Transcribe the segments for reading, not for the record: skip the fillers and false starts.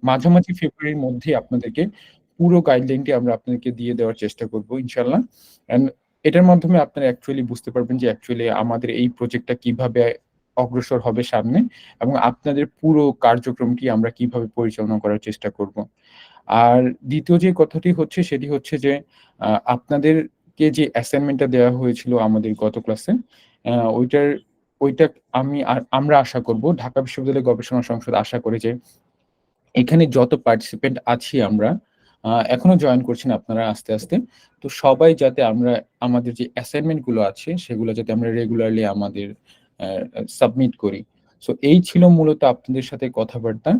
মাঝামাঝি ফেব্রুয়ারির মধ্যেই আপনাদেরকে পুরো গাইডলাইনটি আমরা আপনাদেরকে দিয়ে দেওয়ার চেষ্টা করব ইনশাআল্লাহ। অ্যান্ড এটার মাধ্যমে আপনারা অ্যাকচুয়ালি বুঝতে পারবেন যে অ্যাকচুয়ালি আমাদের এই প্রজেক্টটা কিভাবে অগ্রসর হবে সামনে এবং আপনাদের পুরো কার্যক্রমটি আমরা কিভাবে পরিচালনা করার চেষ্টা করব। আর দ্বিতীয় যে কথাটি হচ্ছে সেটি হচ্ছে যে আপনাদেরকে যে অ্যাসাইনমেন্টটা দেওয়া হয়েছিল আমাদের গত ক্লাসে, আ ওইটার ওইটা আমরা আশা করব ঢাকা বিশ্ববিদ্যালয় গবেষণা সংসদ আশা করে যে এখানে যত পার্টিসিপেন্ট আছি আমরা, এখনো জয়েন করছেন আপনারা আস্তে, আস্তে। তো সবাই যাতে আমরা আমাদের যে অ্যাসাইনমেন্ট গুলো আছে সেগুলো যাতে আমরা রেগুলারলি আমাদের সাবমিট করি। সো এই ছিল মূলত আপনাদের সাথে কথাবার্তা।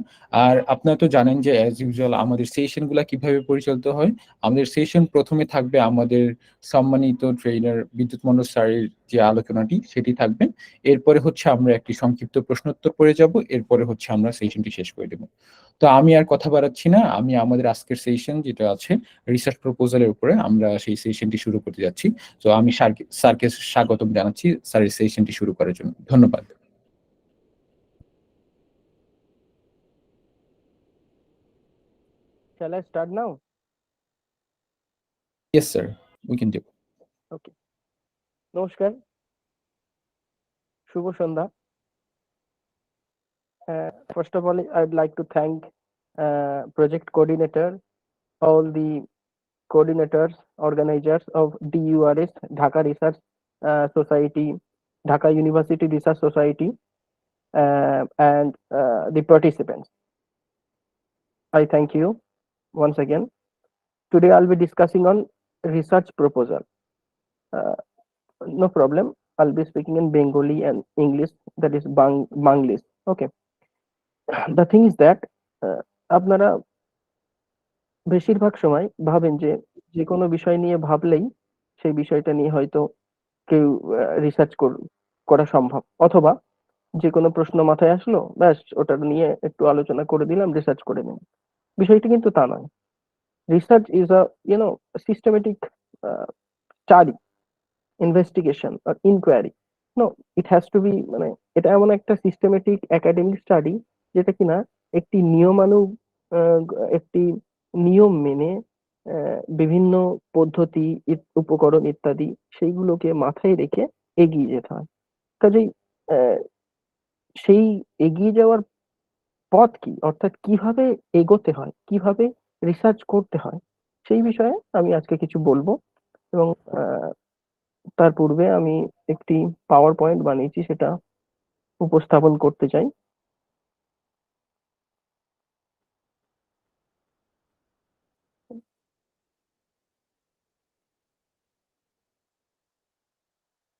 আর আপনারা তো জানেন যে অ্যাজ ইউজুয়াল আমাদের সেশন গুলা কিভাবে পরিচালিত হয়। আমাদের সেশন ১ম এ থাকবে আমাদের সম্মানিত ট্রেইনার বিদ্যুৎ মন্ডল স্যারের যে আলোচনাটি সেটি থাকবে। এরপরে হচ্ছে আমরা একটি সংক্ষিপ্ত প্রশ্নোত্তর করে যাব। এরপরে হচ্ছে আমরা সেশনটি শেষ করে দেব। তো আমি আর কথা বাড়াচ্ছি না। আমি আমাদের আজকের সেশন যেটা আছে রিসার্চ প্রপোজাল এর উপরে আমরা সেই সেশনটি শুরু করতে যাচ্ছি। তো আমি স্যারকে স্বাগতম জানাচ্ছি স্যারের সেশনটি শুরু করার জন্য। ধন্যবাদ। Shall I start now? Yes, sir. We can do. Okay. নমস্কার, শুভ সন্ধ্যা। First of all, I'd like to thank project coordinator, all the coordinators, organizers of DURS, Dhaka Research Society, Dhaka University Research Society, and the participants. I thank you once again. Today I'll be discussing on research proposal. No problem. I'll be speaking in Bengali and English, that is Banglis. Okay. The thing is that আপনারা বেশিরভাগ সময় ভাবেন যে যে কোনো বিষয় নিয়ে ভাবলেই সেই বিষয়টা নিয়ে হয়তো কেউ রিসার্চ করা সম্ভব, অথবা যে কোনো প্রশ্ন মাথায় আসলো ব্যাস ওটা নিয়ে একটু আলোচনা করে দিলাম, রিসার্চ করে নিলাম। বিষয়টি কিন্তু তা নয়। Research is a systematic study, investigation আর inquiry. No, it has to be, মানে এটা এমন একটা সিস্টেমেটিক একাডেমিক স্টাডি যেটা কিনা একটি একটি নিয়ম মেনে বিভিন্ন পদ্ধতি, উপকরণ ইত্যাদি সেইগুলোকে মাথায় রেখে এগিয়ে যেতে হয়। কাজেই সেই এগিয়ে যাওয়ার পথ কি, অর্থাৎ কিভাবে এগোতে হয়, কিভাবে রিসার্চ করতে হয়, সেই বিষয়ে আমি আজকে কিছু বলবো। এবং তার পূর্বে আমি একটি পাওয়ার পয়েন্ট বানিয়েছি, সেটা উপস্থাপন করতে চাই।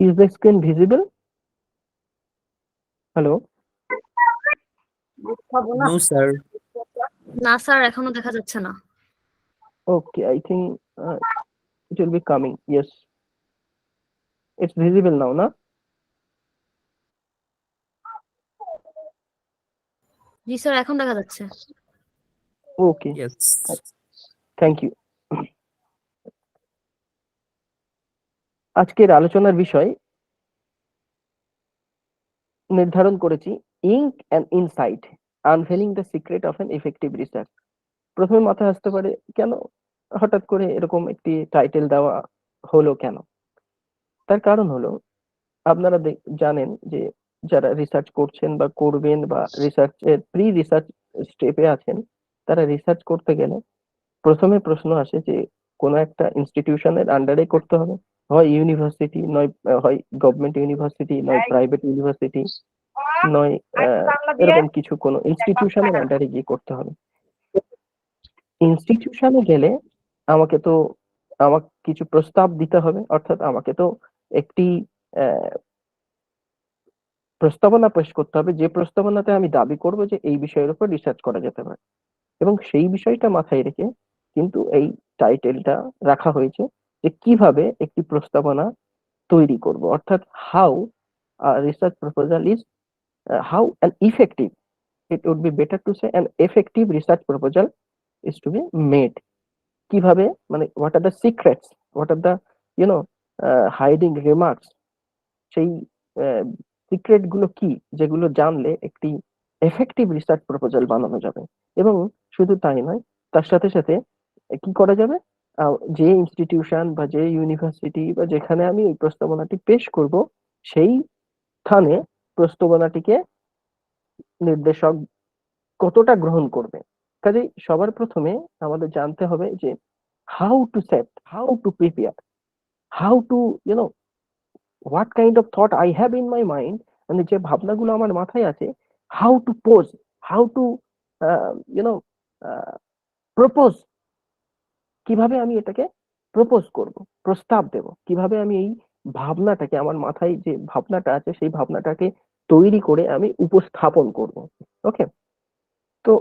Is the screen visible? Hello? No, sir. না স্যার, এখনো দেখা যাচ্ছে না। Okay, I think it will be coming. Yes, it's visible now, na? G sir, এখন দেখা যাচ্ছে। Okay, Yes. thank you. আজকের আলোচনার বিষয় নির্ধারণ করেছি ink and insight, unveiling the secret of an effective research. প্রথমে মাথায় আসতে পারে কেন হঠাৎ করে এরকম একটি টাইটেল দেওয়া হলো কেন। তার কারণ হলো, আপনারা জানেন যে যারা রিসার্চ করছেন বা করবেন বা রিসার্চের প্রি রিসার্চ স্টেপে আছেন, তারা রিসার্চ করতে গেলে প্রথমে প্রশ্ন আসে যে কোনো একটা ইনস্টিটিউশনের আন্ডারে করতে হবে, হয় ইউনিভার্সিটি, নয় হয় গভর্নমেন্ট ইউনিভার্সিটি, নয় প্রাইভেট ইউনিভার্সিটি, নয় এরকম কিছু কোনো ইনস্টিটিউশনের আন্ডারে গিয়ে করতে হবে। ইনস্টিটিউশনে গেলে আমাকে কিছু প্রস্তাব দিতে হবে, অর্থাৎ আমাকে তো একটি প্রস্তাবনা পেশ করতে হবে, যে প্রস্তাবনাতে আমি দাবি করব যে এই বিষয়ের উপর রিসার্চ করা যেতে পারে। এবং সেই বিষয়টা মাথায় রেখে কিন্তু এই টাইটেলটা রাখা হয়েছে যে কিভাবে একটি প্রস্তাবনা তৈরি করব, অর্থাৎ how research proposal is, how an effective, it would be better to say an effective research proposal is to be made. কিভাবে, মানে what are the secrets, what are the hiding remarks, সেই সিক্রেট গুলো কি যেগুলো জানলে একটি effective research proposal বানানো যাবে। এবং শুধু তাই নয়, তার সাথে সাথে কি করা যাবে, যে ইনস্টিটিউশন বা যে ইউনিভার্সিটি বা যেখানে আমি ওই প্রস্তাবনাটি পেশ করব, সেই স্থানে প্রস্তাবনাটিকে নির্দেশক কতটা গ্রহণ করবে। কাজেই সবার প্রথমে আমাদের জানতে হবে যে how two set, how to prepare, how to you know what kind of thought I have in my mind, মানে যে ভাবনাগুলো আমার মাথায় আছে, how to pose, how to you know propose, কিভাবে আমি এটাকে প্রপোজ করব, প্রস্তাব দেব, কিভাবে আমি এই ভাবনাটাকে, আমার মাথায় যে ভাবনাটা আছে সেই ভাবনাটাকে তৈরি করে আমি উপস্থাপন করব। ওকে, তো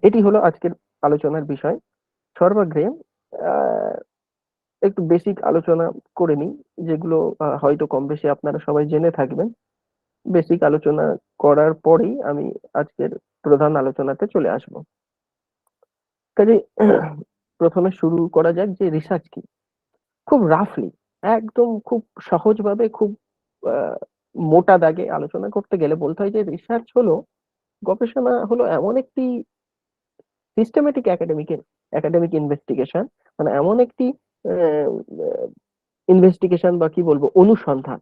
এটি হলো আজকের আলোচনার বিষয়। সর্বাগ্রে আহ, একটু বেসিক আলোচনা করে নিই, যেগুলো হয়তো কম বেশি আপনারা সবাই জেনে থাকবেন। বেসিক আলোচনা করার পরেই আমি আজকের প্রধান আলোচনাতে চলে আসব। কাজে প্রথমে শুরু করা যাক যে রিসার্চ কি। খুব রাফলি, একদম খুব সহজভাবে, খুব আহ, মোটা দাগে আলোচনা করতে গেলে বলতে হয় যে রিসার্চ হলো, গবেষণা হলো এমন একটি সিস্টেমেটিক একাডেমিক ইনভেস্টিগেশন, মানে এমন একটি ইনভেস্টিগেশন বা কি বলবো, অনুসন্ধান,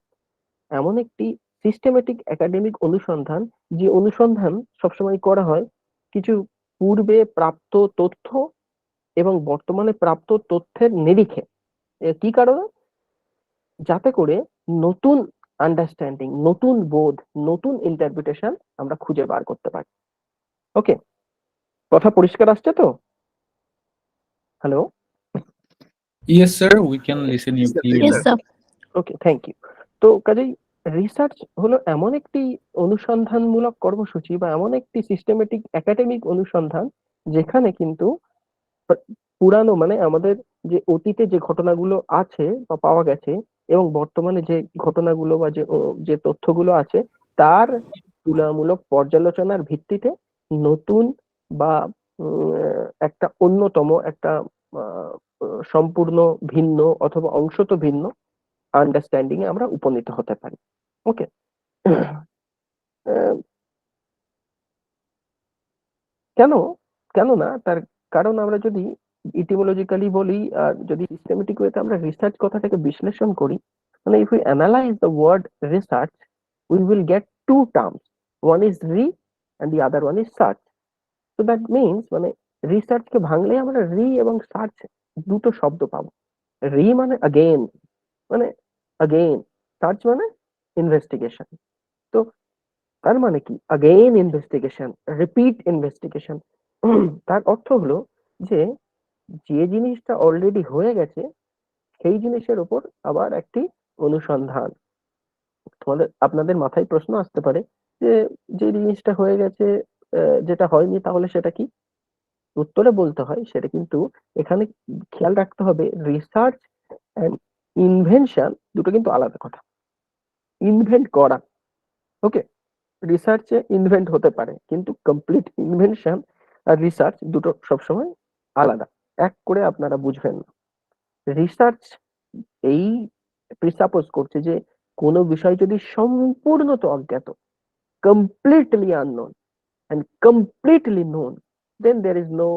এমন একটি সিস্টেমেটিক একাডেমিক অনুসন্ধান, যে অনুসন্ধান সবসময় করা হয় কিছু পূর্বে প্রাপ্ত তথ্য এবং বর্তমানে প্রাপ্ত তথ্যের নিরিখে। কি কারণে? যাতে করে নতুন আন্ডারস্ট্যান্ডিং, নতুন বোধ, নতুন ইন্টারপ্রিটেশন আমরা খুঁজে বার করতে পারি। ওকে, কথা পরিষ্কার আসছে তো? Hello? Yes, sir, we can listen you clearly. Yes, sir. Okay, thank you. তো কাজেই রিসার্চ হলো এমন একটি অনুসন্ধানমূলক কর্মসূচি বা এমন একটি সিস্টেমেটিক একাডেমিক অনুসন্ধান, যেখানে কিন্তু পুরানো, মানে আমাদের যে অতীতে যে ঘটনাগুলো আছে বা পাওয়া গেছে এবং বর্তমানে যে ঘটনাগুলো বা যে তথ্যগুলো আছে, তার তুলনামূলক পর্যালোচনার ভিত্তিতে নতুন বা একটা অন্যতম, একটা আহ, সম্পূর্ণ ভিন্ন অথবা অংশত ভিন্ন আন্ডারস্ট্যান্ডিং এ আমরা উপনীত হতে পারি। ওকে, কেন? কেন না, তার কারণ আমরা যদি ইটিমোলজিক্যালি বলি আর যদি সিস্টেমেটিক ওয়েতে আমরা রিসার্চ কথাটাকে বিশ্লেষণ করি, মানে if we analyze the word research, we will get two terms, one is re and the other one is search. তো দ্যাট মিনস, মানে রিসার্চকে ভাঙলে আমরা রি এবং সার্চ দুটো শব্দ পাবো। রি মানে अगेन, মানে अगेन, সার্চ মানে ইনভেস্টিগেশন। তো তার মানে কি, अगेन ইনভেস্টিগেশন, রিপিট ইনভেস্টিগেশন। তার অর্থ হলো যে যে জিনিসটা অলরেডি হয়ে গেছে সেই জিনিসের উপর আবার একটি অনুসন্ধান। আপনাদের মাথায় প্রশ্ন আসতে পারে যে যে জিনিসটা হয়ে গেছে, যেটা হয়নি, তাহলে সেটা কি? উত্তরে বলতে হয় সেটা কিন্তু এখানে খেয়াল রাখতে হবে, রিসার্চ এন্ড ইনভেনশন দুটো কিন্তু আলাদা কথা। ইনভেন্ট করা, ওকে, রিসার্চে ইনভেন্ট হতে পারে, কিন্তু কমপ্লিট ইনভেনশন আর রিসার্চ দুটো সবসময় আলাদা। এক করে আপনারা বুঝবেন না। রিসার্চ এই প্রিসাপোজ করছে যে কোনো বিষয় যদি সম্পূর্ণত অজ্ঞাত, completely unknown and completely known, then there is no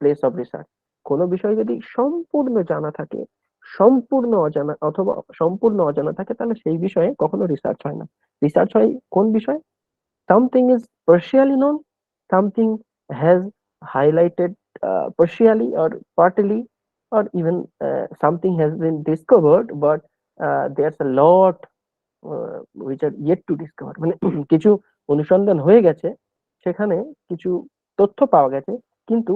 place of research. কোনো বিষয় যদি সম্পূর্ণ জানা থাকে, সম্পূর্ণ অজানা অথবা সম্পূর্ণ অজানা থাকে, তাহলে সেই বিষয়ে কখনো রিসার্চ হয় না। রিসার্চ হয় কোন বিষয়? Something is partially known, something has highlighted partially or partly, or even something has been discovered, but there's a lot which are yet to discover, মানে কিছু অনুসন্ধান হয়ে গেছে, সেখানে কিছু তথ্য পাওয়া গেছে, কিন্তু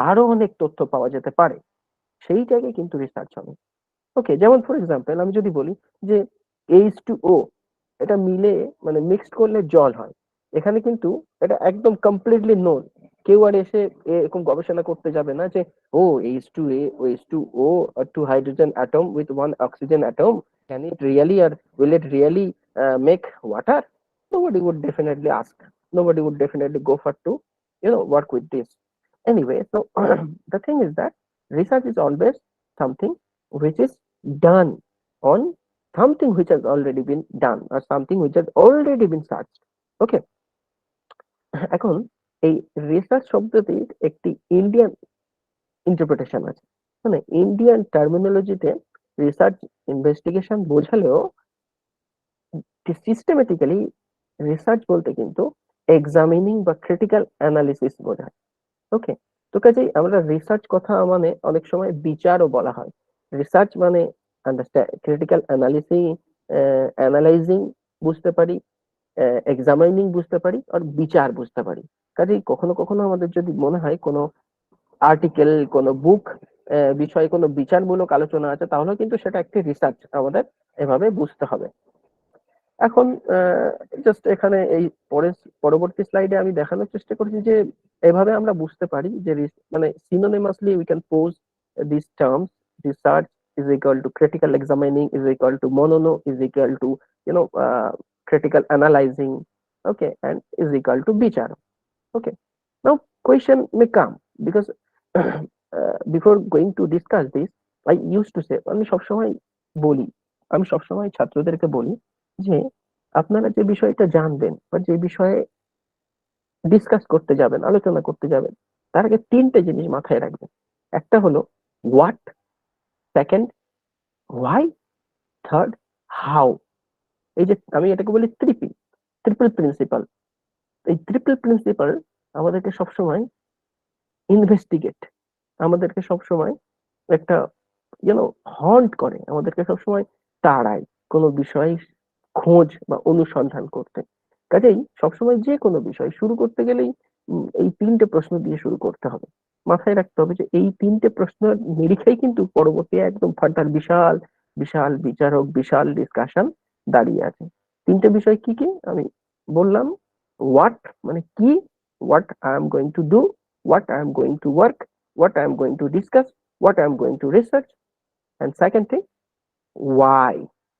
আরো অনেক তথ্য পাওয়া যেতে পারে, সেই জায়গায় কিন্তু রিসার্চ হবে। ওকে, যেমন ফর এক্সাম্পল আমি যদি বলি যে H2O, এটা মিলে, মানে মিক্সড করলে জল হয়, এখানে কিন্তু এটা একদম কমপ্লিটলি নোন। কেউ আর এসে এরকম গবেষণা করতে যাবে না যে ও H2A O H2O R two hydrogen atom with one oxygen atom, can it really or will it really make water? Nobody would definitely ask, nobody would definitely go for to work with this. Anyway, so the thing is that research is always something which is done on something which has already been done or something which has already been searched. Okay, এখন এই research শব্দটির একটি Indian interpretation আছে, মানে Indian টার্মিনোলজিতে research investigation বোঝালেও systematically research বলতে কিন্তু এক্সামিনিং বা ক্রিটিক্যাল অ্যানালিসিস বোঝায়। ওকে, তো কাজেই আমরা রিসার্চ কথা মানে অনেক সময় বিচারও বলা হয়। রিসার্চ মানে ক্রিটিক্যাল অ্যানালাইজিং বুঝতে পারি, এক্সামাইনিং বুঝতে পারি, আর বিচার বুঝতে পারি। কাজেই কখনো কখনো আমাদের যদি মনে হয় কোনো আর্টিকেল, কোনো বুক বিষয়ে কোনো বিচারমূলক আলোচনা আছে, তাহলে কিন্তু সেটা একটি রিসার্চ আমাদের এভাবে বুঝতে হবে। এখন জাস্ট এখানে এই পরবর্তী স্লাইডে আমি দেখানোর চেষ্টা করছি যে এভাবে আমরা বুঝতে পারি যে মানে synonymously we can pose this terms. Research is equal to critical examining, is equal to monono, is equal to critical analyzing, okay, and is equal to bichar. Okay, now question may come because before going to discuss this, I used to say, আমি সবসময় বলি, আমি সবসময় ছাত্রদেরকে বলি যে আপনারা যে বিষয়টা জানবেন বা যে বিষয়ে ডিসকাস করতে যাবেন, আলোচনা করতে যাবেন, তার আগে তিনটে জিনিস মাথায় রাখবেন। একটা হলো what, second why, third how. এই যে আমি এটাকে বলি ট্রিপল প্রিন্সিপাল। এই ট্রিপল প্রিন্সিপাল আমাদেরকে সবসময় ইনভেস্টিগেট, আমাদেরকে সবসময় একটা হন্ট করে, আমাদেরকে সবসময় তাড়ায় কোনো বিষয় খোঁজ বা অনুসন্ধান করতে। কাজেই সবসময় যে কোনো বিষয় শুরু করতে গেলেই এই তিনটে প্রশ্ন দিয়ে শুরু করতে হবে। মাথায় রাখতে হবে যে এই তিনটে প্রশ্নের নিরিখেই কিন্তু পরবর্তী একদম ফার্দার বিশাল বিশাল বিচারক, বিশাল ডিসকাশন দাঁড়িয়ে আছে। তিনটে বিষয় কি কি আমি বললাম। হোয়াট মানে কি, what I am going to do, what I am going to work, what I am going to discuss, what I am going to research, and second thing, why.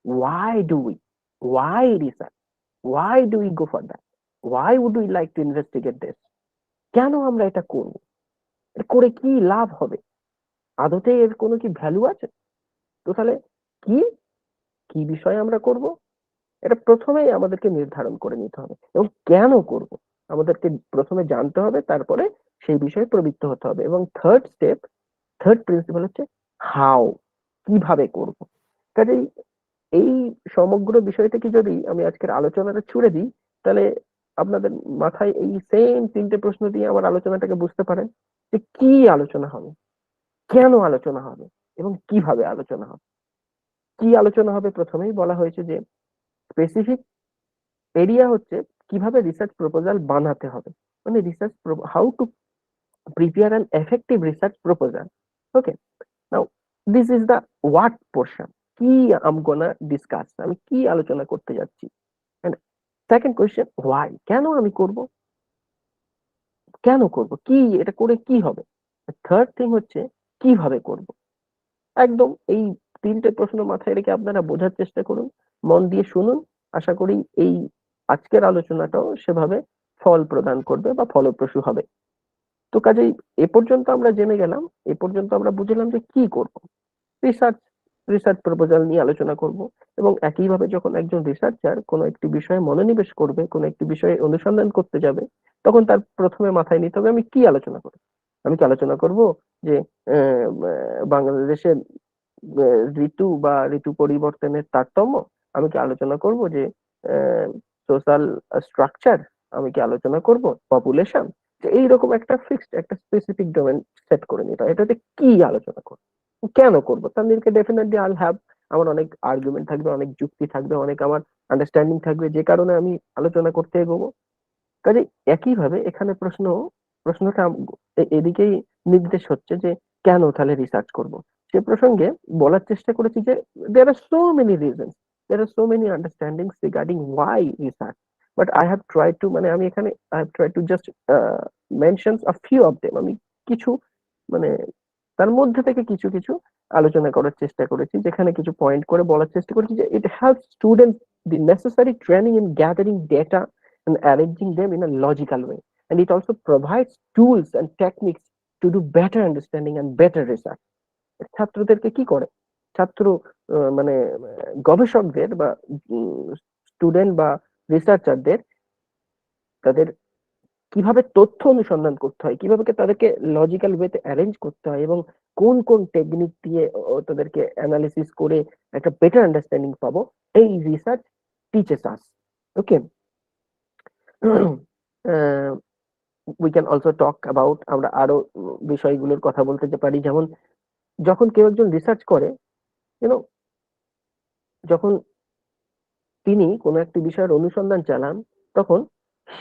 Why do we? Why research? Why do we go for that? Why would we like to investigate this? কেন আমরা এটা করব? এটা করে কি লাভ হবে? আদতে এর কোনো কি ভ্যালু আছে? তো তাহলে কি কি বিষয়ে আমরা করব, এটা প্রথমেই আমাদেরকে নির্ধারণ করে নিতে হবে, এবং কেন করব আমাদেরকে প্রথমে জানতে হবে, তারপরে সেই বিষয়ে প্রবৃত্ত হতে হবে। এবং থার্ড প্রিন্সিপাল হচ্ছে হাউ, কিভাবে করব। কাজেই এই সমগ্র বিষয়টাকে যদি আমি আজকের আলোচনাটা ছুড়ে দিই, তাহলে আপনাদের মাথায় এই সেম তিনটে প্রশ্ন দিয়ে আমার আলোচনাটাকে বুঝতে পারেন যে কি আলোচনা হবে, কেন আলোচনা হবে, এবং কিভাবে আলোচনা হবে। কি আলোচনা হবে প্রথমেই বলা হয়েছে যে স্পেসিফিক এরিয়া হচ্ছে কিভাবে রিসার্চ প্রপোজাল বানাতে হবে, মানে how to prepare an effective research proposal. Okay, now this is the what portion. কি I'm gonna discuss, আমি কি আলোচনা করতে যাচ্ছি। and second question, why, কেন আমি করব, কেন করব, কি এটা করে কি হবে। থার্ড থিং হচ্ছে কিভাবে করব। একদম এই তিনটে প্রশ্ন মাথায় রেখে আপনারা বোঝার চেষ্টা করুন, মন দিয়ে শুনুন। আশা করি এই আজকের আলোচনাটাও সেভাবে ফল প্রদান করবে বা ফলপ্রসূ হবে। তো কাজেই এ পর্যন্ত আমরা জেনে গেলাম, এ পর্যন্ত আমরা বুঝলাম যে কি করব। রিসার্চ রিসার্চ প্রপোজাল নিয়ে আলোচনা করব, এবং একইভাবে যখন একজন রিসার্চার কোনো একটি বিষয়ে মনোনিবেশ করবে, কোনো একটি বিষয়ে অনুসন্ধান করতে যাবে, তখন তার প্রথমে মাথায় নিতে হবে আমি কি আলোচনা করব। আমি কি আলোচনা করব যে বাংলাদেশে ঋতু বা ঋতু পরিবর্তনের তারতম্য, আমি কি আলোচনা করব যে সোশ্যাল স্ট্রাকচার, আমি কি আলোচনা করব পপুলেশন। এইরকম একটা ফিক্সড একটা স্পেসিফিক ডোমেন সেট করে নিতে হয়, এটাতে কি আলোচনা করব, কেন করব। তার নিরিখে ডেফিনেটলি আই হ্যাভ, আমার অনেক আর্গুমেন্ট থাকবে, অনেক যুক্তি থাকবে, অনেক আমার আন্ডারস্ট্যান্ডিং থাকবে, যে কারণে আমি আলোচনা করতে এগোবো। কাজে একইভাবে এখানে প্রশ্নটা এদিকেই নির্দেশ হচ্ছে যে কেন তাহলে রিসার্চ করব। সে প্রসঙ্গে বলার চেষ্টা করেছি যে there are so many reasons, there are so many understandings regarding why research, but I have tried to, মানে আমি এখানে I have tried to just mention a few of them। আমি কিছু মানে তার মধ্যে থেকে কিছু কিছু আলোচনা করার চেষ্টা করেছি, যেখানে কিছু পয়েন্ট করে বলার চেষ্টা করেছি যে it helps students the necessary training in gathering data and arranging them in a logical way, and it also provides tools and techniques to do better understanding and better research। ছাত্রদেরকে কি করে, ছাত্র মানে গবেষকদের বা স্টুডেন্ট বা রিসার্চারদের তাদের কিভাবে তথ্য অনুসন্ধান করতে হয়, কিভাবে তাদেরকে লজিক্যাল ওয়েতে অ্যারেঞ্জ করতে হয়, এবং কোন কোন টেকনিক দিয়ে তাদেরকে অ্যানালিসিস করে একটা বেটার আন্ডারস্ট্যান্ডিং পাবো, এই research teaches us. Okay, we can also talk about, আমরা আরো বিষয়গুলোর কথা বলতে পারি, যেমন যখন কেউ একজন রিসার্চ করে, ইউনো, যখন তিনি কোনো একটি বিষয়ের অনুসন্ধান চালান, তখন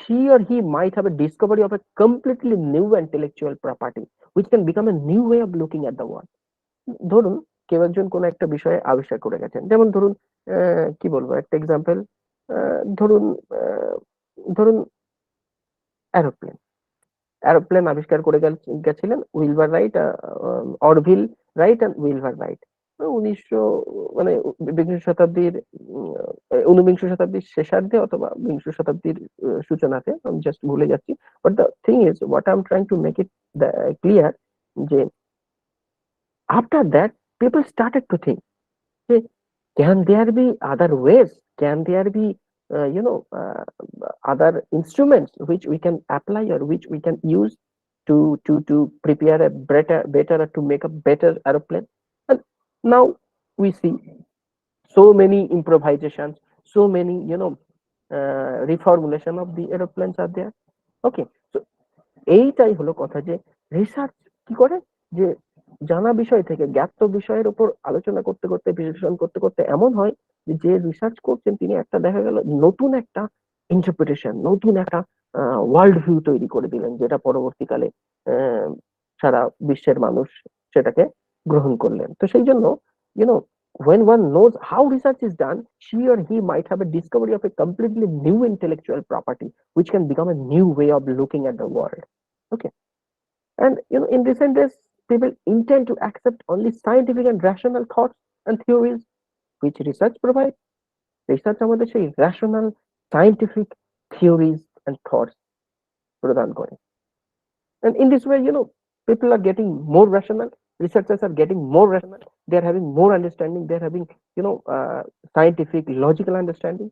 he or he might have a discovery of a completely new intellectual property which can become a new way of looking at the world. ধরুন কেউ একজন কোনো একটা বিষয়ে আবিষ্কার করে গেছেন, যেমন ধরুন কি বলবো, একটা এক্সাম্পল, ধরুন ধরুন অ্যারোপ্লেন অ্যারোপ্লেন আবিষ্কার করে গেছিলেন Wilbur right, Orville Wright and Wilbur right. 1900 মানে বিংশ শতাব্দীর ঊনবিংশ শতাব্দীর শেষার্ধে অথবা বিংশ শতাব্দীর সূচনাতে, আমি জাস্ট ভুলে যাচ্ছি। But the thing is, what I am trying to make it clear, যে after that people started to think, can there be other ways, can there be other instruments which we can apply or which we can use to prepare a better or to make a better aeroplane. And now we see so many improvisations, so many reformulation of the aeroplanes are there. Okay, so এইটাই হলো কথা, যে research কি করে, যে জানা বিষয় থেকে জ্ঞাত বিষয়ের উপর আলোচনা করতে করতে, বিশ্লেষণ করতে করতে এমন হয় যে রিসার্চ করছেন তিনি একটা দেখা গেল নতুন একটা ইন্টারপ্রিটেশন, নতুন একটা ওয়ার্ল্ড ভিউ তৈরি করে দিলেন, যেটা পরবর্তীকালে সারা বিশ্বের মানুষ সেটাকে গ্রহণ করলেন। তো সেই জন্য YONO, when one knows how research is done, she or he might have a discovery of a completely new intellectual property which can become a new way of looking at the world. Okay, and in recent days people intend to accept only scientific and rational thoughts and theories which research provides. Research আমাদের সেই rational scientific theories and thoughts প্রদান করে, and in this way people are getting more rational, researchers are getting more rational, they are having more understanding, they are having scientific logical understanding.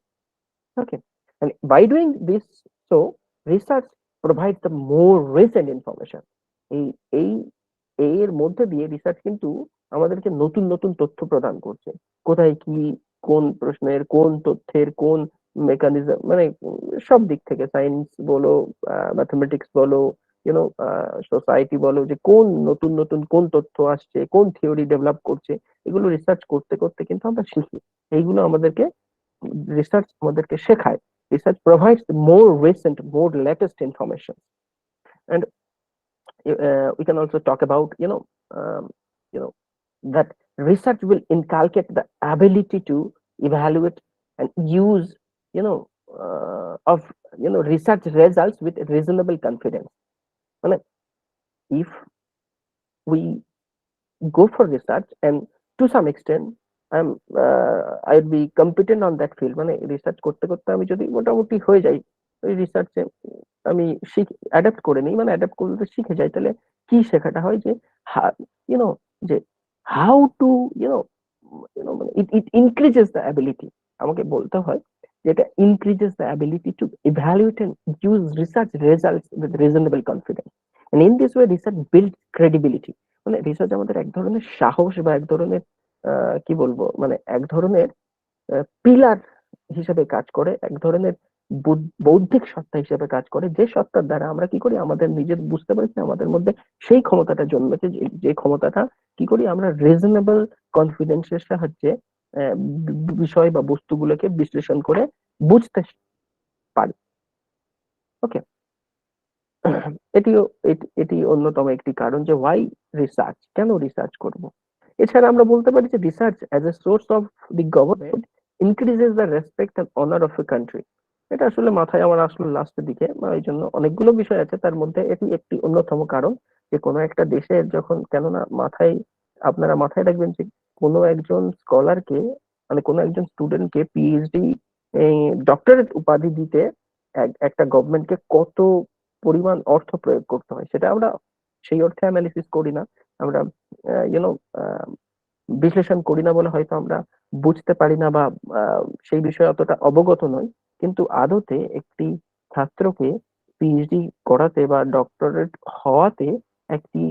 Okay, and by doing this, so research provides the more recent information. এই এই এর মধ্যে দিয়ে research কিন্তু আমাদেরকে নতুন নতুন তথ্য প্রদান করছে, কোথায় কি, কোন প্রশ্নের, কোন তথ্যের, কোন মেকানিজম, মানে সব দিক থেকে, সায়েন্স বলো, ম্যাথমেটিক্স বলো, সোসাইটি বলো, যে কোন নতুন নতুন কোন তথ্য আসছে, কোন থিওরি ডেভেলপ করছে, এগুলো রিসার্চ করতে করতে কিন্তু আমরা শিখি। এইগুলো আমাদেরকে research আমাদেরকে শেখায়। Research provides more recent, more latest information, and we can also talk about that research will inculcate the ability to evaluate and use of research results with reasonable confidence. মানে if we go for research and to some extent I'd be competent on that field, মানে research করতে করতে আমি যদি মোটামুটি হয়ে যাই ওই রিসার্চে, আমি অ্যাডাপ্ট করে নিই, মানে অ্যাডাপ্ট করতে শিখে যাই, তাহলে কি শেখাটা হয়, যে যে how to it increases the ability, আমাকে বলতে হয় যে এটা increases the ability to evaluate and use research results with reasonable confidence, and in this way research build credibility. মানে রিসার্চ আমাদের এক ধরনের সাহস বা এক ধরনের কি বলবো, মানে এক ধরনের পিলার হিসেবে কাজ করে, এক ধরনের বৌদ্ধিক সত্তা হিসেবে কাজ করে, যে সত্তার দ্বারা আমরা কি করি, আমাদের নিজের বুঝতে পারছি আমাদের মধ্যে সেই ক্ষমতাটা জন্মেছে, যে ক্ষমতাটা কি করি আমরা রিজনেবল কনফিডেন্সের সাহায্যে বিষয় বা বস্তুগুলোকে বিশ্লেষণ করে বুঝতে পারি। ওকে, এটি অন্যতম একটি কারণ যে ওয়াই রিসার্চ, কেন রিসার্চ করব। এছাড়া আমরা বলতে পারি যে research as a source of the government increases the respect and honour of a country. এটা আসলে মাথায় আমার আসলে লাস্টের দিকে, এই জন্য অনেকগুলো বিষয় আছে, তার মধ্যে এটি একটি অন্যতম কারণ, যে কোনো একটা দেশের যখন, কেননা আপনারা মাথায় রাখবেন যে কোনো একজন স্কলারকে, মানে কোনো একজন স্টুডেন্টকে পিএইচডি ডক্টরেট উপাধি দিতে একটা গভর্নমেন্টকে কত পরিমাণ অর্থ প্রয়োগ করতে হয়, সেটা আমরা সেই অর্থে অ্যানালিসিস করি না, আমরা বিশ্লেষণ করি না বলে হয়তো আমরা বুঝতে পারি না বা সেই বিষয়ে অতটা অবগত নই। কিন্তু আদতে একটি ছাত্রকে পিএইচডি করাতে বা ডক্টরেট হওয়াতে একটি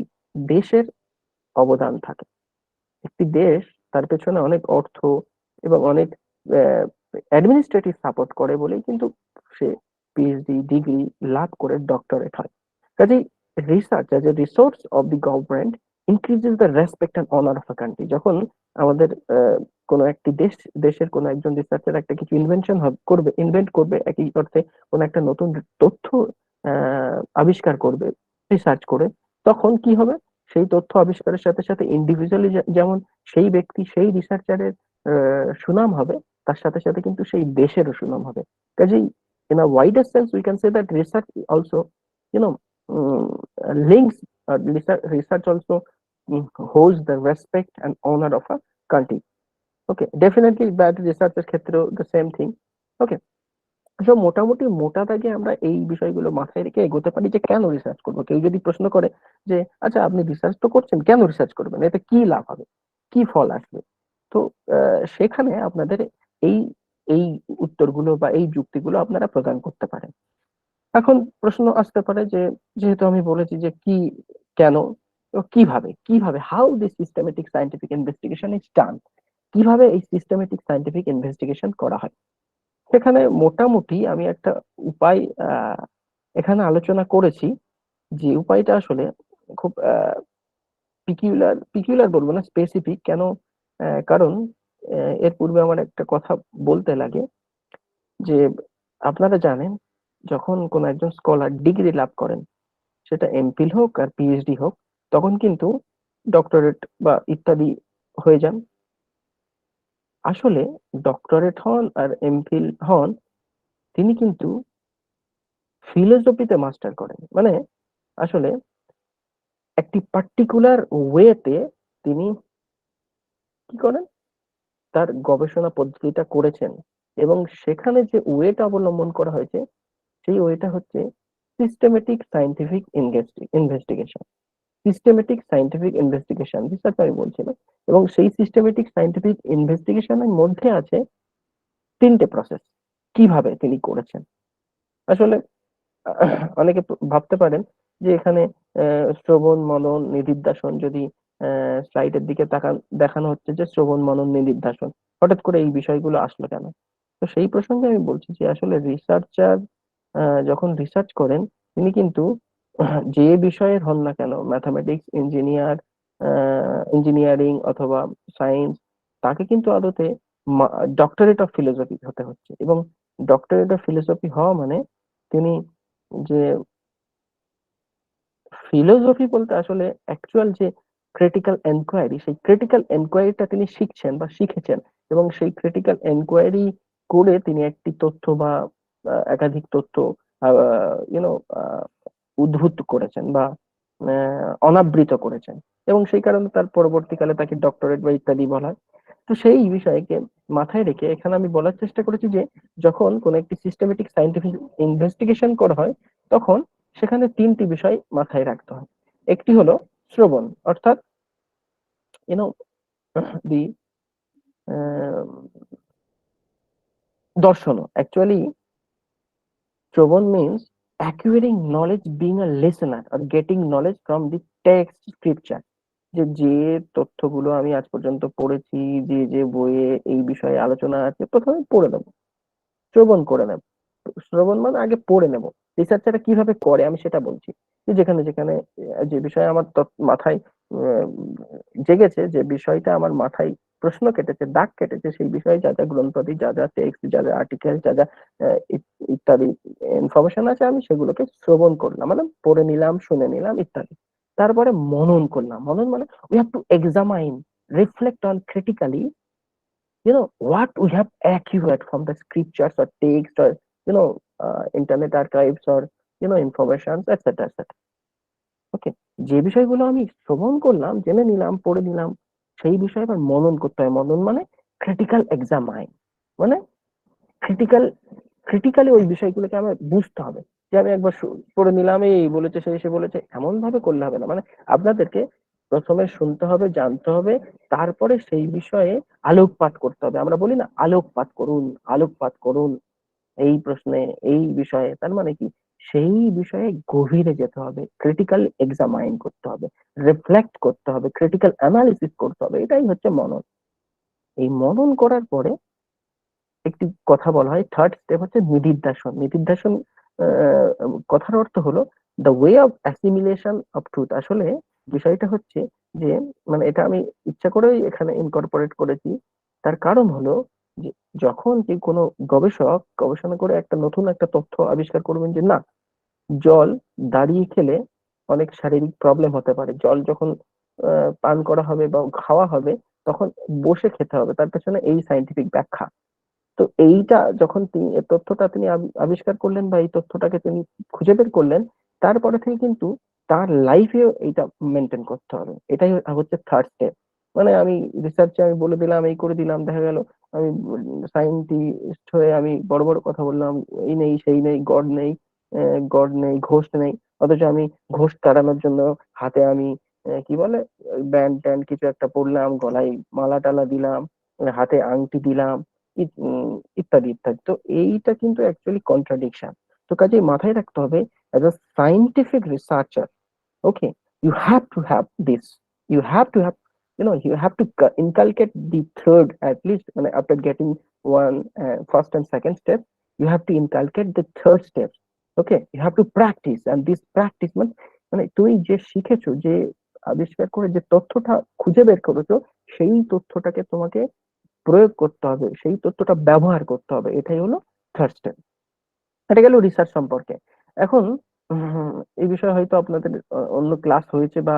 দেশের অবদান থাকে। একটি দেশ তার পেছনে অনেক অর্থ এবং অনেক অ্যাডমিনিস্ট্রেটিভ সাপোর্ট করে বলেই কিন্তু সে পিএইচডি ডিগ্রি লাভ করে ডক্টরেট হয়। কাজেই research as A resource of the government increases the respect and honour of a country. যখন আমাদের কোনো একটি দেশের কোনো একজন রিসার্চার একটা কিছু ইনভেন্ট করবে, একই অর্থে কোনো একটা নতুন তথ্য আবিষ্কার করবে রিসার্চ করে, তখন কি হবে, সেই তথ্য আবিষ্কারের সাথে সাথে ইন্ডিভিজুয়ালি যেমন সেই ব্যক্তি সেই রিসার্চারের সুনাম হবে, তার সাথে সাথে কিন্তু সেই দেশেরও সুনাম হবে। কাজেই in a wider sense we can say that research also, you know, um, links research also holds the respect and honor of a country. Okay, definitely bad research এর ক্ষেত্রেও the same thing. Okay, so মোটামুটি মোটা দাগে আমরা এই বিষয়গুলো মাথায় রেখে এগোতে পারি যে কেন রিসার্চ করবো। কেউ যদি প্রশ্ন করে যে আচ্ছা আপনি রিসার্চ তো করছেন, কেন রিসার্চ করবেন, এতে কি লাভ হবে, কি ফল আসবে, তো সেখানে আপনাদের এই এই উত্তরগুলো বা এই যুক্তিগুলো আপনারা প্রদান করতে পারেন। এখন প্রশ্ন আসতে পারে যে যেহেতু আমি বলেছি যে কি, কেন, তো কিভাবে কিভাবে how this systematic scientific investigation is done, কিভাবে এই সিস্টেমেটিক সায়েন্টিফিক ইনভেস্টিগেশন করা হয়। সেখানে মোটামুটি আমি একটা উপায় এখানে আলোচনা করেছি, যে উপায়টা আসলে খুব পিকিউলার বলবো না, স্পেসিফিক। কেন? কারণ এর পূর্বে আমার একটা কথা বলতে লাগে যে আপনারা জানেন যখন কোন একজন স্কলার ডিগ্রি লাভ করেন, সেটা এমফিল হোক আর পিএইচডি হোক, তখন কিন্তু ডক্টরেট বা ইত্যাদি হয়ে যান। আসলে ডক্টরেট হন আর এমফিল হন, তিনি কিন্তু ফিলোসফিতে মাস্টার করেন। মানে আসলে একটি পার্টিকুলার ওয়েতে তিনি কি করেন, তার গবেষণা পদ্ধতিটা করেছেন, এবং সেখানে যে ওয়েটা অবলম্বন করা হয়েছে সেই ওয়েটা হচ্ছে systematic scientific investigation. Systematic scientific investigation research আমি বলছিলাম, এবং সেই সিস্টেমেটিক সায়েন্টিফিক ইনভেস্টিগেশনের মধ্যে আছে তিনটে প্রসেস কিভাবে তিনি করেছেন। আসলে অনেকে ভাবতে পারেন যে এখানে শ্রবণ মনন নিদিধ্যাসন, যদি স্লাইডের দিকে দেখানো হচ্ছে যে শ্রবণ মনন নিদিধ্যাসন, হঠাৎ করে এই বিষয়গুলো আসলো কেন। তো সেই প্রসঙ্গে আমি বলছি যে আসলে রিসার্চার যখন রিসার্চ করেন, তিনি কিন্তু যে বিষয়ের হন না কেন, ম্যাথামেটিক্স, ইঞ্জিনিয়ারিং অথবা সায়েন্স, তাকে কিন্তু আদতে ডক্টরেট অফ ফিলোসফি হতে হচ্ছে। এবং ডক্টরেট অফ ফিলোসফি হওয়া মানে তিনি যে ফিলোসফি বলতে আসলে অ্যাকচুয়াল যে ক্রিটিক্যাল এনকোয়ারি, সেই ক্রিটিক্যাল এনকোয়ারিটা তিনি শিখছেন বা শিখেছেন, এবং সেই ক্রিটিক্যাল এনকোয়ারি করে তিনি একটি তথ্য বা একাধিক তথ্য ইউনো উদ্ভূত করেছেন বা অনাবৃত করেছেন, এবং সেই কারণে তার পরবর্তীকালে তাকে ডক্টরেট বা ইত্যাদি বলা হয়। তো সেই বিষয়কে মাথায় রেখে এখানে আমি বলার চেষ্টা করেছি যে যখন কোন একটি সিস্টেমেটিক সায়েন্টিফিক ইনভেস্টিগেশন করা হয়, তখন সেখানে তিনটি বিষয় মাথায় রাখতে হয়। একটি হলো শ্রবণ, অর্থাৎ ইউনো দি দর্শন। অ্যাকচুয়ালি শ্রবণ means acquiring knowledge, being a listener আর getting knowledge from the text scripture. যে তথ্যগুলো আমি আজ পর্যন্ত পড়েছি, যে বইয়ে এই বিষয়ে আলোচনা আছে, প্রথমে পড়ে নেব, শ্রবণ করে নেব। শ্রবণ মানে আগে পড়ে নেব। রিসার্চাররা কিভাবে করে আমি সেটা বলছি, যে যেখানে যেখানে যে বিষয়ে আমার মাথায় আহ, জেগেছে, যে বিষয়টা আমার মাথায় প্রশ্ন কেটেছে, দাগ কেটেছে, সেই বিষয়ে যা যা গ্রন্থাদি, যা যা টেক্সট, যা যা আর্টিকেল, যা যা ইত্যাদি ইনফরমেশন আছে, আমি সেগুলোকে শ্রবণ করলাম, মানে পড়ে নিলাম, শুনে নিলাম ইত্যাদি। তারপরে মনন করলাম। মনন মানে we have two examine, reflect on critically, what we have accurate from the scriptures or text or internet archives or information, etc, etc. ওকে, যে বিষয়গুলো আমি শ্রবণ করলাম, জেনে নিলাম, পড়ে নিলাম, সেই বিষয়ে আবার মনন করতে হয়। মনন মানে ক্রিটিক্যাল এক্সামাইন, মানে ক্রিটিক্যাল ক্রিটিক্যালি ওই বিষয়গুলোকে আমার বুঝতে হবে। যে আমি একবার পড়ে নিলাম, এই বলেছে, সে এসে বলেছে, এমন ভাবে করলে হবে না। মানে আপনাদেরকে প্রথমে শুনতে হবে, জানতে হবে, তারপরে সেই বিষয়ে আলোকপাত করতে হবে। আমরা বলি না, আলোকপাত করুন, আলোকপাত করুন এই প্রশ্নে, এই বিষয়ে। তার মানে কি, সেই বিষয়ে গভীরে যেতে হবে, ক্রিটিক্যাল এক্সামাইন করতে হবে, রিফ্লেক্ট করতে হবে, ক্রিটিক্যাল অ্যানালিসিস করতে হবে। এটাই হচ্ছে মনন। এই মনন করার পরে একটি কথা বলা হয়, থার্ড স্টেপ হচ্ছে নিদিধ্যাসন। নিদিধ্যাসন কথার অর্থ হলো the way of assimilation of truth. আসলে বিষয়টা হচ্ছে যে, মানে এটা আমি ইচ্ছা করেই এখানে ইনকর্পোরেট করেছি। তার কারণ হলো যে, যখন যে কোনো গবেষক গবেষণা করে একটা নতুন একটা তথ্য আবিষ্কার করবেন যে না, জল দাঁড়িয়ে খেলে অনেক শারীরিক প্রবলেম হতে পারে, জল যখন পান করা হবে বা খাওয়া হবে তখন বসে খেতে হবে, তার পেছনে এই সাইন্টিফিক ব্যাখ্যা। তো এইটা যখন তিনি এই তথ্যটা তিনি আবিষ্কার করলেন বা এই তথ্যটাকে তিনি খুঁজে বের করলেন, তারপরে থেকে কিন্তু তার লাইফেও এইটা মেনটেন করতে হবে। এটাই হচ্ছে থার্ড স্টেপ। মানে আমি রিসার্চে আমি বলে দিলাম, এই করে দিলাম, দেখা গেল আমি সায়েন্টিস্ট হয়ে আমি বড় বড় কথা বললাম, এই নেই সেই নেই, গড নেই, ঘোষ নেই, অথচ আমি ঘোষ তাড়ানোর জন্য হাতে আমি কি বলে ব্যান্ড ট্যান্ড কিছু একটা পরলাম, গলায় মালা টালা দিলাম, হাতে আংটি দিলাম, ইত্যাদি ইত্যাদি। তো এইটা কিন্তু অ্যাকচুয়ালি কন্ট্রাডিকশন। তো কাজেই মাথায় রাখতে হবে, as a scientific researcher, okay, you have to have this, you have to have, you have to inculcate the third, at least after getting one first and second step, you have to inculcate the third step. Okay, you have to practice, and this practice মানে তুমি যে শিখেছো, যে আবিষ্কার করে যে তথ্যটা খুঁজে বের করেছো, সেই তথ্যটাকে তোমাকে প্রয়োগ করতে হবে, সেই তথ্যটা ব্যবহার করতে হবে। এটাই হলো থার্ড স্টেপ। এটা গেল রিসার্চ সম্পর্কে। এখন এই বিষয়ে হয়তো আপনাদের অন্য ক্লাস হয়েছে বা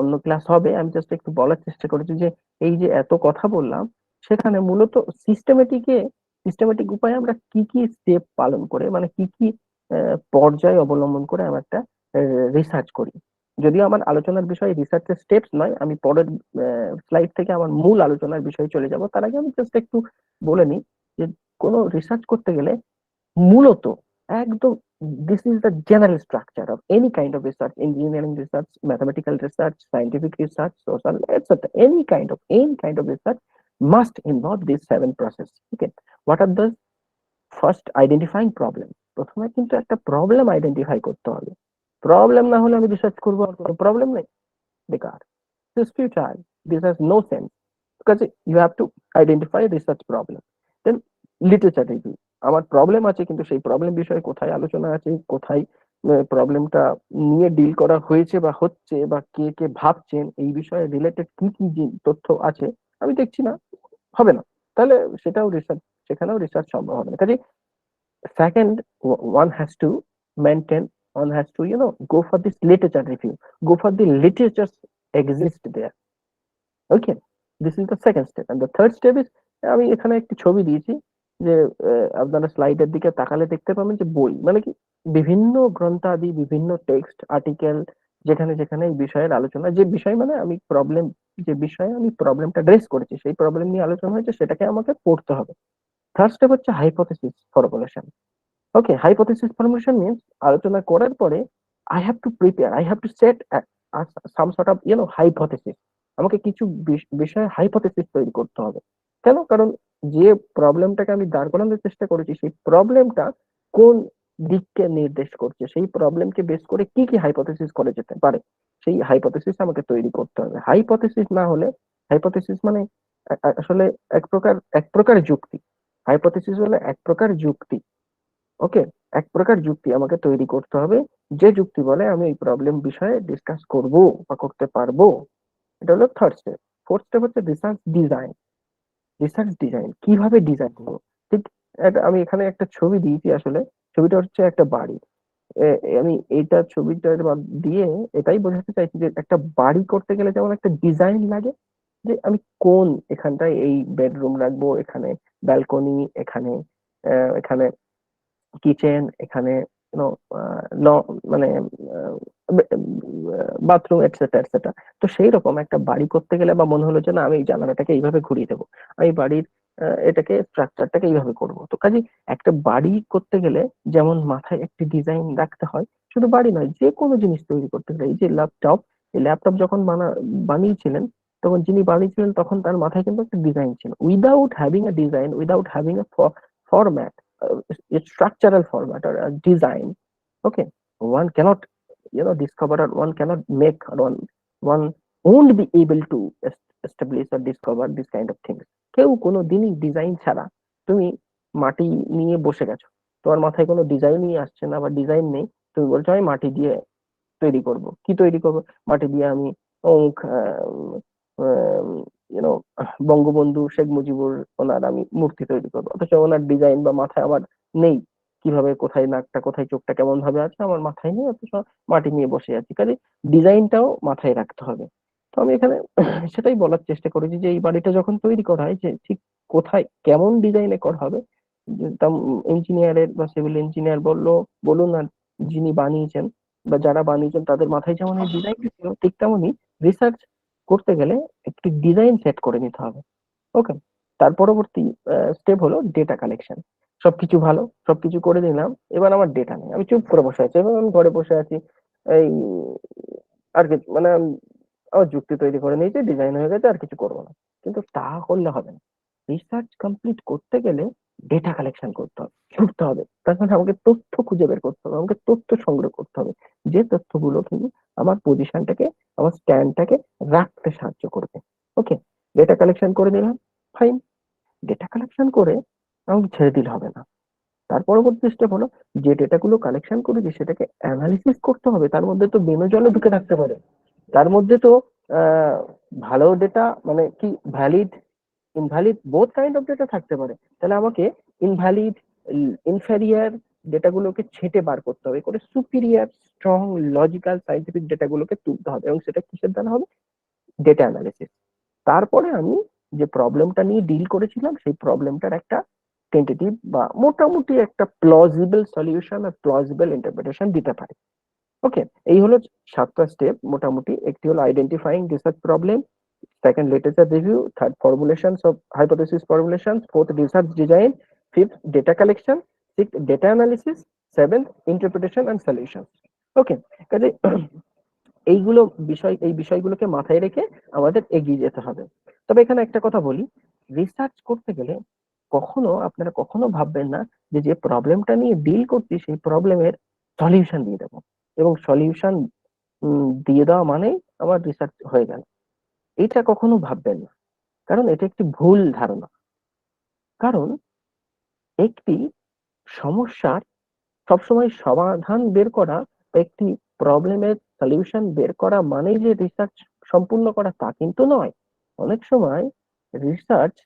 অন্য ক্লাস হবে, আমি জাস্ট একটু বলার চেষ্টা করেছি যে এই যে এত কথা বললাম, সেখানে মূলত সিস্টেমেটিক উপায়ে আমরা কি কি স্টেপ পালন করে, মানে কি কি পর্যায় অবলম্বন করে আমরা একটা রিসার্চ করি। যদিও আমার আলোচনার বিষয় রিসার্চের স্টেপস নয়, আমি পরের স্লাইড থেকে আমার মূল আলোচনার বিষয়ে চলে যাব। তার আগে আমি জাস্ট একটু বলে নিই যে কোনো রিসার্চ করতে গেলে মূলত একদম, this is the general structure of any kind of research, engineering research, mathematical research, scientific research, social, etcetera, any kind of research must involve these 7 process. Okay, what are the first? Identifying problem. প্রথমে কিন্তু একটা problem identify করতে হবে। Problem না হলে আমি research করবো, আর কোনো প্রবলেম নেই, বেকার, this future, this has no sense. কাজে you have to identify research problem. Then literature review. আমার প্রবলেম আছে, কিন্তু সেই প্রবলেম বিষয়ে কোথায় আলোচনা আছে, কোথায় প্রবলেমটা নিয়ে ডিল করা হয়েছে বা হচ্ছে, বা কে কে ভাবছেন এই বিষয়ে রিলেটেড কি কি তথ্য আছে, আমি দেখছি না, হবে না, তাহলে সেটাও রিসার্চ, সেখানেও রিসার্চ সম্ভব হবে না। কাজে second, one has to maintain, one has to go for this literature review, go for the literatures exist there. Okay, this is the second step, and the third step is, আমি এখানে একটি ছবি দিয়েছি, যে আপনারা স্লাইডের দিকে তাকালে দেখতে পাবেন যে বই মানে কি, বিভিন্ন গ্রন্থাদি, বিভিন্ন টেক্সট আর্টিকেল, যেখানে যেখানে এই বিষয়ের আলোচনা, যে বিষয় মানে আমি প্রবলেম, যে বিষয়ে আমি প্রবলেমটা ড্রেস করেছি, সেই প্রবলেম নিয়ে আলোচনা হয়েছে, সেটাকে আমাকে পড়তে হবে। থার্ড স্টেপ হচ্ছে হাইপোথেসিস ফর্মুলেশন। ওকে, হাইপোথেসিস ফর্মুলেশন মিন্স আলোচনা করার পরে I have to prepare, I have to set some sort of hypothesis. আমাকে কিছু বিষয়ে হাইপোথেসিস তৈরি করতে হবে। কেন? কারণ যে প্রবলেমটাকে আমি দাঁড় করানোর চেষ্টা করেছি, সেই প্রবলেমটা কোন দিককে নির্দেশ করছে, সেই প্রবলেমকে বেস করে কি কি হাইপোথেসিস করা যেতে পারে, সেই হাইপোথেসিস আমাকে তৈরি করতে হবে। হাইপোথেসিস না হলে, হাইপোথেসিস মানে আসলে এক প্রকার যুক্তি। হাইপোথেসিস হলে এক প্রকার যুক্তি। ওকে, এক প্রকার যুক্তি আমাকে তৈরি করতে হবে, যে যুক্তি বলে আমি এই প্রবলেম বিষয়ে ডিসকাস করব বা করতে পারবো। এটা হলো থার্ড স্টেপ। ফোর্থ স্টেপ হচ্ছে রিসার্চ ডিজাইন। রিসার্চ ডিজাইন কিভাবে ডিজাইন করবো, ঠিক আমি এখানে একটা ছবি দিয়েছি। আসলে ছবিটা হচ্ছে একটা বাড়ি। আমি এইটা ছবিটা দিয়ে এটাই বোঝাতে চাইছি যে একটা বাড়ি করতে গেলে যেমন একটা ডিজাইন লাগে, যে আমি কোন এখানটায় এই বেডরুম রাখবো, এখানে ব্যালকনি, এখানে কিচেন, এখানে মানে বাথরুম, এটসেট্রা এটসেট্রা। তো সেই রকম একটা বাড়ি করতে গেলে, বা মনে হলো যে না আমি এই জানালাটাকে এইভাবে ঘুরিয়ে দেবো, আমি বাড়ির এটাকে স্ট্রাকচারটাকে এইভাবে করবো। তো কাজে একটা বাড়ি করতে গেলে যেমন মাথায় একটি ডিজাইন রাখতে হয়, শুধু বাড়ি নয়, যে কোনো জিনিস তৈরি করতে গেলে, এই যে ল্যাপটপ, এই ল্যাপটপ যখন বানিয়েছিলেন, তখন যিনি বানিয়েছিলেন তখন তার মাথায় কিন্তু একটা ডিজাইন ছিল। Without having a design, without having a format, a structural format or a design, Okay, one cannot, discover, or one cannot make, or one won't be able to establish or discover this kind of things. কেউ কোনো দিনই design ছাড়া, তুমি মাটি নিয়ে বসে গেছো, তোমার মাথায় কোনো ডিজাইনই আসছে না বা ডিজাইন নেই, তুমি বলছো আমি মাটি দিয়ে তৈরি করব। কি তৈরি করব? মাটি দিয়ে আমি অমুক ইউনো বঙ্গবন্ধু শেখ মুজিবুর ওনার আমি মূর্তি তৈরি করবো, অথচ ওনার ডিজাইন বা মাথায় আমার নেই, কিভাবে কোথায় নাকটা কোথায় চোখটা কেমন ভাবে আছে আমার মাথায় নেই, অথচ মাটি নিয়ে বসে আছি। কাজে ডিজাইনটাও মাথায় রাখতে হবে। তো আমি এখানে সেটাই বলার চেষ্টা করেছি যে এই বাড়িটা যখন তৈরি করা হয়, যে ঠিক কোথায় কেমন ডিজাইনে করা হবে, ইঞ্জিনিয়ারের বা সিভিল ইঞ্জিনিয়ার বলুন আর যিনি বানিয়েছেন বা যারা বানিয়েছেন তাদের মাথায় যেমন এই ডিজাইন ছিল, ঠিক তেমনই রিসার্চ করতে গেলে একটি ডিজাইন সেট করে নিতে হবে। ওকে, তার পরবর্তী স্টেপ হলো ডেটা কালেকশন। সবকিছু ভালো, সবকিছু করে দিলাম, এবার আমার ডেটা নেই, আমি চুপ করে বসে আছি, এবার আমি ঘরে বসে আছি, এই আর কিছু মানে আমার যুক্তি তৈরি করে নিয়েছি, ডিজাইন হয়ে গেছে, আর কিছু করবো না। কিন্তু তা করলে হবে না। রিসার্চ কমপ্লিট করতে গেলে ডেটা কালেকশন করতে হবে, ছুটতে হবে, তার মানে আমাকে তথ্য খুঁজে বের করতে হবে, আমাকে তথ্য সংগ্রহ করতে হবে, যে তথ্যগুলো কিন্তু আমার পজিশনটাকে, আমার স্ট্যান্ডটাকে রাখতে সাহায্য করবে। ওকে, ডেটা কালেকশন করে দিলাম, ফাইন। ডেটা কালেকশন করে আমাকে ছেড়ে দিলে হবে না। তার পরবর্তী স্টেপ হলো যে ডেটাগুলো কালেকশন করেছি সেটাকে অ্যানালিসিস করতে হবে। তার মধ্যে তো বেনো জলও ঢুকে থাকতে পারে, তার মধ্যে তো আহ, ভালো ডেটা মানে কি, valid invalid both kind of data থাকতে পারে। তাহলে আমাকে ইনভ্যালিড ইনফেরিয়ার ডেটাগুলোকে ছেঁটে বার করতে হবে, করে সুপিরিয়ার স্ট্রং লজিক্যাল সাইন্টিফিক ডেটাগুলোকে তুলতে হবে, এবং সেটা কিসের দ্বারা হবে? Data analysis. তারপরে আমি যে প্রবলেমটা নিয়ে ডিল করেছিলাম সেই প্রবলেমটার একটা টেন্টেটিভ বা মোটামুটি একটা প্লজিবল সলিউশন আর প্লজিবল ইন্টারপ্রিটেশন দিতে পারি। ওকে, এই হলো 7টা স্টেপ মোটামুটি। একটি হলো identifying research problem, second literature review, third formulations of hypothesis formulations, fourth research design, fifth data collection, sixth data analysis, seventh interpretation and solution. Okay, কাজে এই বিষয়গুলোকে মাথায় রেখে আমাদের এগিয়ে যেতে হবে। তবে এখানে একটা কথা বলি, রিসার্চ করতে গেলে আপনারা কখনো ভাববেন না যে যে প্রবলেমটা নিয়ে ডিল করছি সেই প্রবলেমের সলিউশন দিয়ে দেবো, এবং সলিউশন দিয়ে দেওয়া মানেই আমার রিসার্চ হয়ে গেল। এটা কখনো ভাববেন না, কারণ এটা একটি ভুল ধারণা। কারণ একটি সমস্যার সবসময় সমাধান বের করা বা একটি প্রবলেমের সলিউশন বের করা মানেই যে রিসার্চ সম্পূর্ণ করা তা কিন্তু নয়। অনেক সময় রিসার্চ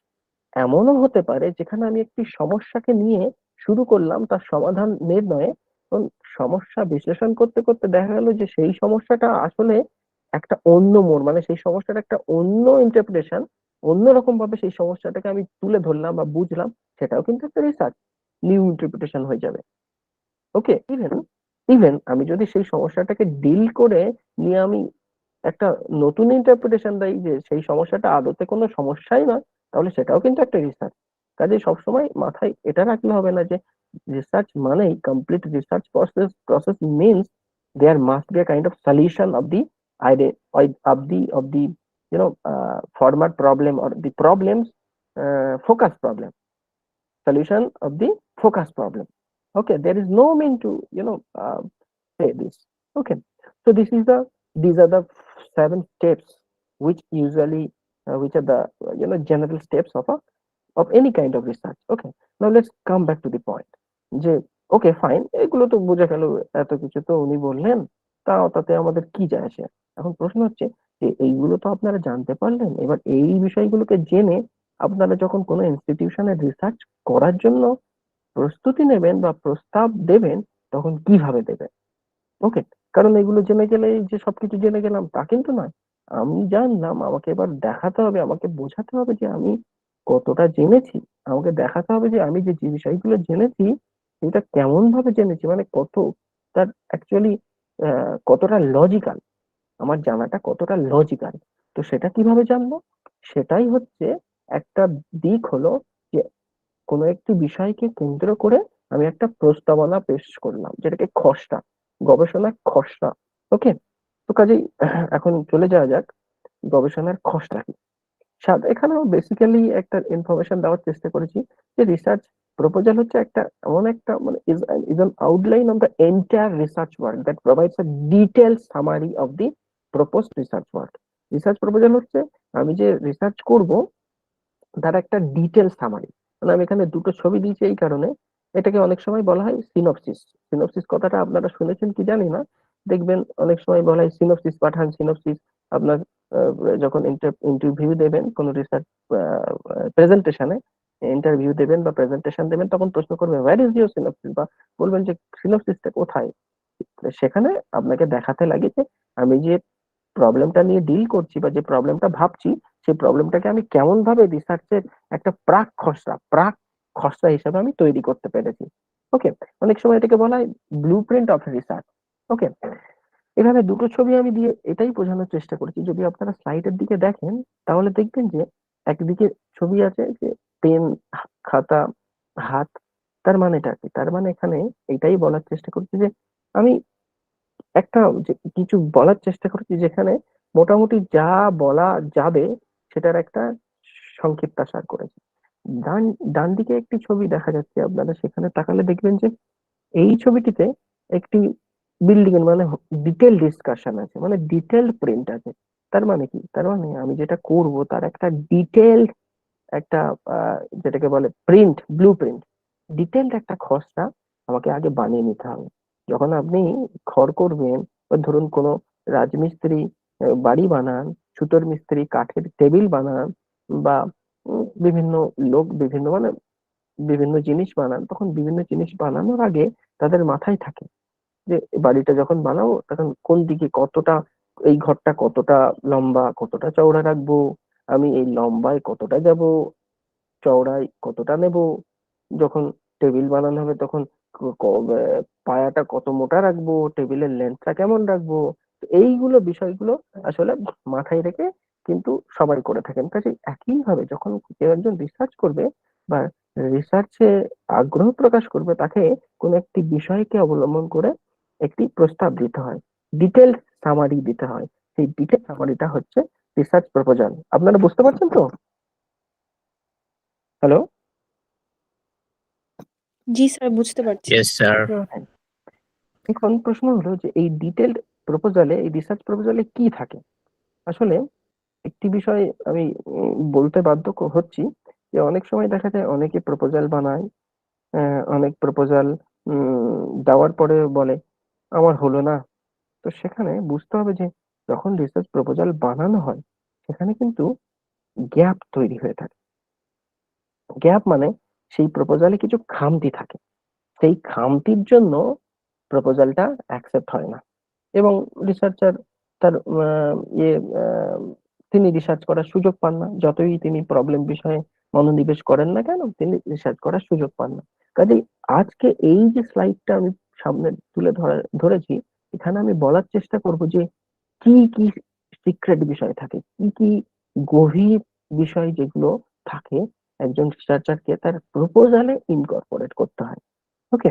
এমনও হতে পারে যেখানে আমি একটি সমস্যাকে নিয়ে শুরু করলাম তার সমাধান নির্ণয়ে, এবং সমস্যা বিশ্লেষণ করতে করতে দেখা গেল যে সেই সমস্যাটা আসলে একটা অন্য মোড়, মানে সেই সমস্যাটা একটা অন্য ইন্টারপ্রিটেশন, অন্যরকম ভাবে সেই সমস্যাটাকে আমি তুলে ধরলাম বা বুঝলাম, সেটাও কিন্তু একটা রিসার্চ, নিউ ইন্টারপ্রিটেশন হয়ে যাবে। ওকে, ইভেন ইভেন আমি যদি সেই সমস্যাটাকে ডিল করে নিয়ে আমি একটা নতুন ইন্টারপ্রিটেশন দেয় যে সেই সমস্যাটা আদতে কোনো সমস্যাই নয়, তাহলে সেটাও কিন্তু একটা রিসার্চ। কাজে সবসময় মাথায় এটা রাখলে হবে না যে রিসার্চ মানেই complete research process means there must be a kind of solution of the idea of the former problem or the problems, focus problem, solution of the focus problem. Okay, there is no mean to say this. Okay, so these are the 7 steps which usually which are the general steps of any kind of research. Okay, now let's come back to the point যে okay fine, এগুলো তো বোঝা গেল, এত কিছু তো উনি বললেন, তাতে আমাদের কি যায় আসে। এখন প্রশ্ন হচ্ছে যে এইগুলো তো আপনারা জানতে পারলেন, এবার এই বিষয়গুলোকে জেনে আপনারা যখন কোনো ইনস্টিটিউশনে রিসার্চ করার জন্য প্রস্তুতি নেবেন বা প্রস্তাব দেবেন, তখন কিভাবে দেবেন? ওকে, কারণ এগুলো জেনে গেলে যে সবকিছু জেনে গেলাম তা কিন্তু নয়। আমি জানলাম, আমাকে এবার দেখাতে হবে, আমাকে বোঝাতে হবে যে আমি কতটা জেনেছি, আমাকে দেখাতে হবে যে আমি যে যে বিষয়গুলো জেনেছি সেটা কেমন ভাবে জেনেছি, মানে কত তার অ্যাকচুয়ালি কতটা লজিক্যাল, আমার জানাটা কতটা লজিক্যাল। তো সেটা কিভাবে জানবো? সেটাই হচ্ছে একটা দিক হলো যে কোনো একটি বিষয়কে কেন্দ্র করে আমি একটা প্রস্তাবনা পেশ করলাম, যেটাকে খসড়া, গবেষণার খসড়া। ওকে, তো কাজেই এখন চলে যাওয়া যাক গবেষণার খসড়া কি। এখানেও বেসিক্যালি একটা ইনফরমেশন দেওয়ার চেষ্টা করেছি যে রিসার্চ প্রপোজাল হচ্ছে একটা এমন একটা মানে is an outline of the entire research work that provides a detailed summary of the proposed research work. Research proposal হচ্ছে আমি যে রিসার্চ করব তার একটা ডিটেল সামারি। মানে আমি এখানে দুটো ছবি দিয়েছি এই কারণে, এটাকে অনেক সময় বলা হয় সিনপসিস। সিনপসিস কথাটা আপনারা শুনেছেন কি জানি না, দেখবেন অনেক সময় বলা হয় সিনপসিস পাঠান, সিনপসিস। আপনার যখন ইন্টারভিউ দেবেন কোন রিসার্চ প্রেজেন্টেশনে, ইন্টারভিউ দেবেন বা প্রেজেন্টেশন দেবেন, তখন প্রশ্ন করবে হোয়ার ইজ ইউর সিনপসিস, বা বলবেন যে সিনপসিসটা কোথায়। সেখানে আপনাকে দেখাতে লাগে যে আমি যে প্রবলেমটা নিয়ে ডিল করছি বা যে প্রবলেমটা ভাবছি, সেই প্রবলেমটাকে আমি কেমন ভাবে রিসার্চের একটা প্রাক খসড়া হিসেবে আমি তৈরি করতে পেরেছি। ওকে, অনেক সময় এটাকে বলা হয় ব্লু প্রিন্ট অফ রিসার্চ। ওকে, এখানে দুটো ছবি আমি দিয়ে এটাই বোঝানোর চেষ্টা করছি, যদি আপনারা স্লাইডের দিকে দেখেন তাহলে দেখবেন যে একদিকে ছবি আছে যে পেন, খাতা, হাত। তার মানেটা কি? তার মানে এখানে এটাই বলার চেষ্টা করছি যে আমি একটা কিছু বলার চেষ্টা করছি যেখানে মোটামুটি যা বলা যাবে সেটার একটা সংক্ষিপ্তাসার করেছি। ডান ডান দিকে একটি ছবি দেখা যাচ্ছে, আপনারা সেখানে তাকালে দেখবেন যে এই ছবিটিতে একটি বিল্ডিং এর মানে ডিটেল ডিসকাশন আছে, মানে ডিটেলড প্রিন্ট আছে। তার মানে কি? তার মানে আমি যেটা করব তার একটা ডিটেলড একটা যেটাকে বলে প্রিন্ট, ব্লু প্রিন্ট, ডিটেলড একটা খসড়া আমাকে আগে বানিয়ে নিতে হবে। যখন আপনি ঘর করবেন, বা ধরুন কোনো রাজমিস্ত্রি বাড়ি বানান, সুতোর মিস্ত্রি কাঠের টেবিল বানান, বা বিভিন্ন লোক বিভিন্ন মানে বিভিন্ন জিনিস বানান, তখন বিভিন্ন জিনিস বানানোর আগে তাদের মাথায় থাকে যে বাড়িটা যখন বানাবো তখন কোন দিকে কতটা, এই ঘরটা কতটা লম্বা কতটা চওড়া রাখবো, আমি এই লম্বায় কতটা যাব, চওড়ায় কতটা নেব, যখন টেবিল বানানো হবে তখন পায়াটা কত মোটা রাখবো, টেবিলের লেন্থটা কেমন রাখবো। তো এইগুলো বিষয়গুলো আসলে মাথায় রেখে কিন্তু সবাই করে থাকেন। কাজে একই ভাবে যখন কেউ একজন রিসার্চ করবে বা রিসার্চে আগ্রহ প্রকাশ করবে, তাকে কোন একটি বিষয়কে অবলম্বন করে একটি প্রস্তাব দিতে হয়, ডিটেল সামারি দিতে হয়। সেই ডিটেল সামারিটা হচ্ছে রিসার্চ প্রপোজাল। আপনারা বুঝতে পারছেন তো? হ্যালো? জি স্যার, বুঝতে পারছি। Yes, sir. এখন প্রশ্ন হলো যে এই ডিটেলড প্রপোজালে, এই রিসার্চ প্রপোজালে কি থাকে? আসলে একটি বিষয় আমি বলতে বাধ্য হচ্ছি যে অনেক সময় দেখা যায় অনেকে প্রপোজাল বানায়, অনেক প্রপোজাল দেওয়ার পরে বলে আমার হলো না। তো সেখানে বুঝতে হবে যে যখন রিসার্চ প্রপোজাল বানানো হয় সেখানে কিন্তু গ্যাপ তৈরি হয়ে থাকে। গ্যাপ মানে সেই প্রপোজালে কিছু খামতি থাকে, সেই খামতির জন্য প্রপোজালটা অ্যাকসেপ্ট হয় না, এবং রিসার্চার তার ইয়ে তিনি রিসার্চ করার সুযোগ পান না। যতই তিনি প্রবলেম বিষয়ে মনোনিবেশ করেন না কেন, তিনি রিসার্চ করার সুযোগ পান না। কাজেই আজকে এই যে স্লাইডটা আমি সামনে তুলে ধরেছি, এখানে আমি বলার চেষ্টা করব যে কি কি সিক্রেট বিষয় থাকে, কি কি গভীর বিষয় যেগুলো থাকে একজন রিসার্চারকে তার প্রপোজালে ইনকর্পোরেট করতে হয়। ওকে,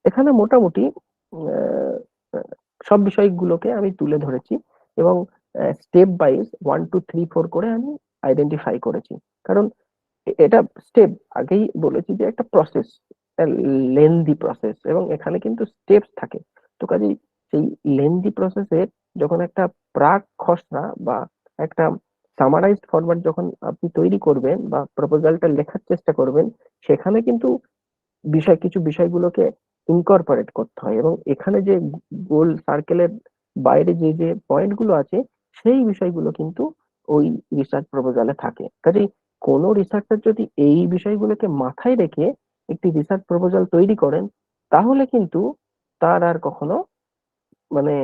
এখানে মোটামুটি আহ, সব বিষয়গুলোকে আমি তুলে ধরেছি, এবং স্টেপ ওয়াইজ 1 2 3 4 করে আমি আইডেন্টিফাই করেছি। কারণ এটা স্টেপ, আগেই বলেছি যে একটা প্রসেস, লেন্দি প্রসেস, এবং এখানে কিন্তু স্টেপস থাকে। তো কাজেই সেই লেন্দি প্রসেসের যখন একটা প্রাক খসড়া বা একটা সামারাইজড ফরম্যাট যখন আপনি তৈরি করবেন বা প্রপোজালটা লেখার চেষ্টা করবেন, সেখানে কিন্তু কিছু বিষয়গুলোকে ইনকর্পোরেট করতে হয়, এবং এখানে যে গোল সার্কেলের বাইরে যে যে পয়েন্ট গুলো আছে সেই বিষয়গুলো কিন্তু ওই রিসার্চ প্রপোজালে থাকে। কাজেই কোনো রিসার্চার যদি এই বিষয়গুলোকে মাথায় রেখে একটি রিসার্চ প্রপোজাল তৈরি করেন, তাহলে কিন্তু তার আর কখনো মানে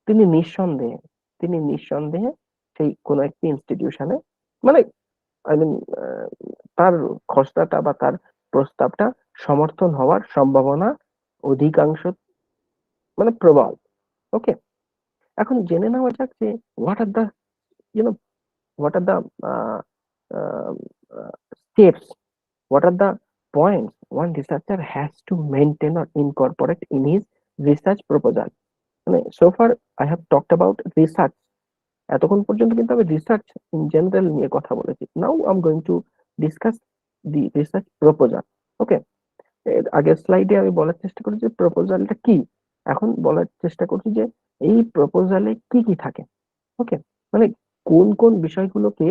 তিনি নিঃসন্দেহে সেই কোনো একটি ইনস্টিটিউশনে মানে আই মিন তার খসড়াটা বা তার প্রস্তাবটা সমর্থন হওয়ার সম্ভাবনা অধিকাংশ মানে প্রবল। ওকে, এখন জেনে নেওয়া যাক যে what are the you know what are the steps, what are the points one researcher has to maintain or incorporate in his research proposal? মানে so far I have talked about research, এতক্ষণ পর্যন্ত কিন্তু আমি রিসার্চ ইন জেনারেল নিয়ে কথা বলেছি। Now I am going to discuss the research proposal. Okay, এর আগের স্লাইডে আমি বলার চেষ্টা করি যে প্রপোজালটা কি, এখন বলার চেষ্টা করছি যে এই প্রপোজালে কি কি থাকে। ওকে, মানে কোন কোন বিষয়গুলোকে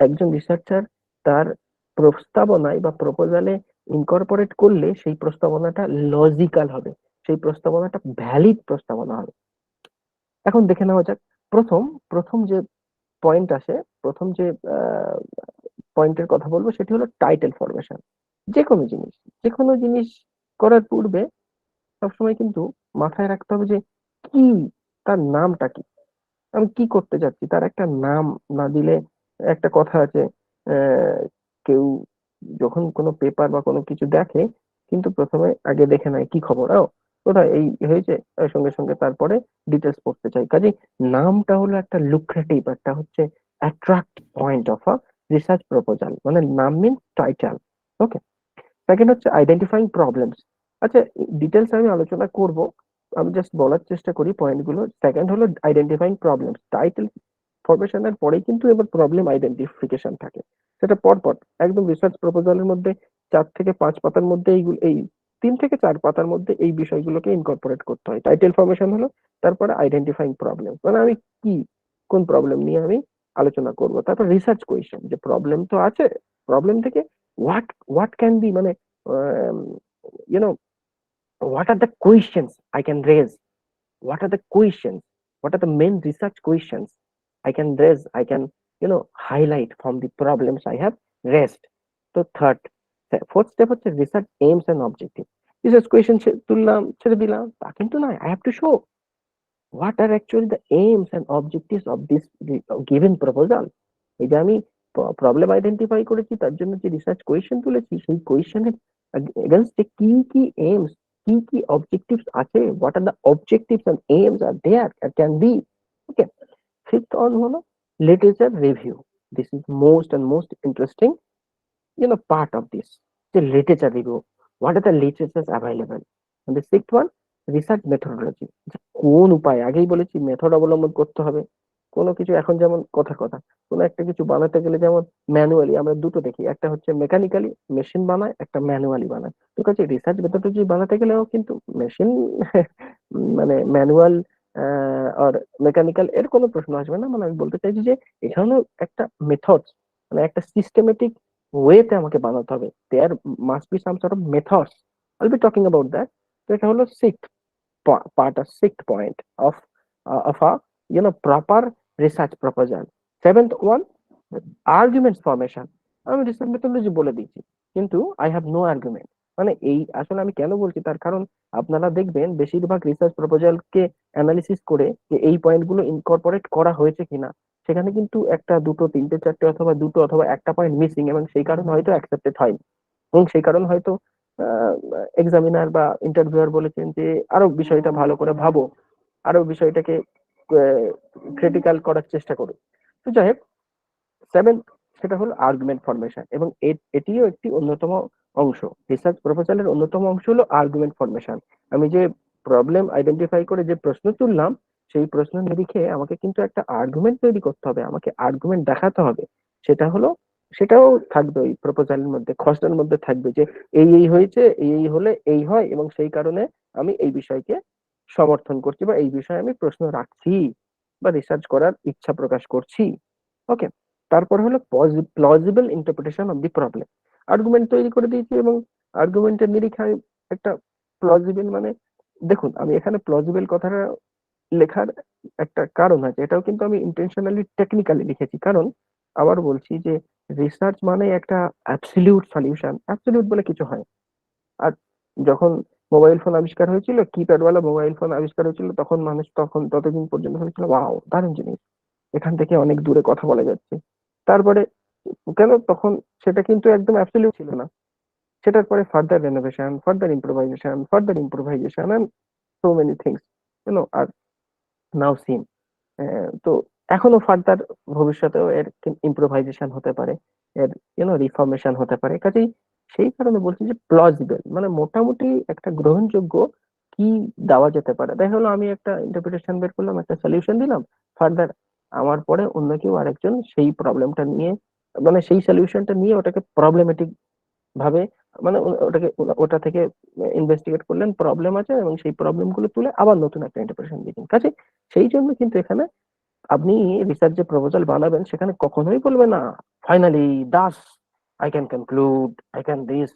একজন রিসার্চার তার প্রস্তাবনায় বা প্রপোজালে ইনকর্পোরেট করলে সেই প্রস্তাবনাটা লজিক্যাল হবে, সেই প্রস্তাবনাটা ভ্যালিড প্রস্তাবনা হবে। এখন দেখে নেওয়া যাক। প্রথম প্রথম যে পয়েন্ট আসে, প্রথম যে পয়েন্টের কথা বলবো সেটি হলো টাইটেল ফরমেশন। যে কোনো জিনিস করার পূর্বে সবসময় কিন্তু মাথায় রাখতে হবে যে কি, তার নামটা কি, আমি কি করতে যাচ্ছি তার একটা নাম না দিলে, একটা কথা আছে, কেউ যখন কোনো পেপার বা কোনো কিছু দেখে কিন্তু প্রথমে আগে দেখে নেয় কি খবর, কোথায় এই হয়েছে, সঙ্গে সঙ্গে তারপরে ডিটেলস পড়তে চাই। কাজে নামটা হলো একটা লুক্রেটিভ, একটা হচ্ছে attract point of a research proposal, মানে নাম মিনস টাইটেল। ওকে, সেকেন্ড হচ্ছে আইডেন্টিফাইং প্রবলেমস। আচ্ছা, ডিটেলস আমি আলোচনা করব, আমি জাস্ট বলার চেষ্টা করি পয়েন্টগুলো। সেকেন্ড হলো আইডেন্টিফাইং প্রবলেমস। টাইটেল ফরমেশনের পরেই কিন্তু এবার প্রবলেম আইডেন্টিফিকেশন থাকে, সেটা পরপর একদম রিসার্চ প্রপোজালের মধ্যে 4 থেকে 5 পাতার মধ্যে এইগুলো, এই 3 থেকে 4 পাতার মধ্যে এই বিষয়গুলোকে ইনকর্পোরেট করতে হয়। টাইটেল ফরমেশন হলো, তারপরে আইডেন্টিফাইং প্রবলেম, মানে আমি কি, কোন প্রবলেম নিয়ে আমি আলোচনা করব, তারপর রিসার্চ কোয়েশ্চেন, যে প্রবলেম তো আছে, প্রবলেম থেকে হোয়াট হোয়াট ক্যান বি, মানে YONO what are the questions I can raise, what are the questions, what are the main research questions I can raise, I can highlight from the problems I have raised. So fourth step হচ্ছে research aims and objectives. Research question তুললাম ছেড়ে দিলাম তা কিন্তু নয়, I have to show what are actually the aims and objectives of this given proposal. এই যে আমি প্রবলেম আইডেন্টিফাই করেছি, তার জন্য যে রিসার্চ কোয়েশ্চেন তুলেছি, সেই কোয়েশ্চেনের এগেইনস্টে কি কি এইমস, কি কি অবজেক্টিভস আছে, what are the objectives and aims are there can be. Okay, fifth one হলো literature review. This is most and most interesting part of this, the literature review, what are the literatures available. And the sixth one, research methodology, কোন উপায়, আগেই বলেছি method অবলম্বন করতে হবে। কোনো কিছু এখন যেমন কথা কথা কোনো একটা কিছু বানাতে গেলে যেমন ম্যানুয়ালি আমরা দুটো দেখি, একটা হচ্ছে মেকানিক্যালি মেশিন বানায়, একটা ম্যানুয়ালি বানায়। তো কাছে রিসার্চ মেথডোলজি বানাতে গেলেও কিন্তু মেশিন মানে ম্যানুয়াল আর মেকানিক্যাল এর কোনো প্রশ্ন আসবে না। মানে আমি বলতে চাইছি যে এখানেও একটা মেথড, মানে একটা সিস্টেমেটিক ওয়েতে আমাকে বানাতে হবে। There must be some sort of methods, I'll be talking about that. তো এটা হলো sixth part or sixth point of a proper research proposal. Seventh one, arguments formation. আমি রিসার্চ মেথডোলজি বলে দিয়েছি কিন্তু আই হ্যাভ নো আর্গুমেন্ট। মানে এই আসলে আমি কেন বলছি তার কারণ আপনারা দেখবেন বেশিরভাগ রিসার্চ প্রপোজালকে অ্যানালিসিস করে যে এই পয়েন্টগুলো ইনকর্পোরেট করা হয়েছে কিনা, সেখানে কিন্তু একটা দুটো তিনটে চারটে অথবা দুটো অথবা একটা পয়েন্ট মিসিং, এবং সেই কারণে হয়তো অ্যাকসেপ্টেড হয়নি, এবং সেই কারণে হয়তো এক্সামিনার বা ইন্টারভিউয়ার বলেছেন যে আরো বিষয়টা ভালো করে ভাবো, আরো বিষয়টাকে ক্রিটিক্যাল করার চেষ্টা করো। তো যাই হোক, সেভেন্থ সেটা হলো আর্গুমেন্ট ফরমেশন, এবং এটিও একটি অন্যতম অংশ। রিসার্চ প্রপোজালের অন্যতম অংশ হলো আর্গুমেন্ট ফরমেশন। আমি যে প্রবলেম আইডেন্টিফাই করে যে প্রশ্ন তুললাম, সেই প্রশ্ন নিরিখে আমাকে কিন্তু একটা আর্গুমেন্ট তৈরি করতে হবে, আমাকে আর্গুমেন্ট দেখাতে হবে। সেটা হলো, সেটাও থাকবে ওই প্রপোজালের মধ্যে, খসড়ার মধ্যে থাকবে যে এই এই হয়েছে, এই এই হলে এই হয়, এবং সেই কারণে আমি এই বিষয়কে সমর্থন করছি বা এই বিষয়ে আমি প্রশ্ন রাখছি বা রিসার্চ করার ইচ্ছা প্রকাশ করছি। ওকে, তারপর হলো plausible interpretation of the problem. Argument তৈরি করে দিয়েছি এবং আর্গুমেন্টের নিরিখে আমি একটা প্লজিবল, মানে দেখুন আমি এখানে প্লজিবল কথাটা লেখার একটা কারণ আছে, এটাও কিন্তু আমি ইন্টেনশনালি টেকনিক্যালি লিখেছি, কারণ আবার বলছি যে রিসার্চ মানে একটা অ্যাবসলিউট সলিউশন, অ্যাবসলিউট বলে কিছু হয়। আর যখন মোবাইল ফোন আবিষ্কার হয়েছিল, কিপ্যাডওয়ালা মোবাইল ফোন আবিষ্কার হয়েছিল, তখন মানুষ তখন ততদিন পর্যন্ত ভেবেছিল ওয়াও দারুণ জিনিস, এখান থেকে অনেক দূরে কথা বলা যাচ্ছে। তারপরে কেন তখন সেটা কিন্তু একদম অ্যাবসলিউট ছিল না, সেটার পরে further renovation, further improvisation and so many things are now seen. তো এখনো ফার্দার ভবিষ্যতেও এর ইম্প্রোভাইজেশন হতে পারে, এর রিফর্মেশন হতে পারে। কাজেই সেই কারণে বলছি যে প্লজিবল মানে মোটামুটি একটা গ্রহণযোগ্য কি দেওয়া যেতে পারে। দেখা হলো আমি একটা ইন্টারপ্রিটেশন বের করলাম, একটা সলিউশন দিলাম, ফার্দার আমার পরে অন্য কেউ আরেকজন সেই প্রবলেমটা নিয়ে মানে সেই সলিউশনটা নিয়ে ওটাকে প্রবলেমেটিক ভাবে মানে ওটা থেকে ইনভেস্টিগেট করলেন, প্রবলেম আছে এবং সেই প্রবলেম গুলো তুলে আবার নতুন একটা ইন্টারপ্রিটেশন দিলেন। কাজে সেই জন্য কিন্তু এখানে আপনি রিসার্চ যে প্রপোজাল বানাবেন সেখানে কখনোই বলবেন না finally Das I can conclude I can this.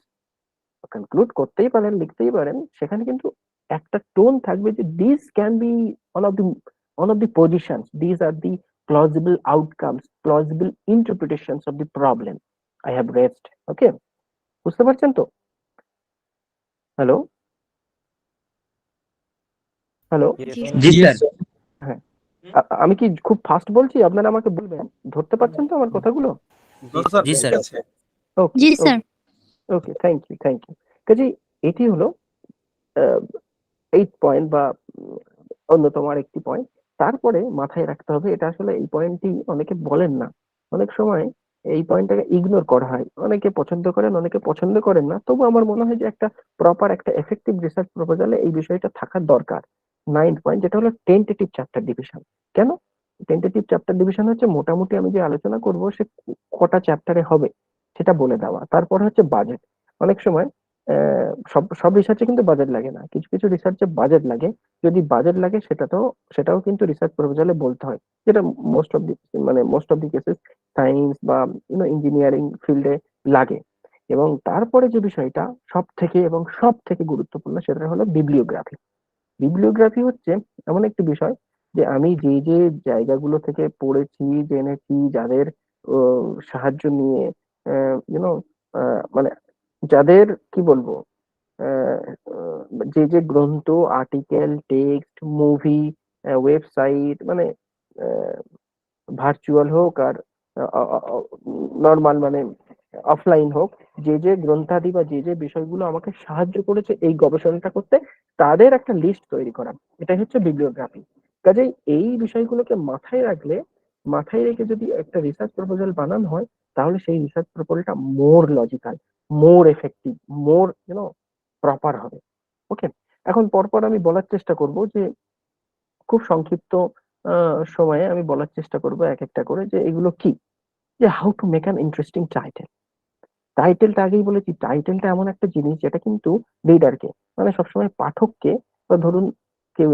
Conclude করতেই পারেন, লিখতেই পারেন, সেখানে কিন্তু একটা টোন থাকবে যে this can be one of the positions, these are the plausible outcomes, plausible interpretations of the problem I have raised. ওকে, বুঝতে পারছেন তো? হ্যালো হ্যালো জি জি Yes, স্যার। sir. হ্যাঁ, আমি কি খুব ফাস্ট বলছি? আপনারা আমাকে বলবেন, ধরতে পারছেন তো আমার কথাগুলো? জি স্যার। ওকে জি sir. Okay, thank you thank you. কাজে এটি হলো 8 পয়েন্ট বা অন্যতম আরেকটি পয়েন্ট। তারপরে মাথায় রাখতে হবে, এটা আসলে এই পয়েন্টটি অনেকে বলেন না, অনেক সময় এই পয়েন্টটাকে ইগনোর করা হয়, অনেকে পছন্দ করেন অনেকে পছন্দ করেন না, তবু আমার মনে হয় যে একটা প্রপার একটা এফেক্টিভ রিসার্চ প্রপোজালে এই বিষয়টা থাকার দরকার। 9 পয়েন্ট, যেটা হলো টেন্টেটিভ চ্যাপ্টার ডিভিশন। কেন টেন্টেটিভ চ্যাপ্টার ডিভিশন? হচ্ছে মোটামুটি আমি যে আলোচনা করব সে কটা চ্যাপ্টারে হবে সেটা বলে দেওয়া। তারপর হচ্ছে বাজেট। অনেক সময় সব সব রিসার্চে কিন্তু বাজেট লাগে না, কিছু কিছু রিসার্চে বাজেট লাগে। যদি বাজেট লাগে সেটাও কিন্তু রিসার্চ প্রপোজালে বলতে হয়, যেটা most of the cases science বা ইঞ্জিনিয়ারিং ফিল্ডে লাগে। এবং তারপরে যে বিষয়টা সব থেকে গুরুত্বপূর্ণ সেটা হলো বিবলিওগ্রাফি। বিবলিওগ্রাফি হচ্ছে এমন একটি বিষয় যে আমি যে যে জায়গাগুলো থেকে পড়েছি, জেনেছি, যাদের সাহায্য নিয়ে ইউনো মানে যাদের কি বলবো আহ, আহ, যে যে গ্রন্থ, আর্টিকেল, টেক্সট, মুভি, ওয়েবসাইট, মানে ভার্চুয়াল হোক আর নর্মাল মানে অফলাইন হোক, যে যে গ্রন্থাদি বা যে যে বিষয়গুলো আমাকে সাহায্য করেছে এই গবেষণাটা করতে, তাদের একটা লিস্ট তৈরি করা, এটাই হচ্ছে বিবলিওগ্রাফি। কাজেই এই বিষয়গুলোকে মাথায় রেখে যদি একটা রিসার্চ প্রপোজাল বানানো হয়, তাহলে সেই রিসার্চ প্রপোজালটা মোর লজিক্যাল, মোর এফেক্টিভ, মোর প্রপার হবে। ওকে, এখন পরপর আমি বলার চেষ্টা করব যে খুব সংক্ষিপ্ত সময়ে আমি বলার চেষ্টা করব এক একটা করে যে এগুলো কি, যে how to make an interesting title. টাইটেলটা আগেই বলেছি, টাইটেলটা এমন একটা জিনিস যেটা কিন্তু রিডারকে মানে সবসময় পাঠককে বা ধরুন কেউ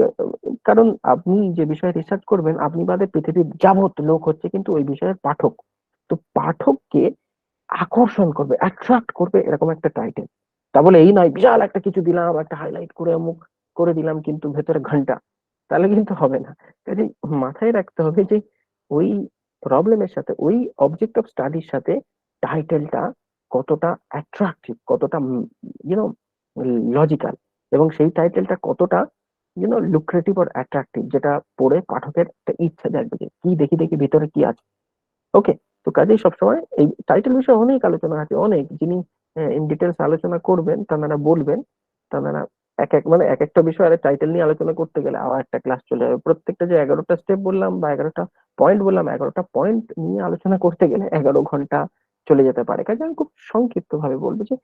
কারণ আপনি যে বিষয়ে রিসার্চ করবেন আপনি বাদে পৃথিবীর যাবত লোক হচ্ছে কিন্তু ওই বিষয়ের পাঠক। তো পাঠককে আকর্ষণ করবে, অ্যাট্রাক্ট করবে এরকম একটা টাইটেল। তা বলে এই নয় বিশাল একটা কিছু দিলাম, একটা হাইলাইট করে অমুক করে দিলাম কিন্তু ভেতরে ঘন্টা, তাহলে কিন্তু হবে না। কাজে মাথায় রাখতে হবে যে ওই প্রবলেমের সাথে, ওই অবজেক্ট অফ স্টাডির সাথে টাইটেলটা কতটা অ্যাট্রাকটিভ, কতটা ইউনো লজিক্যাল, এবং সেই টাইটেলটা কতটা লুক্রেটিভ আর অ্যাট্রাকটিভ, যেটা পড়ে পাঠকের একটা ইচ্ছা জাগবে যে কি দেখি দেখি ভিতরে কি আছে। ওকে, তো কাজেই সবসময় এই টাইটেল বিষয়ে অনেক আলোচনা আছে, অনেক যিনি ইন ডিটেলস আলোচনা করবেন তারা বলবেন, তারা এক একটা বিষয়ের টাইটেল নিয়ে আলোচনা করতে গেলে আবার একটা ক্লাস চলে যাবে। প্রত্যেকটা যে 11টা স্টেপ বললাম বা 11টা পয়েন্ট বললাম, 11টা পয়েন্ট নিয়ে আলোচনা করতে গেলে 11 ঘন্টা চলে যেতে পারে। কাজে আমি খুব সংক্ষিপ্ত ভাবে বলবো যে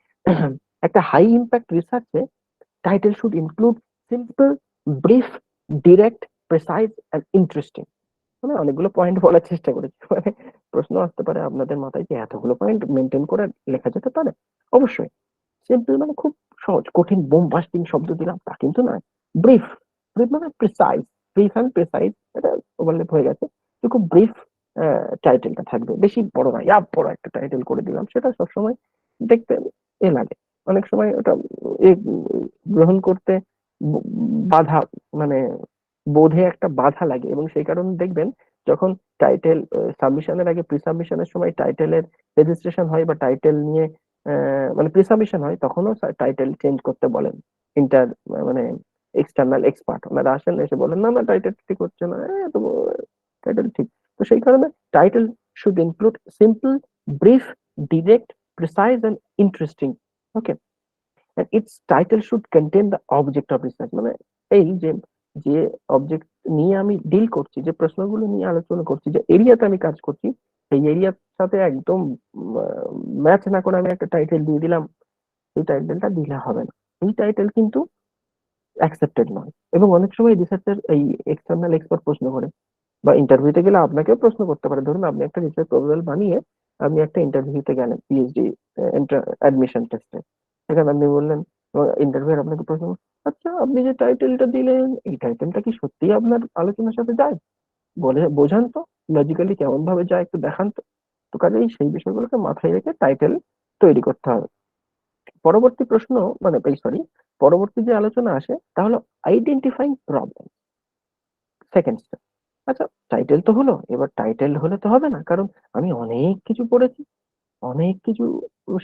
একটা হাই ইম্প্যাক্ট রিসার্চে title should include simple, brief, direct, precise and interesting. মানে অনেকগুলো পয়েন্ট বলার চেষ্টা করেছি, মানে প্রশ্ন আসতে পারে আপনাদের মাথায় যে এতগুলো পয়েন্ট মেনটেন করে লেখা যেতে পারে? অবশ্যই। সিম্পল মানে খুব সহজ, কঠিন বোমবাস্টিং শব্দ দিলাম তা কিন্তু নয়। ব্রিফ, ব্রিফ মানে প্রিসাইজ, ব্রিফ এন্ড প্রিসাইজ, এটা ওভারলেপ হয়ে গেছে। তো খুব ব্রিফ টাইটেলটা থাকবে, বেশি বড় নয়, বড় একটা টাইটেল করে দিলাম, সেটা সবসময় দেখতে লাগে, অনেক সময় ওটা এ গ্রহণ করতে ব- বাধা মানে বোধে একটা বাধা লাগে, এবং সেই কারণে দেখবেন যখন টাইটেল সাবমিশনের আগে প্রি সাবমিশনের সময় টাইটেলের রেজিস্ট্রেশন হয় বা টাইটেল নিয়ে মানে প্রি সাবমিশন হয়, তখনও টাইটেল চেঞ্জ করতে বলেন ইন্টার মানে এক্সটার্নাল এক্সপার্ট, ওনারা আসেন এসে বলেন না না টাইটেল ঠিক হচ্ছে না, তো টাইটেল ঠিক। তো সেই কারণে title should include simple, brief, direct, precise and interesting. Okay, and its title should contain the object of research, মানে এই যে যে অবজেক্ট নিয়ে আমি ডিল করছি, যে প্রশ্নগুলো নিয়ে আলোচনা করছি, যে এরিয়াতে আমি কাজ করছি, সেই এরিয়ার সাথে একদম ম্যাচ না করে আমি একটা টাইটেল দিয়ে দিলাম, এই টাইটেলটা দিলে হবে না। এই টাইটেল কিন্তু অ্যাকসেপ্টেড নয়। এবং অনেক সময় রিসার্চের এই এক্সটার্নাল এক্সপার্ট প্রশ্ন করে বা ইন্টারভিউতে গেলে আপনাকেও প্রশ্ন করতে পারে। ধরুন আপনি একটা রিসার্চ প্রপোজাল বানিয়ে আপনি একটা ইন্টারভিউতে গেলেন, পিএইচডি অ্যাডমিশন টেস্টে, সেখানে আপনি বললেন, ইন্টারভিউয়ার আপনাকে প্রশ্ন, আচ্ছা আপনি যে টাইটেলটা দিলেন এই টাইটেলটা কি সত্যি আপনার আলোচনার সাথে যায়, বলে বোঝান তো, লজিক্যালি কেমন ভাবে যায় একটু দেখান তো। তো কাজেই সেই বিষয়গুলোকে মাথায় রেখে টাইটেল তৈরি করতে হবে। পরবর্তী প্রশ্ন, মানে সরি, পরবর্তী যে আলোচনা আসে তা হলো আইডেন্টিফাইং প্রবলেম, সেকেন্ড স্টেপ। আচ্ছা টাইটেল তো হলো, এবার টাইটেল হলে তো হবে না, কারণ আমি অনেক কিছু পড়েছি, অনেক কিছু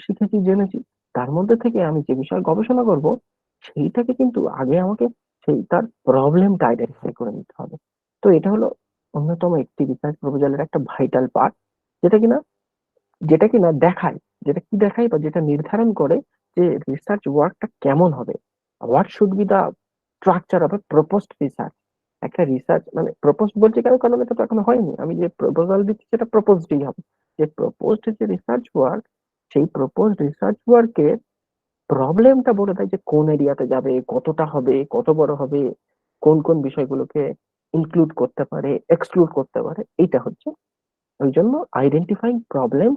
শিখেছি, জেনেছি, তার মধ্যে থেকে আমি যে বিষয়ে গবেষণা করব সেইটাকে কিন্তু আগে আমাকে সেই তার প্রবলেমটা আইডেন্টিফাই করে নিতে হবে। তো এটা হলো অন্যতম একটি রিসার্চ প্রপোজালের একটা ভাইটাল পার্ট, যেটা কিনা যেটা কিনা দেখায়, যেটা কি দেখায় বা যেটা নির্ধারণ করে যে রিসার্চ ওয়ার্কটা কেমন হবে, what should be the structure of a proposed research. একটা রিসার্চ মানে প্রপোজ বলছি কেন, কারণ এটা তো এখনো হয়নি, আমি যে প্রপোজাল দিচ্ছি সেটা প্রপোজডই হবে। যে প্রপোজড যে রিসার্চ ওয়ার্ক, সেই প্রপোজড রিসার্চ ওয়ার্কের প্রবলেমটা বলে দেয় যে কোন এরিয়াতে যাবে, কতটা হবে, কত বড় হবে, কোন কোন বিষয়গুলোকে ইনক্লুড করতে পারে, এক্সক্লুড করতে পারে, এইটা হচ্ছে ওই জন্য আইডেন্টিফাইং প্রবলেম।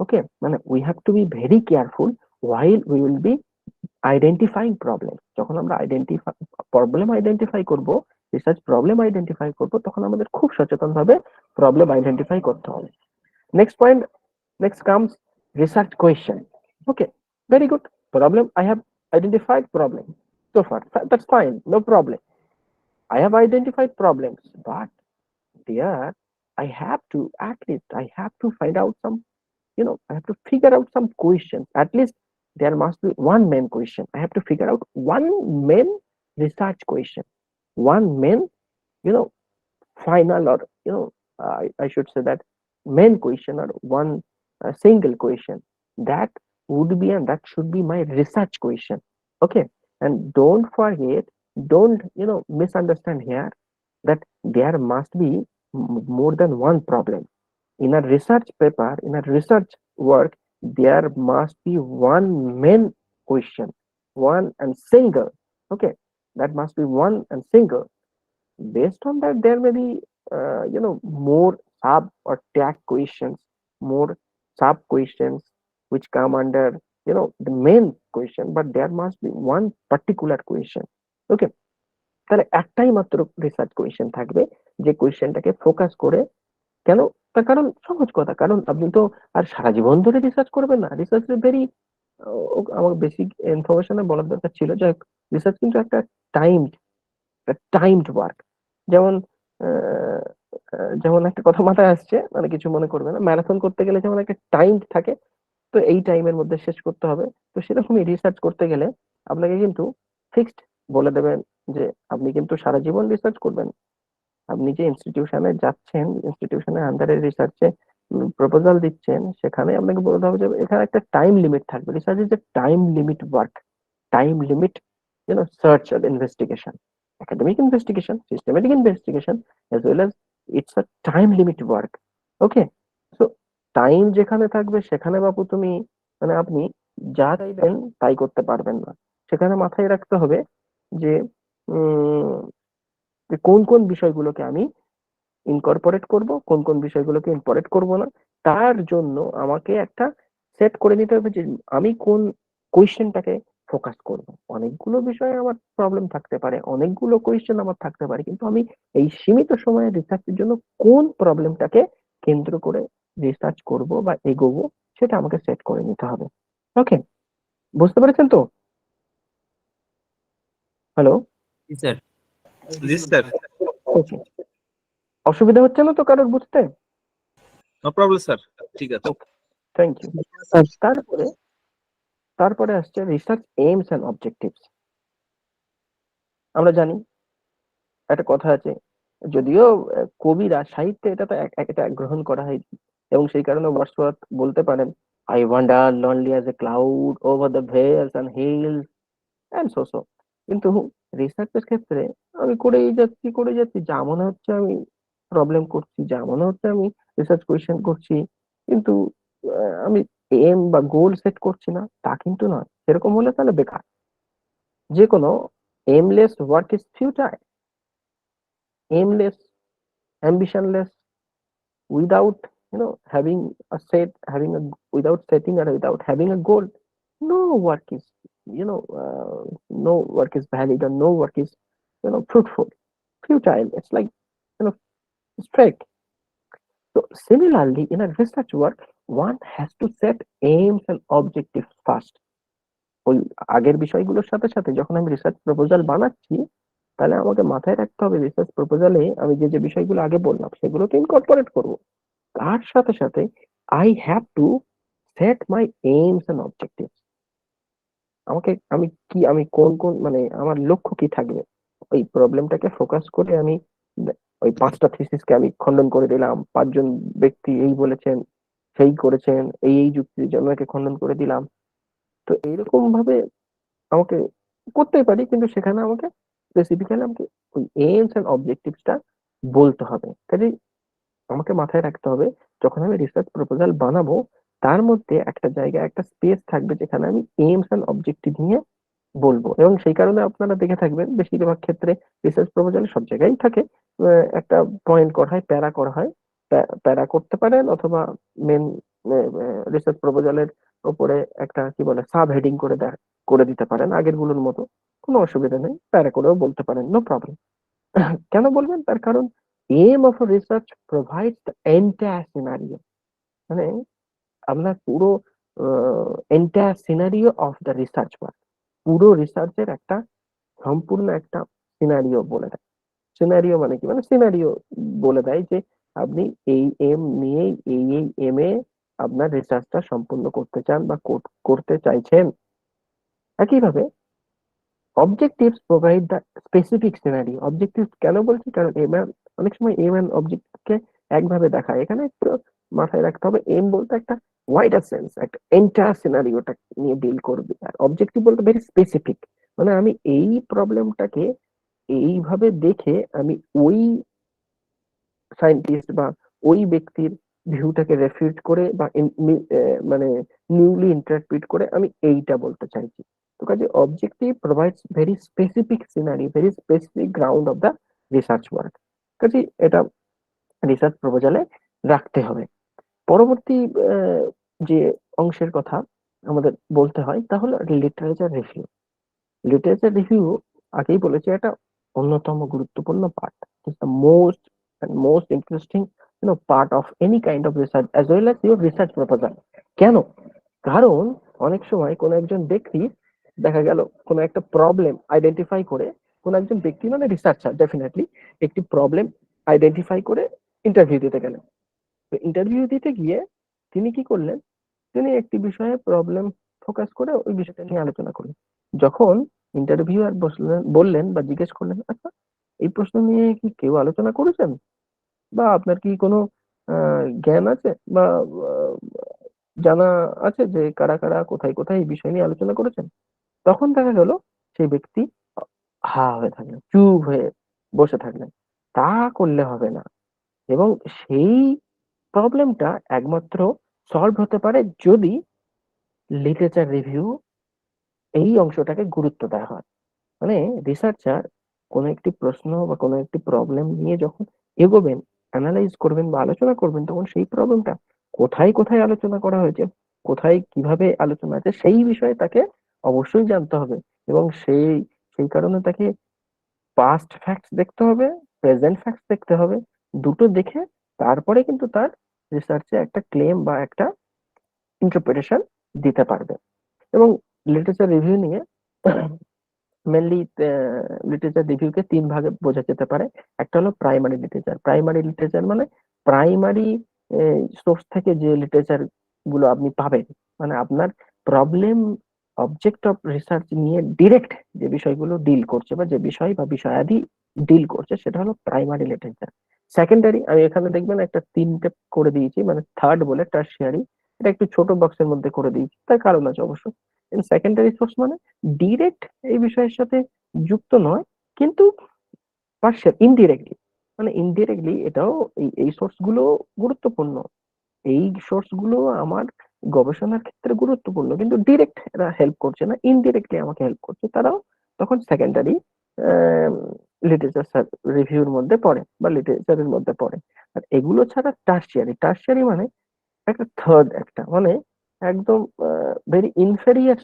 ওকে, মানে we have to be very careful while we will be identifying problem। যখন আমরা প্রবলেম আইডেন্টিফাই করব, রিসার্চ প্রবলেম আইডেন্টিফাই করব, তখন আমাদের খুব সচেতন ভাবে প্রবলেম আইডেন্টিফাই করতে হবে। Next point, next comes research question. Okay, very good. Problem, I have identified problem so far, that's fine, no problem. I have identified problems, but there I have to, at least I have to find out some, I have to figure out some questions. At least there must be one main question. I have to figure out one main research question, one main, you know, final, or I should say that main question, or one single question that would be and that should be my research question. Okay, and don't forget, don't misunderstand here that there must be more than one problem in a research paper, in a research work. There must be one main question, one and single. Okay, that must be one and single. Based on that, there may be more sub or tag questions, more sub questions which come under the main question, but there must be one particular question. Okay, তাহলে একটাই মাত্র research question থাকবে, যে কোয়েশ্চেনটাকে focus করে, কেন, তার কারণ সহজ কথা, কারণ আপনি তো আর সারা জীবন ধরে রিসার্চ করবেন না। রিসার্চ ভেরি, আমার বেসিক ইনফরমেশনে বলার দরকার ছিল যে রিসার্চ কিন্তু একটা টাইমড, টাইমড ওয়ার্ক। যেমন আহ, যেমন একটা কথা মাথায় আসছে, মানে কিছু মনে করবে না, ম্যারাথন করতে গেলে যেমন একটা টাইম থাকে, তো এই টাইমের মধ্যে শেষ করতে হবে। তো সেরকমই রিসার্চ করতে গেলে আপনাকে কিন্তু ফিক্সড বলে দেবেন যে আপনি কিন্তু সারা জীবন রিসার্চ করবেন। আপনি যে ইনস্টিটিউশনে যাচ্ছেন, ইনস্টিটিউশনের আন্ডারে রিসার্চে প্রপোজাল দিচ্ছেন, সেখানে আপনাকে বলতে হবে যে এখানে একটা টাইম লিমিট থাকবে। Research is a time limit work, time limit, search or investigation, academic investigation, systematic investigation, as well as it's a time limit work. Okay, so time যেখানে থাকবে সেখানে বাবু তুমি, মানে আপনি যা চাইবেন তাই করতে পারবেন না। সেখানে মাথায় রাখতে হবে যে উম, যে কোন কোন বিষয়গুলোকে আমি ইনকর্পোরেট করব, কোন কোন বিষয়গুলোকে ইনকর্পোরেট করব না। তার জন্য আমাকে একটা সেট করে নিতে হবে যে আমি কোন কোয়েশ্চেনটাকে ফোকাস করব। অনেকগুলো বিষয়ে আমার প্রবলেম থাকতে পারে, অনেকগুলো কোয়েশ্চেন আমার থাকতে পারে, কিন্তু আমি এই সীমিত সময়ে রিসার্চের জন্য কোন প্রবলেমটাকে কেন্দ্র করে রিসার্চ করব বা এগোবো, সেটা আমাকে সেট করে নিতে হবে। ওকে, বুঝতে পেরেছেন তো? হ্যালো? জি স্যার। জি স্যার। ওকে, অসুবিধা হচ্ছে না তো কারোর বুঝতে? নো প্রবলেম স্যার, ঠিক আছে। Thank you. তারপরে তারপরে আসছে রিসার্চ এইমস এন্ড অবজেক্টিভস। আমরা জানি একটা কথা আছে, যদিও কবিরা সাহিত্যে এটা তো এটা গ্রহণ করা হয়নি, এবং সেই কারণে ওয়ার্ডসওয়ার্থ বলতে পারেন, I wonder lonely as a cloud over the vales and hills and so. কিন্তু রিসার্চের ক্ষেত্রে আমি করেই যাচ্ছি, যা মনে হচ্ছে আমি প্রবলেম করছি, যা মনে হচ্ছে আমি রিসার্চ কোয়েশ্চেন করছি, কিন্তু আমি এম বা গোল সেট করছি না, তা কিন্তু নয়। সেরকম হলে তাহলে বেকার। যে কোনো aimless work is futile, aimless, ambitionless, without having without setting or without having a goal, no work is no work is valid, or no work is fruitful, futile. It's like you know straight. So similarly, in a research work, one has to set aims and objectives first. ওই আগের বিষয়গুলোর সাথে সাথে যখন আমি research proposal বানাচ্ছি, তাহলে আমাকে মাথায় রাখতে হবে রিসার্চ প্রপোজালে আমি যে যে বিষয়গুলো আগে বললাম সেগুলোকে ইনকর্পোরেট করব। তার সাথে সাথে I have to set my aims and objectives. আমি কোন কোন মানে আমার লক্ষ্য কি থাকবে, ওই প্রবলেমটাকে ফোকাস করে আমি ওই 5টা থিসিসকে আমি খণ্ডন করে দিলাম, 5জন ব্যক্তি এই বলেছেন, সেই করেছেন, এই যুক্তির জন্য একে খণ্ডন করে দিলাম। তো এইরকম ভাবে আমাকে করতেই পারি, কিন্তু সেখানে আমাকে স্পেসিফিক্যালি আমাকে ওই এইমস এন্ড অবজেক্টিভসটা বলতে হবে। কাজে আমাকে মাথায় রাখতে হবে যখন আমি রিসার্চ প্রপোজাল বানাবো, তার মধ্যে একটা জায়গায় একটা স্পেস থাকবে যেখানে আমি এইমস এন্ড অবজেক্টিভ নিয়ে বলবো। এবং সেই কারণে আপনারা দেখে থাকবেন বেশিরভাগ ক্ষেত্রে রিসার্চ প্রপোজালে সব জায়গায় থাকে একটা পয়েন্ট করা হয়, প্যারা করা হয়। প্যারা করতে পারেন, অথবা মেন রিসার্চ প্রপোজালের উপরে একটা কি বলে সাব হেডিং করে দিতে পারেন আগের গুলোর মতো। কোনো অসুবিধা নেই, প্যারা করেও বলতে পারেন, নো প্রবলেম। কেন বলবেন? তার কারণ aim of research provides the entire scenario, মানে আপনার পুরো entire scenario of the research work, পুরো রিসার্চের একটা সম্পূর্ণ একটা সিনারিও বলে দেয়। সিনারিও মানে কি? মানে সিনারিও বলে দেয় যে আপনি এই এম নিয়ে এই এম এ আপনার রিসার্চটা সম্পূর্ণ করতে চান বা করতে চাইছেন। একইভাবে objectives provide the specific scenario. Objective কেন বলছি? কারণ অনেক সময় এম এন্ড অবজেক্টকে একভাবে দেখায়। এখানে একটু মাথায় রাখতে হবে এম বলতে একটা ওয়াইডার সেন্স, একটা এন্টায়ার সিনারিওটা নিয়ে ডিল করবে, আর অবজেক্টিভ বলতে ভেরি স্পেসিফিক, মানে আমি এই প্রবলেমটাকে এইভাবে দেখে আমি ওই সায়েন্টিস্ট বা ওই ব্যক্তির ভিউটাকে রেফিউট করে বা মানে নিউলি ইন্টারপ্রিট করে আমি এইটা বলতে চাইছি। তো কাজে objective provides very specific scenery, very specific ground of the research work. কাজে এটা রিসার্চ প্রপোজালে রাখতে হবে। পরবর্তী যে অংশের কথা আমাদের বলতে হয় তা হলো লিটারেচার রিভিউ। লিটারেচার রিভিউ আগেই বলেছি এটা অন্যতম গুরুত্বপূর্ণ part, it's the most interesting part of any kind of research as well as your research proposal. কেন? কারণ অনেক সময় কোনো একজন ব্যক্তি দেখা গেল কোনো একটা প্রবলেম আইডেন্টিফাই করে, কোনো একজন ব্যক্তি মানে রিসার্চার ডেফিনেটলি একটি প্রবলেম আইডেন্টিফাই করে ইন্টারভিউ দিতে গেলেন। তো ইন্টারভিউ দিতে গিয়ে তিনি কি করলেন? তিনি একটি বিষয়ে প্রবলেম ফোকাস করে ওই বিষয়টা নিয়ে আলোচনা করলেন। যখন ইন্টারভিউয়ার বললেন বা জিজ্ঞেস করলেন, আচ্ছা এই প্রশ্ন নিয়ে কি কেউ আলোচনা করেছেন, বা আপনার কি কোনো জ্ঞান আছে বা আহ, জানা আছে যে কারা কারা কোথায় কোথায় এই বিষয় নিয়ে আলোচনা করেছেন? তখন দেখা গেল সেই ব্যক্তি হা হয়ে থাকলেন, চুপ হয়ে বসে থাকলেন। তা করলে হবে না। এবং সেই প্রবলেমটা একমাত্র সলভ হতে পারে যদি লিটারেচার রিভিউ এই অংশটাকে গুরুত্ব দেওয়া হয়। মানে রিসার্চার কোনো একটি প্রশ্ন বা কোনো একটি প্রবলেম নিয়ে যখন এগোবেন, অ্যানালাইজ করবেন বা আলোচনা করবেন, তখন সেই প্রবলেমটা কোথায় কোথায় আলোচনা করা হয়েছে, কোথায় কিভাবে আলোচনা আছে, সেই বিষয়ে তাকে অবশ্যই জানতে হবে। এবং সেই কারণে তাকে পাস্ট ফ্যাক্টস দেখতে হবে, প্রেজেন্ট ফ্যাক্টস দেখতে হবে। দুটো দেখে তারপরে কিন্তু তার রিসার্চে একটা ক্লেম বা একটা ইন্টারপ্রিটেশন দিতে পারবে। এবং লিটারেচার রিভিউ নিয়ে মেনলি লিটারেচার রিভিউকে 3 ভাগে বোঝা যেতে পারে। একটা হলো প্রাইমারি লিটারেচার। প্রাইমারি লিটারেচার মানে প্রাইমারি সোর্স থেকে যে লিটারেচার গুলো আপনি পাবেন, মানে আপনার প্রবলেম অবজেক্ট অফ রিসার্চ নিয়ে ডিরেক্ট যে বিষয়গুলো ডিল করছে বা যে বিষয় বা বিষয়াদি ডিল করছে, সেটা হলো প্রাইমারি লিটারেচার। সেকেন্ডারি, আমি এখানে দেখবেন একটা 3টে করে দিয়েছি, মানে থার্ড বলে টার্সিয়ারি, এটা একটু ছোট বক্সের মধ্যে করে দিয়েছি, তার কারণ আছে অবশ্য। সেকেন্ডারি সোর্স মানে ডিরেক্ট এই বিষয়ের সাথে যুক্ত নয়, কিন্তু পার্শিয়াল, ইনডিরেক্টলি, মানে ইনডিরেক্টলি এটাও এই সোর্স গুলো গুরুত্বপূর্ণ। এই সোর্স গুলো আমার গবেষণার ক্ষেত্রে গুরুত্বপূর্ণ, কিন্তু ডিরেক্ট এরা হেল্প করছে না, ইনডিরেক্টলি আমাকে হেল্প করছে, তারাও তখন সেকেন্ডারি লিটারেচার রিভিউর মধ্যে পড়ে বা লিটারেচারের মধ্যে পড়ে। আর এগুলো ছাড়া টার্সিয়ারি মানে একটা থার্ড, একটা মানে একদম ভেরি ইনফেরিয়ার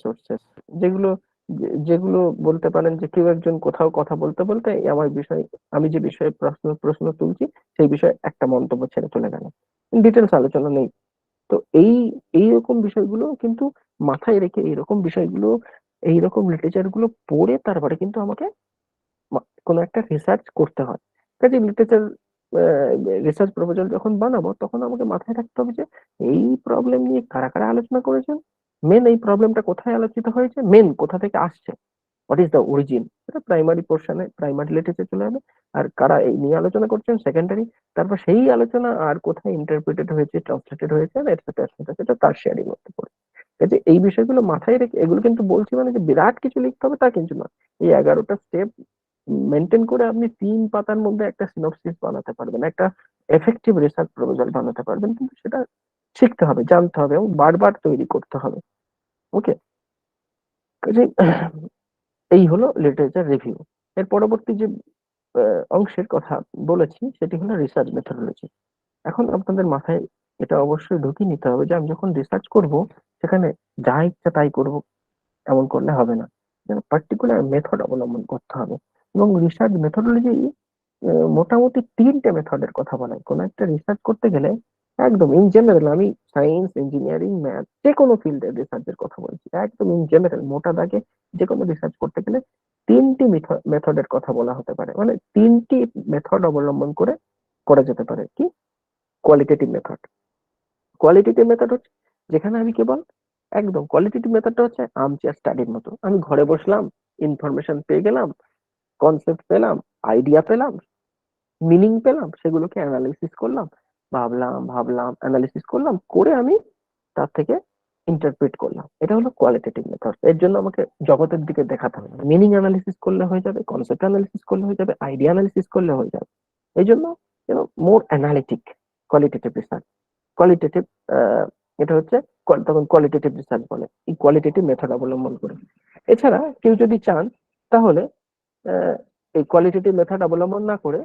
সোর্সেস, যেগুলো যেগুলো বলতে পারেন যে কেউ একজন কোথাও কথা বলতে বলতে আমি যে বিষয়ে প্রশ্ন তুলছি সেই বিষয়ে একটা মন্তব্য ছেড়ে চলে গেল, ডিটেলস আলোচনা নেই। তো এইরকম বিষয়গুলো কিন্তু মাথায় রেখে এইরকম লিটারেচার গুলো পড়ে তারপরে কিন্তু আমাকে কোনো একটা রিসার্চ করতে হয়। কাজে রিসার্চ প্রপোজাল যখন বানাবো তখন আমাকে মাথায় রাখতে হবে যে এই প্রবলেম নিয়ে কারা কারা আলোচনা করেছেন, মেন এই প্রবলেমটা কোথায় আলোচিত হয়েছে, মেন কোথা থেকে আসছে, হোয়াট ইজ দ্য অরিজিন, এটা প্রাইমারি পোর্শনে প্রাইমারি লিটারেচার চলে যাবে। আর কারা এই নিয়ে আলোচনা করছেন সেকেন্ডারি, তারপর সেই আলোচনা আর কোথায় ইন্টারপ্রিটেড হয়েছে, ট্রান্সলেটেড হয়েছে, এটসেট্রা সেটা টারশিয়ারির মধ্যে পড়ে। কাজে এই বিষয়গুলো মাথায় রেখে, এগুলো কিন্তু বলছি মানে যে বিরাট কিছু লিখতে হবে তা কিন্তু না, এই 11টা স্টেপ মেনটেন করে আপনি 3 পাতার মধ্যে একটা সিনপসিস বানাতে পারবেন, একটা এফেক্টিভ রিসার্চ প্রপোজাল বানাতে পারবেন, কিন্তু সেটা শিখতে হবে, জানতে হবে এবং বারবার তৈরি করতে হবে। ওকে, কাজে এই হলো লিটারেচার রিভিউ। এর পরবর্তী যে অংশের কথা বলেছি সেটি হলো রিসার্চ মেথোডোলজি। এখন আপনাদের মাথায় এটা অবশ্যই ঢুকিয়ে নিতে হবে যে আমি যখন রিসার্চ করব সেখানে যা ইচ্ছা তাই করব, এমন করলে হবে না, পার্টিকুলার মেথড অবলম্বন করতে হবে। এবং রিসার্চ মেথোডোলজি মোটামুটি 3টে মেথডের কথা বলে কোন একটা রিসার্চ করতে গেলে। একদম ইন জেনারেল আমি সায়েন্স, ইঞ্জিনিয়ারিং, ম্যাথ যে কোনো ফিল্ডের রিসার্চের কথা বলছি, একদম ইন জেনারেল মোটা দাগে যে কোনো রিসার্চ করতে গেলে 3টি মেথডের কথা বলা হতে পারে, মানে 3টি মেথড অবলম্বন করে করা যেতে পারে। কি? কোয়ালিটেটিভ মেথড হচ্ছে যেখানে আমি কেবল একদম কোয়ালিটেটিভ মেথডটা হচ্ছে আর্মচেয়ার স্টাডির মতো, আমি ঘরে বসলাম, ইনফরমেশন পেয়ে গেলাম, কনসেপ্ট পেলাম, আইডিয়া পেলাম, মিনিং পেলাম, সেগুলোকে অ্যানালিসিস করলাম, ভাবলাম অ্যানালিসিস করলাম, করে আমি তার থেকে ইন্টারপ্রিট করলাম। এটা হলো কোয়ালিটেটিভ মেথড। এর জন্য আমাকে জগতের দিকে দেখাতে হবে, মিনিং অ্যানালিসিস করলে হয়ে যাবে, কনসেপ্ট অ্যানালিসিস করলে হয়ে যাবে, আইডিয়া অ্যানালিসিস করলে হয়ে যাবে। এই জন্য মোর অ্যানালিটিক কোয়ালিটেটিভ রিসার্চ। কোয়ালিটেটিভ এটা হচ্ছে তখন কোয়ালিটেটিভ রিসার্চ বলে, এই কোয়ালিটেটিভ মেথড অবলম্বন করে। এছাড়া কেউ যদি চান তাহলে এই কোয়ালিটেটিভ মেথড অবলম্বন না করে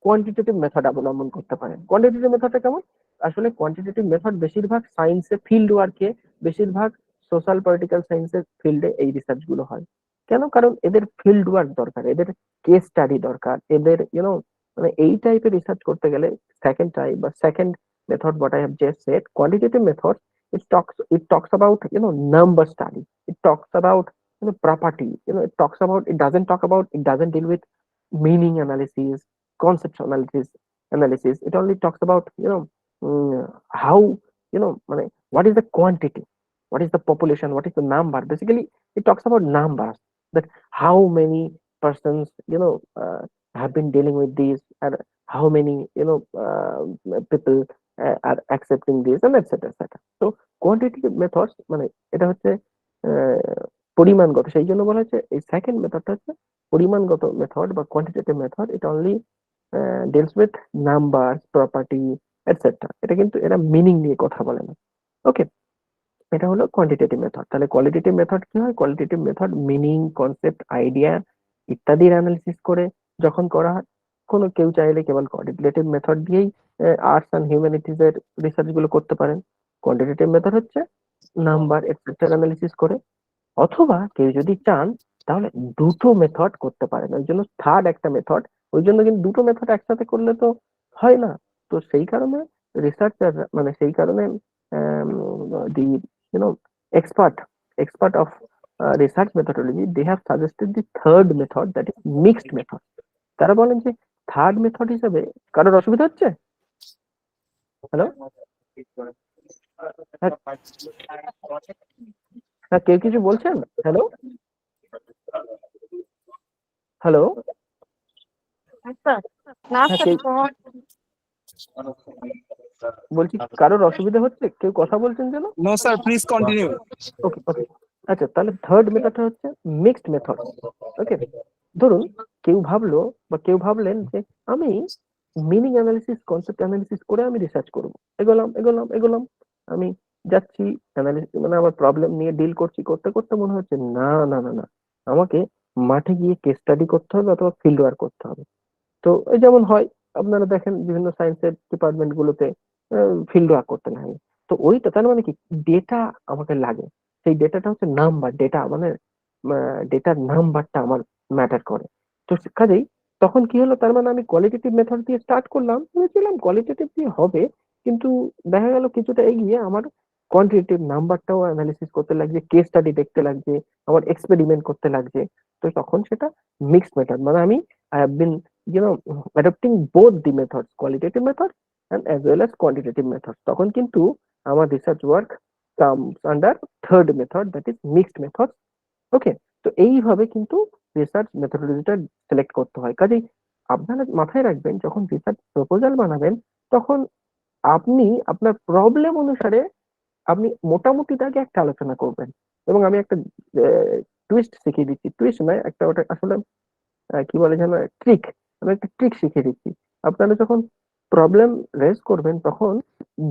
কোয়ান্টিটেটিভ মেথড অবলম্বন করতে পারেন। কোয়ান্টিটেটিভ মেথডটা কেমন? আসলে কোয়ান্টিটেটিভ মেথড বেশিরভাগ সায়েন্সে, ফিল্ড ওয়ার্কে, বেশিরভাগ সোশ্যাল পলিটিক্যাল সায়েন্সের ফিল্ডে এই রিসার্চ গুলো হয়। কেন? কারণ এদের ফিল্ড ওয়ার্ক দরকার, এদের কেস স্টাডি দরকার, এদের মানে এই টাইপের রিসার্চ করতে গেলে সেকেন্ড টাইপ বা second method what I have just said, quantitative method, it talks about number study, it talks about property, it doesn't deal with meaning analysis, concept analysis. It only talks about how মানে what is the quantity, what is the population, what is the number. Basically it talks about numbers, that how many persons have been dealing with this, and how many people are accepting this, and etc. So quantitative methods মানে এটা হচ্ছে পরিমাণগত, সেই জন্য বলা হচ্ছে এই second মেথডটা হচ্ছে পরিমাণগত মেথড বা কোয়ান্টিটেটিভ মেথড। এটা only deals with number, property, etcetera. এটা কিন্তু এরা মিনিং নিয়ে কথা বলে না। ওকে, এটা হলো কোয়ান্টিটেটিভ মেথড। তাহলে কোয়ালিটেটিভ মেথড কি হয়? Qualitative method meaning, concept, idea ইত্যাদির অ্যানালিসিস করে যখন করা হয়। কেউ চাইলে কেবল কোয়ালিটেটিভ মেথড দিয়েই আর্টস অ্যান্ড হিউম্যানিটিজ এর রিসার্চ গুলো করতে পারেন। কোয়ান্টিটেটিভ মেথড হচ্ছে নাম্বার এটসেট্রা অ্যানালিসিস করে। অথবা কেউ যদি চান তাহলে দুটো মেথড করতে পারেন, ওই জন্য থার্ড একটা মেথড। ওই জন্য কিন্তু দুটো মেথড একসাথে করলে তো হয় না। তো সেই কারণে রিসার্চার মানে সেই কারণে দি expert expert of research methodology, they have suggested the third method, that is mixed method. তারা বলেন যে থার্ড মেথড হিসেবে, কারোর অসুবিধা হচ্ছে? হ্যালো, হ্যাঁ কেউ কিছু বলছেন? হ্যালো হ্যালো, বলছি কারোর অসুবিধা হচ্ছে? কেউ কথা বলছেন যেন? No, sir. Please continue. ওকে ওকে, আচ্ছা তাহলে থার্ড মেথডটা হচ্ছে মিক্সড মেথড। ওকে, ধরুন কেউ ভাবলেন যে আমি মিনিং অ্যানালিসিস, কনসেপ্ট অ্যানালিসিস করে আমি রিসার্চ করব। এগোলাম, আমি যাচ্ছি অ্যানালিসিস, মানে আমার প্রবলেম নিয়ে ডিল করতে করতে মনে হচ্ছে না, আমাকে মাঠে গিয়ে কেস স্টাডি করতে হবে অথবা ফিল্ড ওয়ার্ক করতে হবে। তো এই যেমন হয়, আপনারা দেখেন বিভিন্ন সায়েন্সের ডিপার্টমেন্ট গুলোতে ফিল্ড ওয়ার্ক করতে লাগে। তো ওইটা তার মানে কি, ডেটা আমাকে লাগে। সেই ডেটাটা হচ্ছে নাম্বার, ডেটা মানে ডেটার নাম্বারটা আমার ম্যাটার করে। তো কাজেই তখন কি হলো, তার মানে আমি কোয়ালিটেটিভ মেথড দিয়ে স্টার্ট করলাম, ভেবেছিলাম কোয়ালিটেটিভ দিয়ে হবে, কিন্তু দেখা গেল কিছুটা এগিয়ে আমার কোয়ান্টিটেটিভ নাম্বারটাও অ্যানালিসিস করতে লাগছে, কেস স্টাডি দেখতে লাগছে, আমার এক্সপেরিমেন্ট করতে লাগছে। তো তখন সেটা মিক্সড মেথড, মানে আমি I have been adopting both the methods, qualitative method and as well as quantitative methods. তখন কিন্তু আমার research work comes under third method, that is mixed method. ওকে, তো এইভাবে কিন্তু রিসার্চ মেথোডলজিটা সিলেক্ট করতে হয়। কাজেই আপনারা মাথায় রাখবেন, যখন রিসার্চ প্রপোজাল বানাবেন তখন আপনি আপনার প্রবলেম অনুসারে আপনি মোটামুটিটাকে একটা আলোচনা করবেন। এবং আমি একটা টুইস্ট শিখিয়ে দিচ্ছি, টুইস্ট নয়, একটা ওটা আসলে কি বলে যেন, ট্রিক। আমি একটা ট্রিক শিখিয়ে দিচ্ছি। আপনারা যখন প্রবলেম রেজ করবেন তখন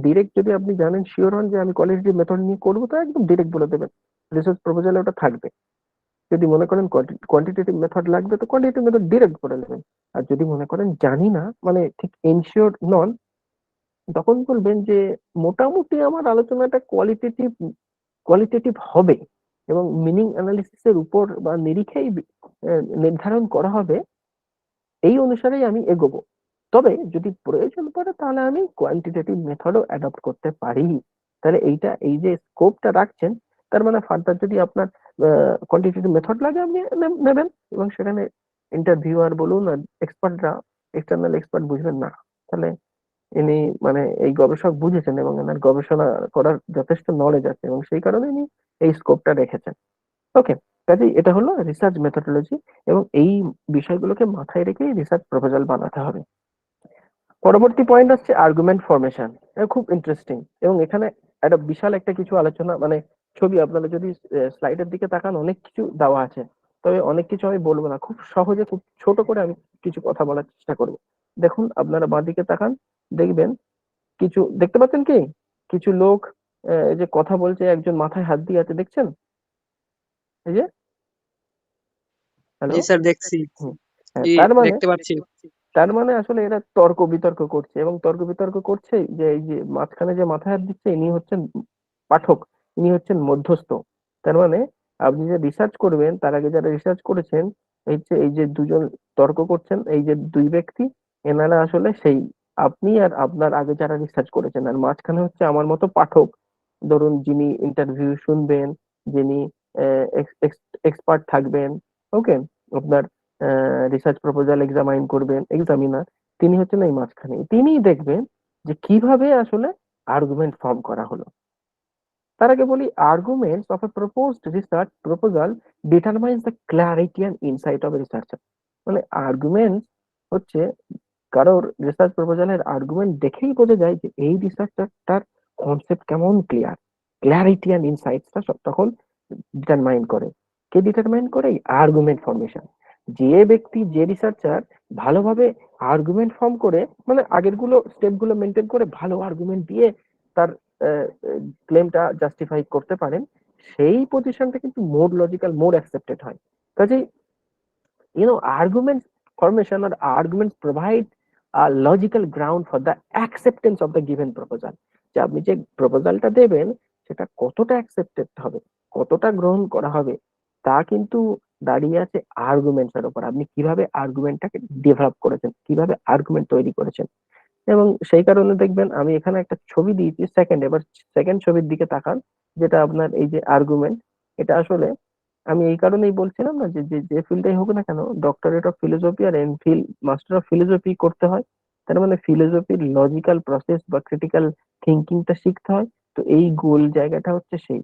ডিরেক্ট, যদি আপনি জানেন শিওর হন যে আমি কোয়ালিটেটিভ মেথড নিয়ে করবো, তো একদম ডিরেক্ট বলে দেবেন, রিসার্চ প্রপোজালে ওটা থাকবে। যদি মনে করেন কোয়ান্টিটেটিভ মেথড লাগবে, তো কোয়ান্টিটেটিভ মেথড ডিরেক্ট করে নেবেন। আর যদি মনে করেন জানি না, মানে ঠিক এনশিওর নন, তখন বলবেন যে মোটামুটি আমার আলোচনাটা কোয়ালিটেটিভ কোয়ালিটেটিভ হবে এবং মিনিং অ্যানালিসিসের উপর বা নিরিখেই নির্ধারণ করা হবে, এই অনুসারেই আমি এগোবো। তবে যদি প্রয়োজন পড়ে তাহলে আমি কোয়ান্টিটেটিভ মেথডও অ্যাডপ্ট করতে পারি। তাহলে এইটা, এই যে স্কোপটা রাখছেন, তার মানে ফার্দার যদি আপনার কোয়ান্টিটেটিভ মেথড লাগে আপনি নেবেন, এবং সেখানে ইন্টারভিউয়ার বলুন আর এক্সপার্টরা, এক্সটার্নাল এক্সপার্ট বুঝবেন না, তাহলে ইনি মানে এই গবেষক বুঝেছেন এবং এনার গবেষণা করার যথেষ্ট নলেজ আছে, এবং সেই কারণে ইনি এই স্কোপটা রেখেছেন। ওকে, কাজেই এটা হলো রিসার্চ মেথোডোলজি, এবং এই বিষয়গুলোকে মাথায় রেখেই রিসার্চ প্রপোজাল বানাতে হবে। পরবর্তী পয়েন্ট হচ্ছে আর্গুমেন্ট ফরমেশন। এটা খুব ইন্টারেস্টিং, এবং এখানে একটা বিশাল একটা কিছু আলোচনা, মানে ছবি, আপনারা যদি স্লাইডের দিকে তাকান অনেক কিছু দেওয়া আছে, তবে অনেক কিছু আমি বলবো না, খুব সহজে খুব ছোট করে আমি কিছু কথা বলার চেষ্টা করব। দেখুন, আপনারা বাঁ দিকে তাকান, দেখবেন কিছু দেখতে পাচ্ছেন কি, কিছু লোক এই যে কথা বলছে, একজন মাথায় হাত দিয়ে আছে, দেখছেন? এই যে, হ্যালো। জি স্যার, দেখছি। জি, দেখতে পাচ্ছি। তার মানে আসলে এরা তর্ক বিতর্ক করছে, এবং তর্ক বিতর্ক করছে যে এই যে মাঝখানে যে মাথায় হাত দিচ্ছে ইনি হচ্ছেন পাঠক, ইনি হচ্ছেন মধ্যস্থ। তার মানে আপনি যে রিসার্চ করবেন, তার আগে যারা রিসার্চ করেছেন, এই যে দুজন তর্ক করছেন, এই যে দুই ব্যক্তি, এনারা আসলে সেই আপনি আর আপনার আগে যারা রিসার্চ করেছেন, আর মাঝখানে হচ্ছে আমার মতো পাঠক, ধরুন যিনি ইন্টারভিউ শুনবেন, যিনি এক্সপার্ট থাকবেন, ওকে, আপনার রিসার্চ প্রপোজাল এক্সামাইন করবেন, এক্সামিনার, তিনি হচ্ছেন এই মাঝখানে। তিনিই দেখবেন যে কিভাবে আসলে আর্গুমেন্ট ফর্ম করা হলো। তার আগে বলি, arguments of a proposed research proposal determines the clarity and insight of A researcher. মানে আর্গুমেন্ট হচ্ছে, কারোর রিসার্চ প্রপোজালের আর্গুমেন্ট দেখেই বোঝা যায় যে এই রিসার্চারটার কনসেপ্ট কেমন ক্লিয়ার, ক্ল্যারিটি অ্যান্ড ইনসাইটসটা তখন ডিটারমাইন করে। কে ডিটারমাইন করে? Argument formation. যে ব্যক্তি, যে রিসার্চার ভালোভাবে আর্গুমেন্ট ফর্ম করে, মানে আগের গুলো স্টেপ গুলো মেনটেন করে ভালো আর্গুমেন্ট দিয়ে তার ক্লেমটা জাস্টিফাই করতে পারেন, সেই পজিশনটা কিন্তু মোর লজিক্যাল, মোর অ্যাকসেপ্টেড হয়। কাজেই argument formation or arguments provide a logical ground for the acceptance of the given proposal. যে আপনি যে প্রপোজালটা দেবেন সেটা কতটা অ্যাকসেপ্টেড হবে, কতটা গ্রহণ করা হবে, তা কিন্তু দাঁড়িয়ে আছে আর্গুমেন্টস এর উপর। আপনি কিভাবে আর্গুমেন্টটাকে ডেভেলপ করেছেন, কিভাবে আর্গুমেন্ট তৈরি করেছেন। এবং সেই কারণে দেখবেন আমি এখানে একটা ছবি দিয়েছি সেকেন্ড, এবার সেকেন্ড ছবির দিকে তাকান, যেটা আপনার এই যে আর্গুমেন্ট, এটা আসলে আমি এই কারণেই বলছিলাম না যে যে যে ফিল্ডেই হোক না কেন, ডক্টরেট অফ ফিলোসফি আর এমফিল মাস্টার অফ ফিলোসফি করতে হয়। তার মানে ফিলোসফির লজিক্যাল প্রসেস বা ক্রিটিক্যাল থিঙ্কিংটা শিখতে হয়। তো এই গোল জায়গাটা হচ্ছে সেই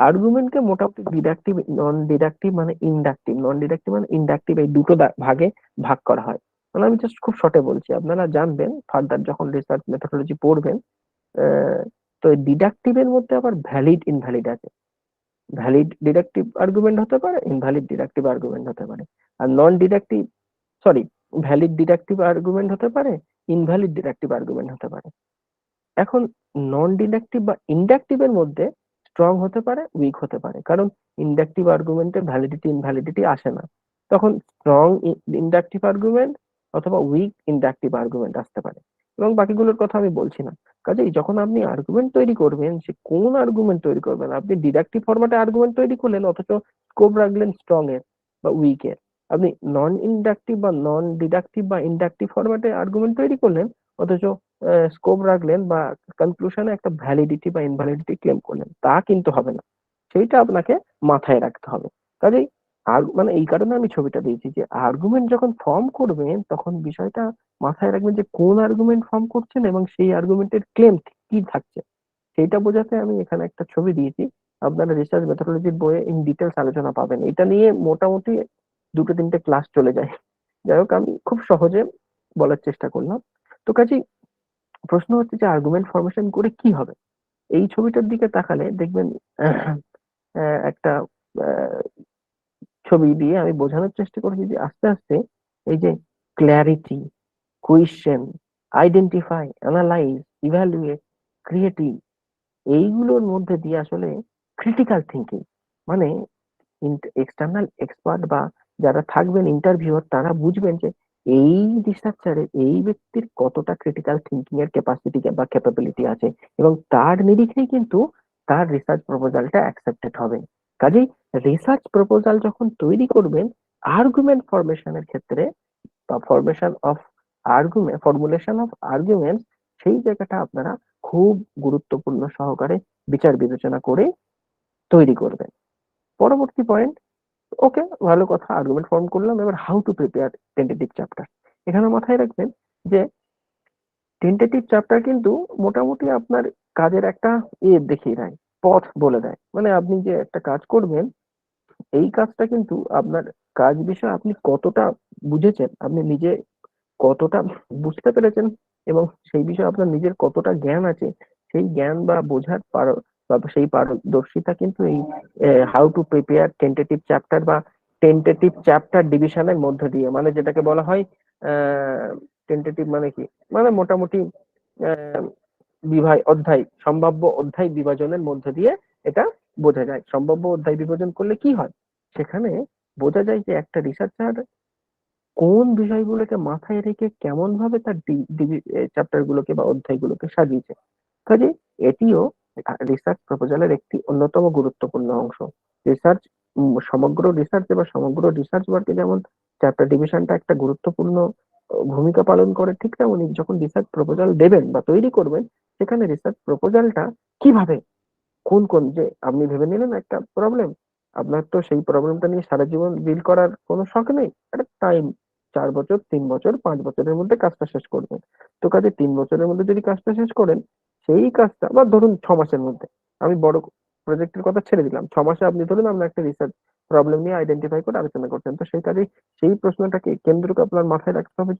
আর্গুমেন্টকে মোটামুটি ডিডাকটিভ, নন ডিডাকটিভ মানে ইনডাকটিভ, নন ডিডাকটিভ মানে ইনডাকটিভ, এই দুটো ভাগে ভাগ করা হয়। মানে আমি জাস্ট খুব শর্টে বলছি, আপনারা জানবেন ফার্দার যখন রিসার্চ মেথোডোলজি পড়বেন। আহ, তো ডিডাকটিভের মধ্যে আবার ভ্যালিড ইনভ্যালিড আছে। ভ্যালিড ডিডাকটিভ আর্গুমেন্ট হতে পারে, ইনভ্যালিড ডিডাকটিভ আর্গুমেন্ট হতে পারে। আর non deductive, sorry, valid deductive argument হতে পারে, ইনভ্যালিড ডিডাকটিভ আর্গুমেন্ট হতে পারে। এখন নন ডিডাকটিভ বা ইনডাকটিভের মধ্যে স্ট্রং হতে পারে, উইক হতে পারে, কারণ ইনডাকটিভ আর্গুমেন্টে ভ্যালিডিটি ইনভ্যালিডিটি আসে না। তখন স্ট্রং ইন্ডাকটিভ আর্গুমেন্ট অথবা উইক ইন্ডাকটিভ আর্গুমেন্ট আসতে পারে, এবং বাকিগুলোর কথা আমি বলছি না। কাজেই যখন আপনি আর্গুমেন্ট তৈরি করবেন, সে কোন আর্গুমেন্ট তৈরি করবেন, আপনি ডিডাকটিভ ফরম্যাটে আর্গুমেন্ট তৈরি করলেন অথচ স্কোপ রাখলেন স্ট্রং এর বা উইক এর, আপনি নন ইন্ডাকটিভ বা নন ডিডাকটিভ বা ইন্ডাকটিভ ফরম্যাটে আর্গুমেন্ট তৈরি করলেন অথচ স্কোপ রাখলেন বা কনক্লুশনে একটা ভ্যালিডিটি বা ইনভ্যালিডিটি ক্লেম করলেন, তা কিন্তু হবে না। সেইটা আপনাকে মাথায় রাখতে হবে। কাজেই আর মানে এই কারণে আমি ছবিটা দিয়েছি যে আর্গুমেন্ট যখন ফর্ম করবেন তখন বিষয়টা মাথায় রাখবেন যে কোন আর্গুমেন্ট ফর্ম করছেন এবং সেই আর্গুমেন্টের ক্লেম কি থাকছে সেইটা বোঝাতে আমি এখানে একটা ছবি দিয়েছি। আপনারা রিসার্চ মেথোডোলজির বইয়ে ইন ডিটেলস আলোচনা পাবেন, এটা নিয়ে মোটামুটি 2-3টে ক্লাস চলে যায়। যাই হোক, আমি খুব সহজে বলার চেষ্টা করলাম। তো কাজেই প্রশ্ন হচ্ছে যে আর্গুমেন্ট ফরমেশন করে কি হবে। এই ছবিটার দিকে তাকালে দেখবেন একটা আহ, ছবি দিয়ে আমি বোঝানোর চেষ্টা করেছি যে আস্তে আস্তে এই যে clarity, question, identify, analyse, evaluate, creative, এইগুলোর মধ্যে দিয়ে আসলে ক্রিটিক্যাল থিঙ্কিং মানে এক্সটার্নাল এক্সপার্ট বা যারা থাকবেন ইন্টারভিউয়ার তারা বুঝবেন যে এই রিসার্চারের এই ব্যক্তির কতটা ক্রিটিক্যাল থিঙ্কিং এর ক্যাপাসিটি বা ক্যাপাবিলিটি আছে, এবং তার নিরিখেই কিন্তু তার রিসার্চ প্রপোজালটা অ্যাকসেপ্টেড হবে। কাজেই রিসার্চ প্রপোজাল যখন তৈরি করবেন আর্গুমেন্ট ফরমেশনের ক্ষেত্রে বা ফর্মুলেশন অফ আর্গুমেন্ট, সেই জায়গাটা আপনারা খুব গুরুত্বপূর্ণ সহকারে বিচার বিবেচনা করে তৈরি করবেন। পরবর্তী পয়েন্ট, ওকে ভালো কথা, আর্গুমেন্ট ফর্ম করলাম, এবার how to prepare tentative chapter. এখানে মাথায় রাখবেন যে টেন্টেটিভ চ্যাপ্টার কিন্তু মোটামুটি আপনার কাজের একটা দেখিয়ে দেয়, পথ বলে দেয়। মানে আপনি যে একটা কাজ করবেন এই কাজটা কিন্তু আপনার কাজ বিষয়ে আপনি কতটা বুঝেছেন, আপনি নিজে কতটা বুঝতে পেরেছেন এবং সেই বিষয়ে আপনার নিজের কতটা জ্ঞান আছে, সেই জ্ঞান বা বোঝার বা সেই পারদর্শিতা কিন্তু এই how to prepare tentative chapter বা টেন্টেটিভ চ্যাপ্টার ডিভিশনের মধ্য দিয়ে, মানে যেটাকে বলা হয় টেন্টেটিভ মানে কি, মানে মোটামুটি আহ, সম্ভাব্য অধ্যায় বিভাজনের মধ্য দিয়ে এটা বোঝা যায়। সম্ভাব্য অধ্যায় বিভাজন করলে কি হয়, সেখানে বোঝা যায় যে একটা রিসার্চার কোন বিষয়গুলোকে মাথায় রেখে কেমন ভাবে তার চ্যাপ্টার গুলোকে বা অধ্যায়গুলোকে সাজিয়েছে। কাজে এটিও রিসার্চ প্রপোজালের একটি অন্যতম গুরুত্বপূর্ণ অংশ। রিসার্চ সমগ্র রিসার্চ বা সমগ্র রিসার্চ ওয়ার্কে যেমন চ্যাপ্টার ডিভিশনটা একটা গুরুত্বপূর্ণ ভূমিকা পালন করে, ঠিক তেমনি যখন রিসার্চ প্রপোজাল দেবেন বা তৈরি করবেন সেখানে রিসার্চ প্রপোজালটা কিভাবে কোন কোন যে আপনি ভেবে নিলেন একটা প্রবলেম, আপনার তো সেই প্রবলেমটা নিয়ে সারা জীবন ডিল করার কোনো শখ নেই, একটা টাইম 4 বছর, 3 বছর, 5 বছরের মধ্যে কাজটা শেষ করবেন। তো কাজে 3 বছরের মধ্যে যদি কাজটা শেষ করেন সেই কাজটা, বা ধরুন 6 মাসের মধ্যে, আমি বড় প্রজেক্টের কথা ছেড়ে দিলাম, 6 মাসে আপনি ধরুন আমরা একটা রিসার্চ প্রবলেম নিয়ে আইডেন্টিফাই করে আলোচনা করছেন, তো সেই কাজে সেই প্রশ্নটাকে কেন্দ্র করে আপনার মাথায় রাখতে হবে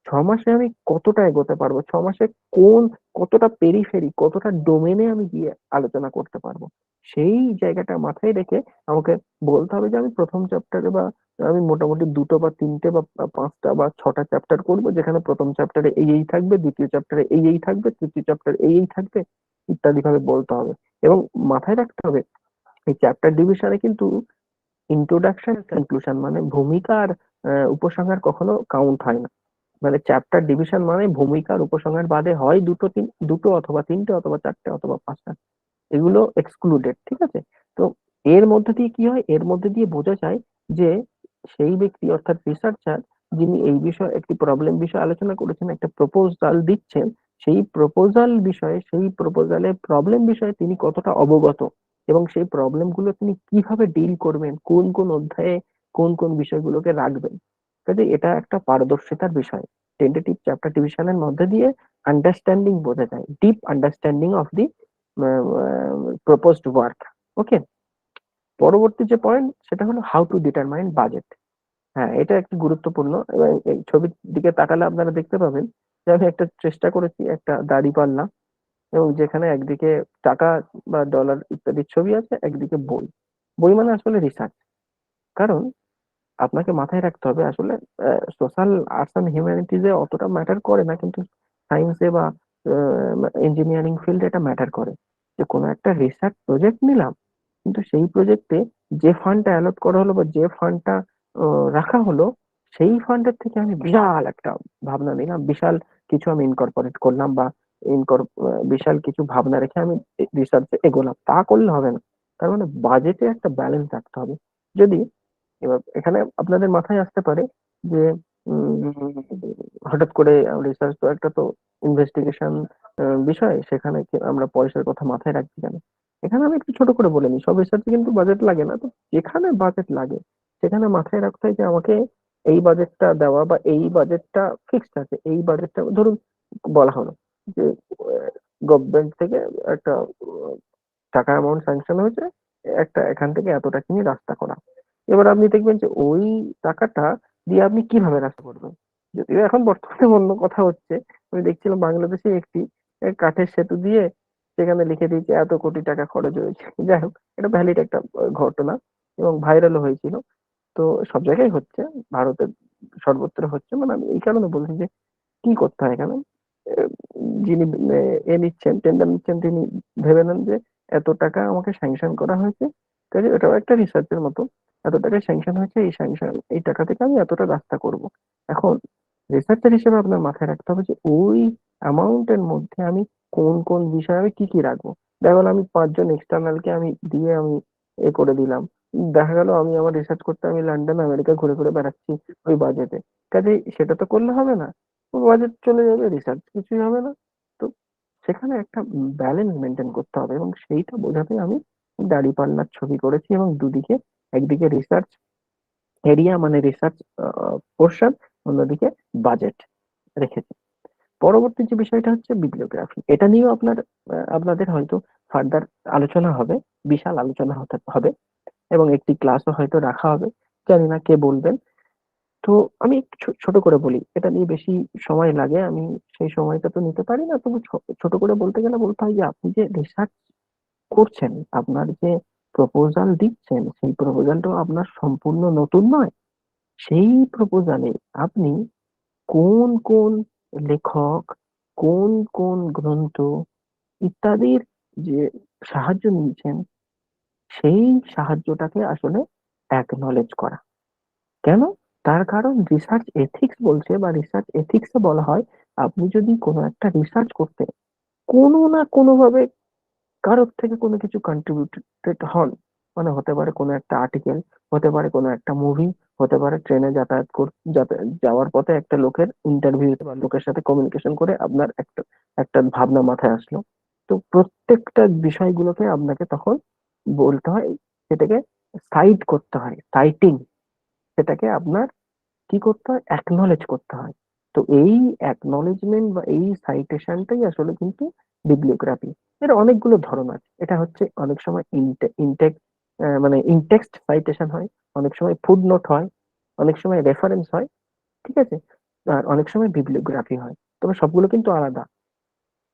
6 মাসে আমি কতটা এগোতে পারবো, 6 মাসে কোন কতটা পেরিফেরি কতটা ডোমেনে আমি গিয়ে আলোচনা করতে পারবো। সেই জায়গাটা মাথায় রেখে আমাকে বলতে হবে যে আমি প্রথম চ্যাপ্টারে বা আমি মোটামুটি 2 বা 3টে বা 5টা বা 6টা চ্যাপ্টার করবো, যেখানে প্রথম চ্যাপ্টারে এই থাকবে, দ্বিতীয় চ্যাপ্টারে এই থাকবে, তৃতীয় চ্যাপ্টারে এই থাকবে, ইত্যাদি ভাবে বলতে হবে। এবং মাথায় রাখতে হবে এই চ্যাপ্টার ডিভিশনে কিন্তু ইন্ট্রোডাকশন কনক্লুশন মানে ভূমিকা আর উপসংহার কখনো কাউন্ট হয় না। মানে চ্যাপ্টার ডিভিশন মানে ভূমিকার উপসংহার বাদে হয় দুটো অথবা 3টে অথবা 4টে অথবা 5টা, এগুলো এক্সক্লুডেড, ঠিক আছে। তো এর মধ্যে দিয়ে কি হয়, এর মধ্যে দিয়ে বোঝা যায় যে সেই ব্যক্তি অর্থাৎ রিসার্চার যিনি এই বিষয়ে একটি প্রবলেম বিষয়ে আলোচনা করেছেন, একটা প্রপোজাল দিচ্ছেন, সেই প্রপোজাল বিষয়ে সেই প্রপোজালের প্রবলেম বিষয়ে তিনি কতটা অবগত এবং সেই প্রবলেম গুলো তিনি কিভাবে ডিল করবেন, কোন কোন অধ্যায়ে কোন কোন বিষয়গুলোকে রাখবেন। কাজে এটা একটা পারদর্শিতার বিষয়। টেন্টেটিভ চ্যাপ্টার ডিভিশনের মধ্যে দিয়ে আন্ডারস্ট্যান্ডিং বোঝা যায়, deep understanding of the proposed work. Okay, পরবর্তী যে পয়েন্ট সেটা হলো হাউ টু ডিটারমাইন বাজেট। হ্যাঁ, এটা একটি গুরুত্বপূর্ণ, এবং এই ছবির দিকে তাকালে আপনারা দেখতে পাবেন যে আমি একটা চেষ্টা করেছি একটা দাঁড়িপাল্লা, এবং যেখানে একদিকে টাকা বা ডলার ইত্যাদির ছবি আছে, একদিকে বই। বই মানে আসলে রিসার্চ। কারণ আপনাকে মাথায় রাখতে হবে আসলে সোশ্যাল আর্টস অ্যান্ড হিউম্যানিটিজে অতটা ম্যাটার করে না, কিন্তু সায়েন্সে বা ইঞ্জিনিয়ারিং ফিল্ডে এটা ম্যাটার করে। যে কোনো একটা রিসার্চ প্রজেক্ট নিলাম, কিন্তু সেই প্রজেক্টে যে ফান্ডটা অ্যালট করা হলো বা যে ফান্ডটা রাখা হলো, সেই ফান্ডের থেকে আমি বিশাল একটা ভাবনা নিলাম, বিশাল কিছু আমি ইনকর্পোরেট করলাম বা বিশাল কিছু ভাবনা রেখে আমি রিসার্চে এগোলাম, তা করলে হবে না। তার মানে বাজেটে একটা ব্যালেন্স রাখতে হবে। যদি এবার এখানে আপনাদের মাথায় আসতে পারে যে হঠাৎ করে রিসার্চ তো একটা তো ইনভেস্টিগেশন বিষয়, সেখানে আমরা পয়সার কথা মাথায় রাখছি কেন? এখানে আমি একটু ছোট করে বলে নিই, সব রিসার্চে কিন্তু বাজেট লাগে না, তো যেখানে বাজেট লাগে সেখানে মাথায় রাখতে হয় যে আমাকে এই বাজেটটা দেওয়া বা এই বাজেটটা ফিক্সড আছে, এই বাজেটটা ধরুন বলা হলো যে গভর্নমেন্ট থেকে একটা টাকা অ্যামাউন্ট স্যাংশন হয়েছে, একটা এখান থেকে এতটা কিনে রাস্তা করা। এবার আপনি দেখবেন যে ওই টাকাটা দিয়ে আপনি কিভাবে রাস্তা করবেন। যদিও এখন বর্তমানে অন্য কথা হচ্ছে, আমি দেখছিলাম বাংলাদেশে একটি কাঠের সেতু দিয়ে সেখানে লিখে দিয়েছে এত কোটি টাকা খরচ হয়েছে। যাই হোক, এটা ভ্যালিড একটা ঘটনা এবং ভাইরালও হয়েছিল। তো সব জায়গায় হচ্ছে, ভারতের সর্বত্র হচ্ছে। মানে আমি এই কারণে বলছি যে কি করতে হয় এখানে, আহ, যিনি নিচ্ছেন, টেন্ডার নিচ্ছেন, তিনি ভেবে নেন যে এত টাকা আমাকে স্যাংশন করা হয়েছে, কাজে এটাও একটা রিসার্চের মতো। এত টাকা স্যাংশন হয়েছে, এই স্যাংশন এই টাকা থেকে আমি এতটা রাস্তা করব। এখন রিসার্চার হিসেবে আপনার মাথায় রাখতে হবে যে ওই অ্যামাউন্টের মধ্যে আমি কোন কোন বিষয়ে আমি কি কি রাখবো। দেখা গেলো আমি 5 জন এক্সটার্নালকে আমি দিয়ে আমি এ করে দিলাম, দেখা গেল আমি আমার রিসার্চ করতে আমি লন্ডন আমেরিকা ঘুরে ঘুরে বেড়াচ্ছি ওই বাজেটে, কাজে সেটা তো করলে হবে না, বাজেট চলে যাবে, রিসার্চ কিছুই হবে না। তো সেখানে একটা ব্যালেন্স মেনটেন করতে হবে এবং সেইটা বোঝাতে আমি দাঁড়িপাল্লার ছবি করেছি এবং দুদিকে, একদিকে রিসার্চ এরিয়া মানে রিসার্চ পোর্শন, অন্যদিকে বাজেট রেখেছি। পরবর্তী যে বিষয়টা হচ্ছে বিবলিওগ্রাফি, এটা নিয়েও আপনাদের হয়তো ফার্দার আলোচনা হবে, বিশাল আলোচনা হতে হবে এবং একটি ক্লাসও হয়তো রাখা হবে, জানি না কে বলবেন। তো আমি একটু ছোট করে বলি, এটা নিয়ে বেশি সময় লাগে, আমি সেই সময়টা তো নিতে পারি না, তবু ছোট করে বলতে গেলে বলতে হয় যে আপনি যে রিসার্চ করছেন, আপনার যে প্রপোজাল দিচ্ছেন, সেই প্রপোজালটা আপনার সম্পূর্ণ নতুন নয়। সেই প্রপোজালে আপনি কোন কোন লেখক, কোন কোন গ্রন্থ ইত্যাদির যে সাহায্য নিয়েছেন, সেই সাহায্যটাকে আসলে অ্যাকনলেজ করা। কেন? তার কারণ রিসার্চ এথিক্স বলছে বা রিসার্চ এথিক্সে বলা হয়, আপনি যদি কোনো একটা রিসার্চ করতে কোনো না কোনো ভাবে কারোর থেকে কোনো কিছু কন্ট্রিবিউটেড হন, মানে হতে পারে কোনো একটা আর্টিকেল, হতে পারে কোনো একটা মুভি, হতে পারে ট্রেনে যাওয়ার পথে একটা লোকের ইন্টারভিউ বা লোকের সাথে কমিউনিকেশন করে আপনার একটা একটা ভাবনা মাথায় আসলো। তো প্রত্যেকটা বিষয়গুলোকে আপনাকে তখন বলতে হয়, সেটাকে সাইট করতে হয়, সাইটিং, সেটাকে আপনার কি করতে হয়, অ্যাকনলেজ করতে হয়। তো এই অ্যাকনলেজমেন্ট বা এই সাইটেশনটাই আসলে কিন্তু বিবলিওগ্রাফি। এর অনেকগুলো ধরন আছে। এটা হচ্ছে অনেক সময় ইনটেক মানে ইনটেক্সট সাইটেশন হয়, অনেক সময় ফুড নোট হয়, অনেক সময় রেফারেন্স হয়, ঠিক আছে, আর অনেক সময় বিবলিওগ্রাফি হয়, তবে সবগুলো কিন্তু আলাদা।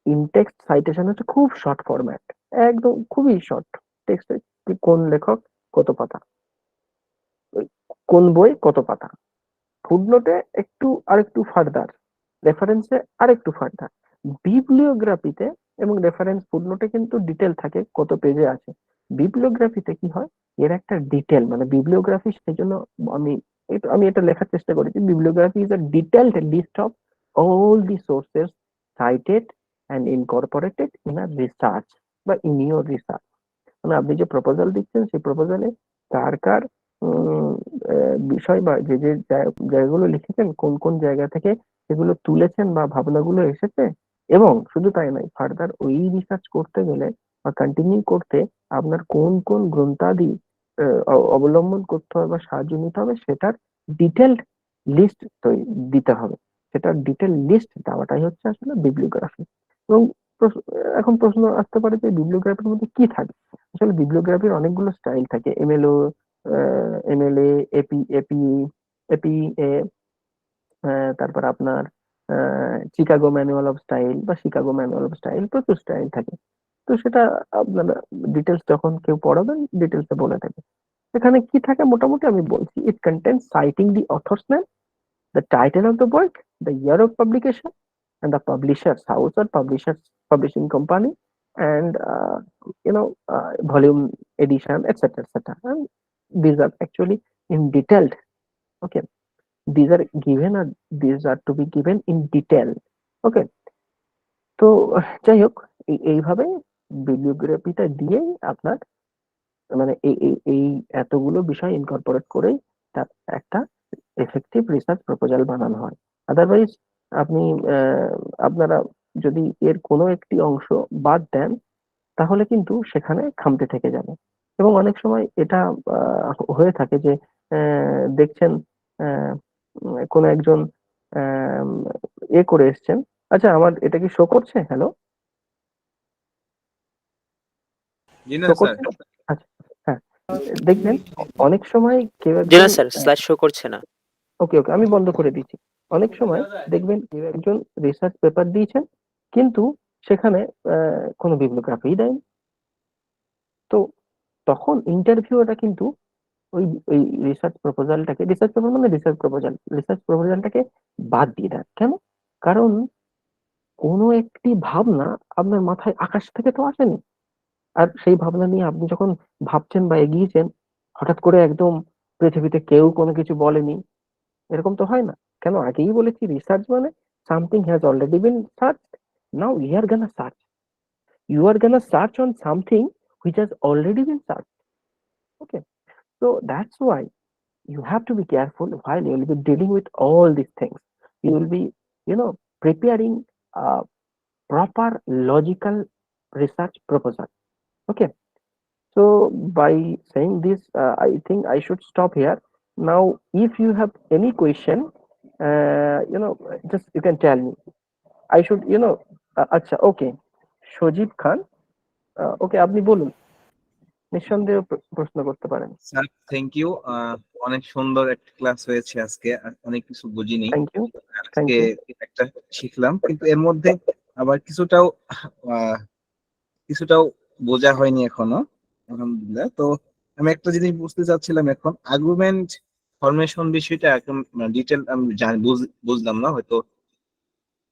ইনটেক্সট সাইটেশন হচ্ছে খুব শর্ট ফরম্যাট, একদম খুবই শর্ট টেক্সট, কোন লেখক কত পাতা, কোন বই কত পাতা। ফুটনোটে একটু আরেকটু ফার্দার, রেফারেন্সে আরেকটু ফার্দার। বিবলিওগ্রাফিতে এবং রেফারেন্স ফুটনোটে কিন্তু ডিটেল থাকে কত পেজে আছে। বিবলিওগ্রাফিতে কি হয়, এর একটা ডিটেল, মানে বিবলিওগ্রাফি সেই জন্য আমি আমি এটা লেখার চেষ্টা করেছি, bibliography is a detailed list of all the sources cited and incorporated in a research বা ইন ইউর রিসার্চ। মানে আপনি যে প্রপোজাল দিচ্ছেন সেই প্রপোজালে কার কার বিষয় বা যে যে জায়গাগুলো লিখেছেন, কোন কোন জায়গা থেকে সেগুলো তুলেছেন বা ভাবনাগুলো এসেছে, এবং শুধু তাই নয়, ফার্দার ওই রিসার্চ করতে গেলে বা কন্টিনিউ করতে আপনার কোন কোন গ্রন্থাদি অবলম্বন করতে হবে বা সাহায্য নিতে হবে, সেটার ডিটেলড লিস্ট দিতে হবে। সেটার ডিটেল লিস্ট দেওয়াটাই হচ্ছে আসলে বিবলিওগ্রাফি। এবং এখন প্রশ্ন আসতে পারে যে বিবলিওগ্রাফির মধ্যে কি থাকে। আসলে বিবলিওগ্রাফির অনেকগুলো স্টাইল থাকে, এমএলও, এমএলএ, এপি, এপিএ, তারপর আপনার চিকাগো ম্যানুয়াল অফ স্টাইল বা শিকাগো ম্যানুয়াল অফ স্টাইল, প্রচুর স্টাইল থাকে। তো সেটা আপনারা ডিটেলস যখন কেউ পড়াবেন ডিটেলসে বলে থাকে। এখানে কি থাকে মোটামুটি আমি বলছি, it contains citing the authors name, the title of the work, the year of publication, and the publisher's house or publisher's publishing company, and volume, edition, etc., etc. And these are actually in detailed Okay, these are given or these are to be given in detail. Okay, তো যাই হোক এইভাবে বিবলিওগ্রাফিটা দিয়ে আপনার মানে এই এতগুলো বিষয় ইনকর্পোরেট করেই তার একটা এফেক্টিভ রিসার্চ প্রপোজাল বানানো হয়। আদারওয়াইজ আপনি আপনারা যদি এর কোনো একটি অংশ বাদ দেন তাহলে কিন্তু সেখানে খামতি থেকে যাবে। এবং অনেক সময় এটা হয়ে থাকে যে দেখছেন কোনো একজন করে এসছেন। আচ্ছা, আমার এটা কি শো করছে? হ্যালো, জি না শো স্যার। করছে? আচ্ছা, হ্যাঁ, দেখবেন অনেক সময় কেউ জি না একজন স্যার, স্লাইড শো করছে না। ওকে ওকে আমি বন্ধ করে দিচ্ছি। অনেক সময় দেখবেন কেউ একজন রিসার্চ পেপার দিয়েছেন কিন্তু সেখানে কোনো বিবলিওগ্রাফি দেয়নি। তো তখন ইন্টারভিউটা কিন্তু ওই ওই রিসার্চ পেপার মানে রিসার্চ প্রপোজালটাকে বাদ দিয়ে দেয়। কেন? কারণ কোনো একটি ভাবনা আপনার মাথায় আকাশ থেকে তো আসেনি। আর সেই ভাবনা নিয়ে আপনি যখন ভাবছেন বা এগিয়েছেন, হঠাৎ করে একদম পৃথিবীতে কেউ কোনো কিছু বলেনি, এরকম তো হয় না। কেন? আগেই বলেছি রিসার্চ মানে something has already been search, now you are gonna search on something which has already been search. Okay, so that's why you have to be careful while you will be dealing with all these things. You will be, preparing a proper logical research proposal. Okay, so by saying this, I think I should stop here. Now, if you have any question, just you can tell me. I should, acha, okay. Sajib Khan, okay, আপনি বলুন, নিঃসন্দেহে প্রশ্ন করতে পারেন। Sir thank you. অনেক সুন্দর একটা class হয়েছে আজকে, অনেক কিছু বুঝিনি থ্যাংক ইউ, থ্যাংক আজকে, ইউ। একটা শিখলাম, কিন্তু এর মধ্যে আবার কিছুটাও বোঝা হয়নি এখনো, আলহামদুলিল্লাহ। তো আমি একটা জিনিস বুঝতে চাচ্ছিলাম, এখন আর্গুমেন্ট ফরমেশন বিষয়টা একদম ডিটেল আমি বুঝলাম না, হয়তো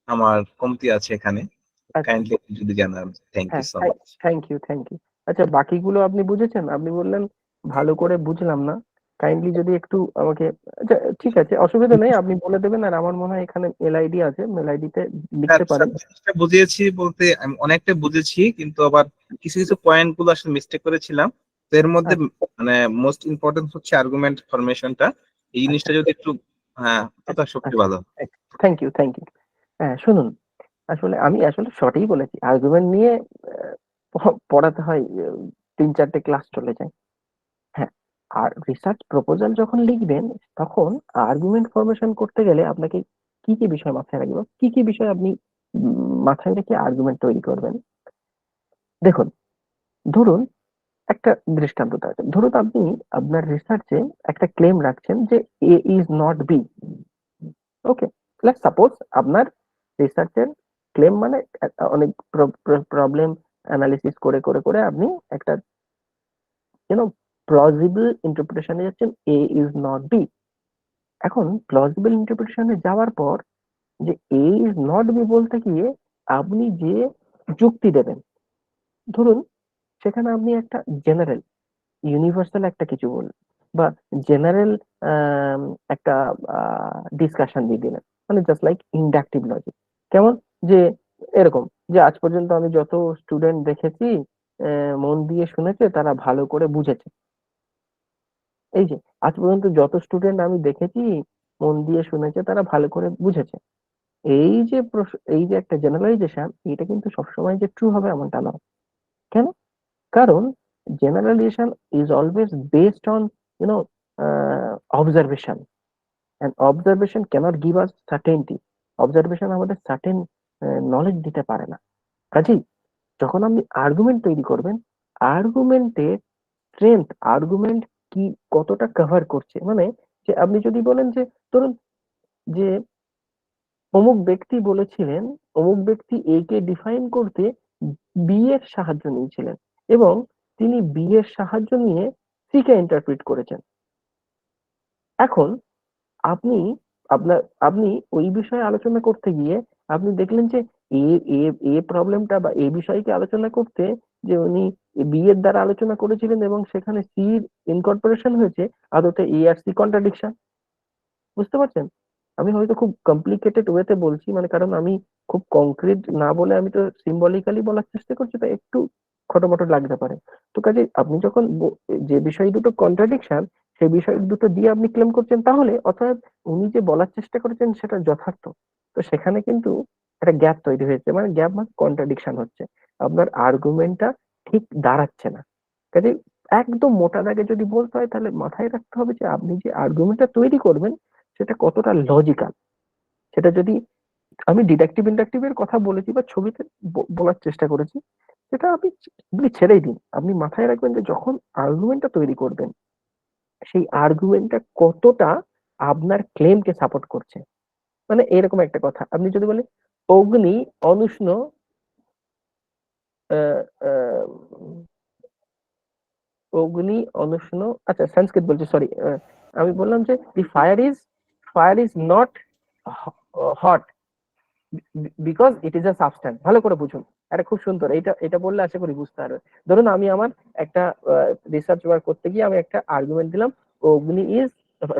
আমার কমতি আছে এখানে, আচ্ছা, কাইন্ডলি যদি জানান। থ্যাংক ইউ হ্যাঁ, সো মাচ। Thank you. আচ্ছা, বাকিগুলো আপনি বুঝেছেন? আপনি বললেন ভালো করে বুঝলাম না, কাইন্ডলি যদি একটু আমাকে। আচ্ছা, ঠিক আছে, অসুবিধা নেই, আপনি বলে দেবেন। আর আমার মনে হয় এখানে মেল আইডি আছে, মেল আইডিতে লিখতে স্যার পারেন। জিনিসটা বুঝিয়েছি বলতে আমি অনেকটা বুঝেছি, কিন্তু আবার কিছু কিছু পয়েন্ট গুলো আসলে মিস্টেক করেছিলাম। তো এর মধ্যে আচ্ছা, মানে মোস্ট ইম্পর্টেন্ট হচ্ছে আর্গুমেন্ট ফরমেশনটা, এই আচ্ছা, জিনিসটা যদি একটু হ্যাঁ হতো সবচেয়ে আচ্ছা, ভালো। Thank you. হ্যাঁ, শুনুন, আমি আসলে সঠিক বলেছি। আর্গুমেন্ট নিয়ে পড়াতে হয়, 3-4টে ক্লাস চলে যায়। হ্যাঁ, আর রিসার্চ প্রপোজাল যখন লিখবেন তখন আর্গুমেন্ট ফরমেশন করতে গেলে আপনাকে কি কি বিষয় মাথায় রাখবেন, কি কি বিষয় আপনি মাথায় রেখে আর্গুমেন্ট তৈরি করবেন। দেখুন, ধরুন একটা দৃষ্টান্ত দেওয়া যাক। ধরুন আপনি আপনার রিসার্চে একটা ক্লেম রাখছেন যে A is not B. Okay, let's suppose আপনার রিসার্চের ক্লেম মানে অনেক প্রবলেম অ্যানালিসিস করে করে করে আপনি একটা প্লজিবল ইন্টারপ্রিটেশনে যাচ্ছেন এ ইজ নট বি। এখন প্লজিবল ইন্টারপ্রিটেশনে যাওয়ার পর যে এ ইজ নট বি বলতে গিয়ে আপনি যে যুক্তি দেবেন, ধরুন সেখানে আপনি একটা জেনারেল ইউনিভার্সাল একটা কিছু বললেন, বা জেনারেল একটা ডিসকাশন দিয়ে দিলেন, মানে জাস্ট লাইক ইন্ডাকটিভ লজিক। কেমন? যে এরকম যে আজ পর্যন্ত আমি যত স্টুডেন্ট দেখেছি মন দিয়ে শুনেছে, তারা ভালো করে বুঝেছে। এই যে আজ পর্যন্ত যত স্টুডেন্ট আমি দেখেছি মন দিয়ে শুনেছে, তারা ভালো করে বুঝেছে। এই যে একটা জেনারেলাইজেশন, এটা কিন্তু সবসময় যে ট্রু হবে এমনটা নয়। কেন? কারণ generalization is always based on observation, and observation cannot give us certainty. Observation আমাদের সার্টেন নলেজ দিতে পারে না। কাজেই যখন আপনি আর্গুমেন্ট তৈরি করবেন, আর্গুমেন্টের আর্গুমেন্ট কি কতটা কভার করছে, মানে যে আপনি যদি বলেন যে ধরুন যে অমুক ব্যক্তি বলেছিলেন, অমুক ব্যক্তি এ কে ডিফাইন করতে বি এর সাহায্য নিয়েছিলেন এবং তিনি বি এর সাহায্য নিয়ে সি কে ইন্টারপ্রিট করেছেন। এখন আপনি আপনি ওই বিষয়ে আলোচনা করতে গিয়ে আপনি দেখলেন যে এ এ এ প্রবলেমটা বা এই বিষয়কে আলোচনা করতে যে উনি বি এর দ্বারা আলোচনা করেছিলেন এবং সেখানে সি ইনকর্পোরেশন হয়েছে, আদতে এ আর সি কন্ট্রাডিকশন। বুঝতে পারছেন? আমি হয়তো খুব কমপ্লিকেটেড ওয়েতে বলছি, মানে কারণ আমি খুব কংক্রিট না বলে আমি তো সিম্বলিক্যালি বলার চেষ্টা করছি, তাই একটু খটোমটো লাগতে পারে। তো কাজে আপনি যখন যে বিষয় দুটো কন্ট্রাডিকশন, সেই বিষয় দুটো দিয়ে আপনি ক্লেম করছেন, তাহলে অর্থাৎ উনি যে বলার চেষ্টা করেছেন সেটা যথার্থ। তো সেখানে কিন্তু একটা গ্যাপ তৈরি হয়েছে, মানে গ্যাপ মানে কন্ট্রাডিকশন হচ্ছে, আপনার আর্গুমেন্টটা ঠিক দাঁড়াচ্ছে না। কাজে একদম মোটা দাগে যদি বলতে হয়, তাহলে মাথায় রাখতে হবে যে আপনি যে আর্গুমেন্টটা তৈরি করবেন সেটা কতটা লজিক্যাল। সেটা যদি আমি ডিডাকটিভ ইন্ডাকটিভ এর কথা বলেছি বা ছবিতে বলার চেষ্টা করেছি, সেটা আপনি ছেড়েই দিন। আপনি মাথায় রাখবেন যে যখন আর্গুমেন্টটা তৈরি করবেন, সেই আর্গুমেন্টটা কতটা আপনার ক্লেমকে সাপোর্ট করছে। মানে এরকম একটা কথা, আপনি যদি বলেন অগ্নি অনুষ্ণ, আহ, আহ, অগ্নি অনুষ্ণ, আচ্ছা সংস্কৃত বলছি, সরি, আমি বললাম যে দি fire is not hot because it is a substance. ভালো করে বুঝুন, এটা খুব সুন্দর, এটা এটা বললে আশা করি বুঝতে পারবে। ধরুন আমি আমার একটা রিসার্চ ওয়ার্ক করতে গিয়ে আমি একটা আর্গুমেন্ট দিলাম, অগ্নি is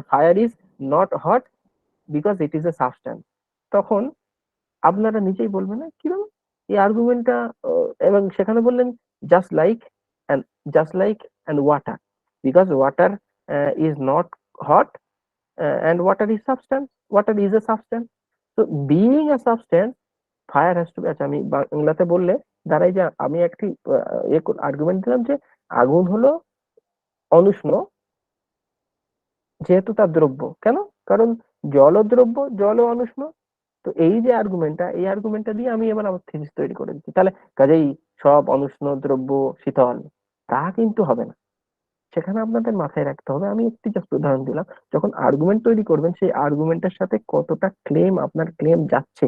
fire is not hot because it is a substance. তখন আপনারা নিজেই বলবেন না কিরকম এই আর্গুমেন্টটা, এবং সেখানে বললেন just like and water, because water is not hot and water is substance, water is a substance. So being a substance, fire has to be, আচ্ছা আমি বাংলাতে বললে দাঁড়াই যে আমি একটি আর্গুমেন্ট দিলাম যে আগুন হলো অনুষ্ণ যেহেতু তার দ্রব্য। কেন? কারণ জল দ্রব্য, জল অনুষ্ণ। তো এই যে আর্গুমেন্টটা, এই আর্গুমেন্টটা দিয়ে আমি এবার আমার থিসিস তৈরি করে দিচ্ছি। তাহলে কাজেই সব অনুষ্ণ দ্রব্য শীতল, তা কিন্তু হবে না। সেখানে আপনাদের মাথায় রাখতে হবে, আমি একটি জাস্ট উদাহরণ দিলাম, যখন আর্গুমেন্ট তৈরি করবেন সেই আর্গুমেন্টের সাথে কতটা ক্লেম, আপনার ক্লেম যাচ্ছে,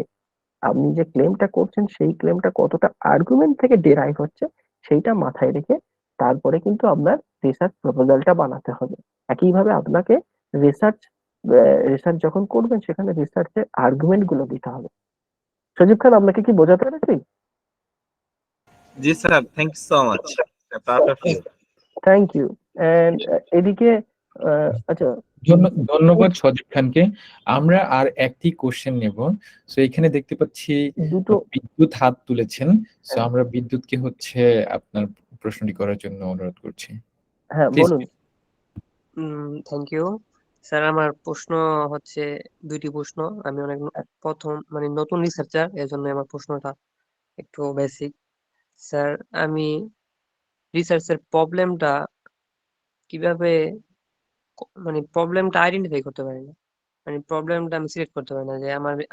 আপনি যে ক্লেমটা করছেন সেই ক্লেমটা কতটা আর্গুমেন্ট থেকে ডেরাইভ হচ্ছে, সেইটা মাথায় রেখে তারপরে কিন্তু আপনার রিসার্চ প্রপোজালটা বানাতে হবে। একইভাবে আপনাকে রিসার্চ রিসার্চ যখন করবেন সেখানে রিসার্চের আর্গুমেন্ট গুলো দিতে হবে। সজীব খান, আপনাকে কি বোঝাতে পেরেছি? জি sir, thank you so much, perfect. Thank you. And এদিকে আচ্ছা, ধন্যবাদ সজীব খানকে। আমরা আর একটি কোশ্চেন নেব। সো এখানে দেখতে পাচ্ছি দুটো বিদ্যুৎ হাত তুলেছেন। সো আমরা বিদ্যুৎকে হচ্ছে আপনার প্রশ্নটি করার জন্য অনুরোধ করছি। হ্যাঁ Please. বলুন। Thank you sir. আমার প্রশ্ন হচ্ছে দুইটি প্রশ্ন। আমি অনেক প্রথম মানে নতুন রিসার্চার, এর জন্য আমার প্রশ্নটা একটু বেসিক। স্যার, আমি রিসার্চের প্রবলেমটা কিভাবে মানে প্রবলেমটা আইডেন্টিফাই করতে পারি না, মানে প্রবলেমটা আমি সিলেক্ট করতে পারি না। যে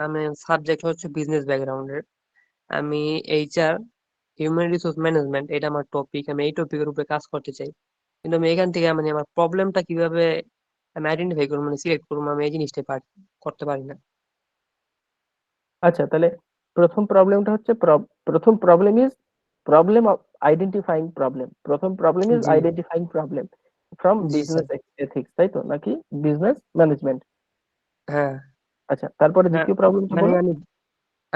আমি সাবজেক্ট হচ্ছে বিজনেস ব্যাকগ্রাউন্ডের, আমি এইচআর হিউম্যান রিসোর্স ম্যানেজমেন্ট, এটা আমার টপিক, আমি এই টপিকের উপরে কাজ করতে চাই। কিন্তু আমি এখান থেকে মানে আমার প্রবলেমটা কিভাবে আমি আইডেন্টিফাই করবো, মানে সিলেক্ট করবো, আমি এই জিনিসটা করতে পারি না। আচ্ছা, তাহলে প্রথম প্রবলেমটা হচ্ছে প্রথম প্রবলেম অফ আইডেন্টিফাইং প্রবলেম। প্রথম problem is G identifying problem from G sir. Business ethics, তাই তো, নাকি বিজনেস ম্যানেজমেন্ট? হ্যাঁ আচ্ছা, তারপরে হ্যাঁ, দ্বিতীয় প্রবলেমটা মানে বলো। আমি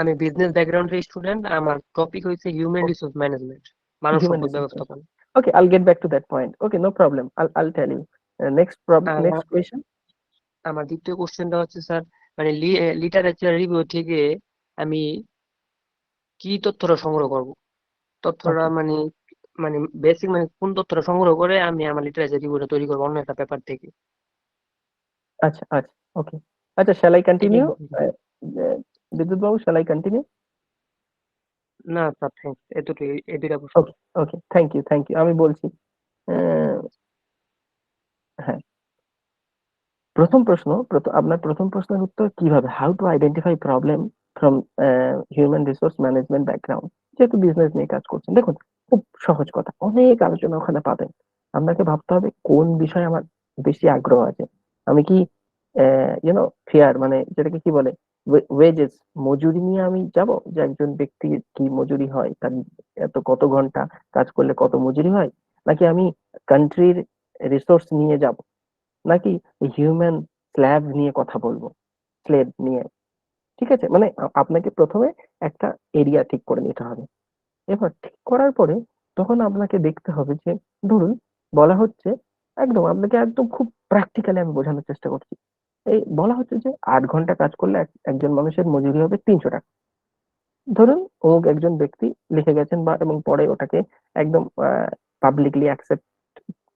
আমি বিজনেস ব্যাকগ্রাউন্ডের স্টুডেন্ট, আমার টপিক হচ্ছে হিউম্যান রিসোর্স ম্যানেজমেন্ট, মানব হিউম্যান সম্পদ রিসোর্স। ব্যবস্থাপনা। Okay, I'll get back to that point. Okay, no problem. I'll tell you. Next problem, আর next question. আমার দ্বিতীয় কোশ্চেনটা হচ্ছে স্যার, মানে লিটারেচার রিভিউ থেকে আমি কি তথ্যটা সংগ্রহ করব, তথ্যটা Okay, মানে মানে বেসিক মানে কোন তথ্যটা সংগ্রহ করে আমি আমার লিটারেচার রিভিউটা তৈরি করবো অন্য একটা পেপার থেকে। আচ্ছা আচ্ছা, okay. আচ্ছা, shall I এটাই continue? বুঝতে চাই। Uh, Bidyut Babu, shall I continue? না স্যার, থ্যাংকস, এতটুকু, এই দুইটা প্রশ্ন। Okay, okay. Thank you. আমি বলছি। আহ, হ্যাঁ, আপনার প্রথম প্রশ্নের উত্তর কিভাবে, how to identify problem from human resource management background, যেহেতু বিজনেস নিয়ে কাজ করছেন। দেখুন, খুব সহজ কথা, অনেক আলোচনা ওখানে পাবেন। আপনাকে ভাবতে হবে কোন বিষয়ে আমার বেশি আগ্রহ আছে। আমি কি ফেয়ার, মানে যেটাকে কি বলে, ওয়েজেস, মজুরি নিয়ে আমি যাব, যে একজন ব্যক্তি কি মজুরি হয়, তার এত কত ঘন্টা কাজ করলে কত মজুরি হয়, নাকি আমি কান্ট্রির রিসোর্স নিয়ে যাব, নাকি হিউম্যান স্ল্যাব নিয়ে কথা বলবো, স্লেভ নিয়ে। ঠিক আছে, মানে আপনাকে প্রথমে একটা এরিয়া ঠিক করে নিতে হবে। এবার ঠিক করার পরে তখন আপনাকে দেখতে হবে যে, ধরুন বলা হচ্ছে, একদম আপনাকে একদম খুব প্র্যাকটিক্যালি আমি বোঝানোর চেষ্টা করছি, এই বলা হচ্ছে যে 8 ঘন্টা কাজ করলে একজন মানুষের মজুরি হবে 300 টাকা। ধরুন অমুক একজন ব্যক্তি লিখে গেছেন বা এবং পরে ওটাকে একদম পাবলিকলি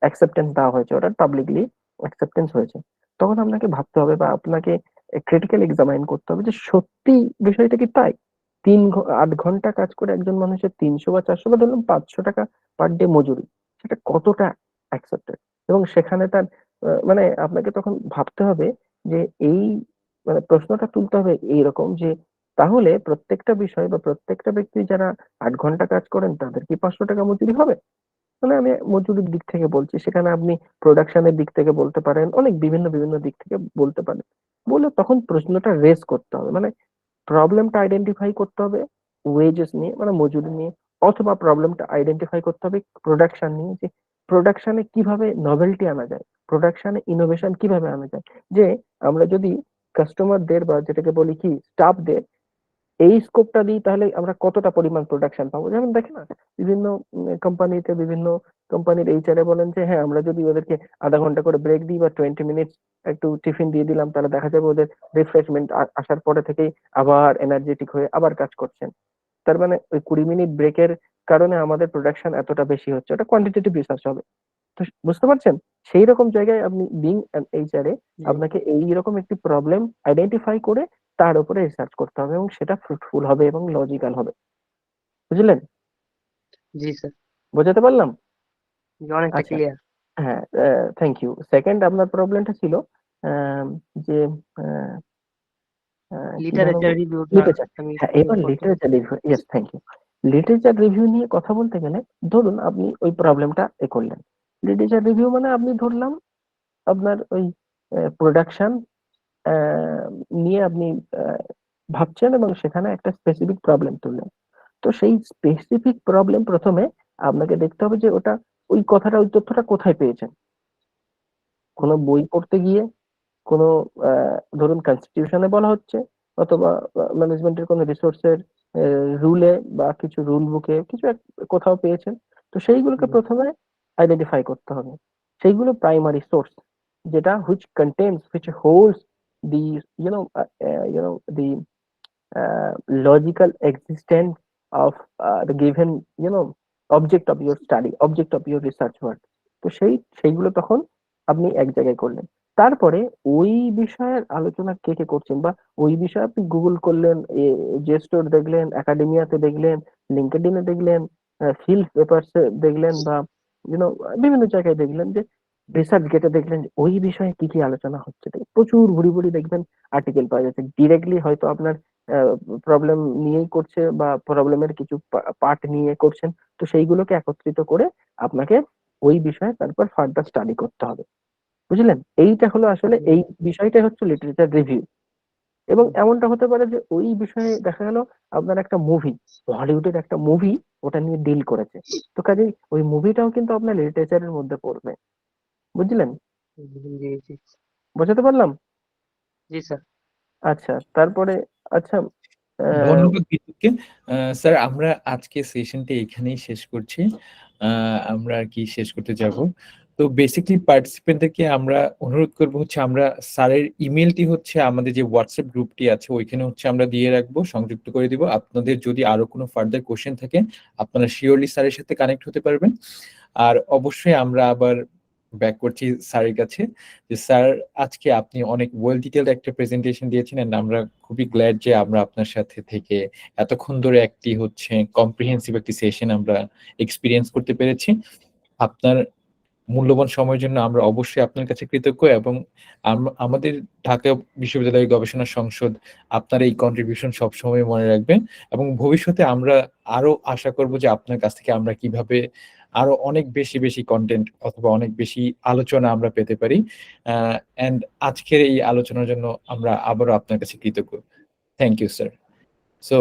অ্যাকসেপ্টেন্স দেওয়া হয়েছে, ওটা পাবলিকলি অ্যাকসেপ্টেন্স হয়েছে। তখন আপনাকে ভাবতে হবে বা আপনাকে ক্রিটিক্যাল এক্সামাইন করতে হবে যে সত্যি বিষয়টা কি তাই। 8 ঘন্টা কাজ করে একজন মানুষের 300 বা 400 বা ধরুন 500 টাকা পার ডে মজুরি, সেটা কতটা অ্যাকসেপ্টেড। এবং সেখানে তার মানে আপনাকে তখন ভাবতে হবে যে এই মানে প্রশ্নটা তুলতে হবে এইরকম যে তাহলে প্রত্যেকটা বিষয় বা প্রত্যেকটা ব্যক্তি যারা 8 ঘন্টা কাজ করেন তাদের কি 500 টাকা মজুরি হবে। মানে আমি মজুরির দিক থেকে বলছি, সেখানে আপনি প্রোডাকশনের দিক থেকে বলতে পারেন, অনেক বিভিন্ন বিভিন্ন দিক থেকে বলতে পারেন। বলে তখন প্রশ্নটা রেজ করতে হবে, মানে প্রবলেমটা আইডেন্টিফাই করতে হবে ওয়েজেস নিয়ে মানে মজুরি নিয়ে, অথবা প্রবলেমটা আইডেন্টিফাই করতে হবে প্রোডাকশন নিয়ে, যে প্রোডাকশনে কিভাবে নভেলটি আনা যায়, প্রোডাকশনে ইনোভেশন কিভাবে আনা যায়। যে আমরা যদি কাস্টমারদের বা যেটাকে বলি কি স্টাফদের এই স্কোপটা দিই তাহলে আমরা কতটা পরিমাণ প্রোডাকশন পাবো। যেমন দেখেন না বিভিন্ন কোম্পানিতে বিভিন্ন কোম্পানির এইচআর বলেন যে হ্যাঁ আমরা যদি ওদেরকে আধা ঘন্টা করে ব্রেক দিই বা 20 মিনিট একটু টিফিন দিয়ে দিলাম তাহলে দেখা যাবে ওদের রিফ্রেশমেন্ট আসার পরে থেকেই আবার এনার্জেটিক হয়ে আবার কাজ করছেন। তার মানে ওই 20 মিনিট ব্রেকের কারণে আমাদের প্রোডাকশন এতটা বেশি হচ্ছে, ওটা কোয়ান্টিটেটিভ রিসার্চ হবে। তো বুঝতে পারছেন, সেই রকম জায়গায় আপনি বিং এইচআর আপনাকে এইরকম একটি প্রবলেম আইডেন্টিফাই করে তার উপরে রিসার্চ করতে হবে এবং সেটা ফ্রুটফুল হবে এবং লজিক্যাল হবে। বুঝলেন? জি স্যার, বোঝাতে পারলাম? অনেকটা আচ্ছা, ক্লিয়ার। হ্যাঁ, থ্যাংক ইউ। সেকেন্ড আপনার প্রবলেমটা ছিল আম, যে আহ, কি যেন লিটারেচার রিভিউটা লিটারেচার। আমি হ্যাঁ, একটু এবার করতে literature review, yes thank you. Literature review নিয়ে কথা বলতে গেলে ধরুন আপনি ওই প্রবলেমটা করলেন। লিটারেচার রিভিউ মানে আপনি ধরলাম আপনার ওই প্রোডাকশন নিয়ে আপনি আহ, ভাবছেন এবং সেখানে একটা স্পেসিফিক প্রবলেম তুললেন। তো সেই স্পেসিফিক প্রবলেম প্রথমে আপনাকে দেখতে হবে যে ওটা ওই কথাটা ওই তথ্যটা কোথায় পেয়েছেন। কোনো বই পড়তে গিয়ে, কোনো ধরুন কনস্টিটিউশনে বলা হচ্ছে, অথবা ম্যানেজমেন্টের কোনো রিসোর্সের রুলে বা কিছু রুল বুকে কিছু কোথাও পেয়েছেন। তো সেইগুলোকে প্রথমে আইডেন্টিফাই করতে হবে। সেইগুলো প্রাইমারি সোর্স, যেটা which holds the the logical existence of the given object of your study, object of your research work. তো সেইগুলো তখন আপনি এক জায়গায় করলেন। তারপরে ওই বিষয়ের আলোচনা কে কে করছেন বা ওই বিষয়ে আপনি গুগল করলেন, জেস্টোর দেখলেন, একাডেমিয়াতে দেখলেন, লিঙ্কডইনে দেখলেন, ফিল্ড পেপারসে দেখলেন বা বিভিন্ন জায়গায় দেখলেন যে রিসার্চ গেটে দেখলেন যে ওই বিষয়ে কি কি আলোচনা হচ্ছে। প্রচুর ভুরি ভুরি দেখবেন আর্টিকেল পাওয়া যাচ্ছে, ডিরেক্টলি হয়তো আপনার প্রবলেম নিয়েই করছে বা প্রবলেমের কিছু পার্ট নিয়ে করছেন। তো সেইগুলোকে একত্রিত করে আপনাকে ওই বিষয়ে তারপর ফার্দার স্টাডি করতে হবে। বুঝলেন? এইটা হলো আসলে এই বিষয়টাই হচ্ছে লিটারেচার রিভিউ। এবং এমনটা হতে পারে যে ওই বিষয়ে দেখা গেল আপনার একটা মুভি, হলিউডের একটা মুভি ওটা নিয়ে ডিল করেছে, তো কাজেই ওই মুভিটাও কিন্তু আপনার লিটারেচারের মধ্যে পড়বে। বুঝলেন? জি জি বোঝাতে পারলাম? জি স্যার। আচ্ছা, তারপরে আচ্ছা ধন্যবাদ বিদ্যুৎকে। স্যার আমরা আজকে সেশনটা এখানেই শেষ করছি। আমরা আর কি শেষ করতে যাব। তো বেসিক্যালি পার্টিসিপেন্টদেরকে আমরা অনুরোধ করব হচ্ছে আমরা স্যারের ইমেলটি হচ্ছে আমাদের যে হোয়াটসঅ্যাপ গ্রুপটি আছে ওইখানে হচ্ছে আমরা দিয়ে রাখবো, সংযুক্ত করে দিব। আপনাদের যদি আরো কোনো ফার্দার কোশ্চেন থাকে আপনারা শিওরলি স্যারের সাথে কানেক্ট হতে পারবেন। আর অবশ্যই আমরা আবার ব্যাক করছি স্যারের কাছে যে স্যার আজকে আপনি অনেক ওয়েল ডিটেলড একটা প্রেজেন্টেশন দিয়েছেন এন্ড আমরা খুবই গ্ল্যাড যে আমরা আপনার সাথে থেকে এতক্ষণ ধরে একটি হচ্ছে কম্প্রিহেন্সিভ একটি সেশন আমরা এক্সপিরিয়েন্স করতে পেরেছি। আপনার মূল্যবান সময়ের জন্য আমরা অবশ্যই আপনার কাছে কৃতজ্ঞ এবং আমাদের ঢাকা বিশ্ববিদ্যালয় গবেষণা সংসদ আপনার এই কন্ট্রিবিউশন সবসময় মনে রাখবে এবং ভবিষ্যতে আমরা আরো আশা করব যে আপনার কাছ থেকে আমরা কিভাবে আরো অনেক বেশি বেশি কন্টেন্ট অথবা অনেক বেশি আলোচনা আমরা পেতে পারি। এন্ড আজকের এই আলোচনার জন্য আমরা আবারও আপনার কাছে কৃতজ্ঞ। Thank you sir. সো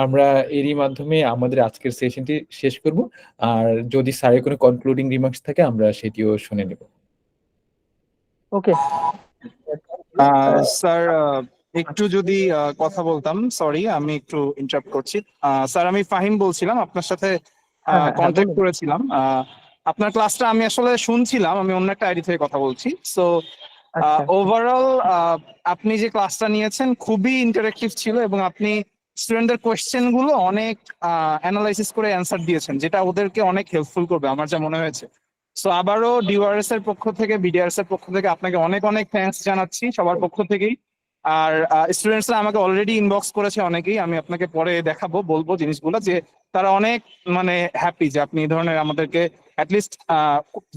আমরা এরই মাধ্যমে আমাদের আজকের সেশনটি শেষ করব। আর যদি স্যারের কোনো কনক্লুডিং রিমার্কস থাকে আমরা সেটিও শুনে নেব। ওকে। স্যার একটু যদি কথা বলতাম, সরি আমি একটু ইন্টারাপ্ট করছি। স্যার আমি ফাহিম বলছিলাম, আপনার সাথে কন্ট্যাক্ট করেছিলাম। আপনার ক্লাসটা আমি আসলে শুনছিলাম, আমি অন্য একটা আইডি থেকে কথা বলছি। সো আচ্ছা ওভারঅল আপনি যে ক্লাসটা নিয়েছেন খুবই ইন্টারেক্টিভ ছিল এবং আপনি স্টুডেন্টদের কোয়েশ্চেন গুলো অনেক অ্যানালাইসিস করে অ্যান্সার দিয়েছেন, যেটা ওদেরকে অনেক হেল্পফুল করবে আমার যা মনে হয়েছে। সো আবারও ডিউআরএস এর পক্ষ থেকে, বিডিআরএস এর পক্ষ থেকে আপনাকে অনেক অনেক থ্যাঙ্কস জানাচ্ছি সবার পক্ষ থেকেই। আর স্টুডেন্টসরা আমাকে অলরেডি ইনবক্স করেছে অনেকেই, আমি আপনাকে পরে দেখাবো, বলবো জিনিসগুলো, যে তারা অনেক মানে হ্যাপি যে আপনি এই ধরনের আমাদেরকে অ্যাটলিস্ট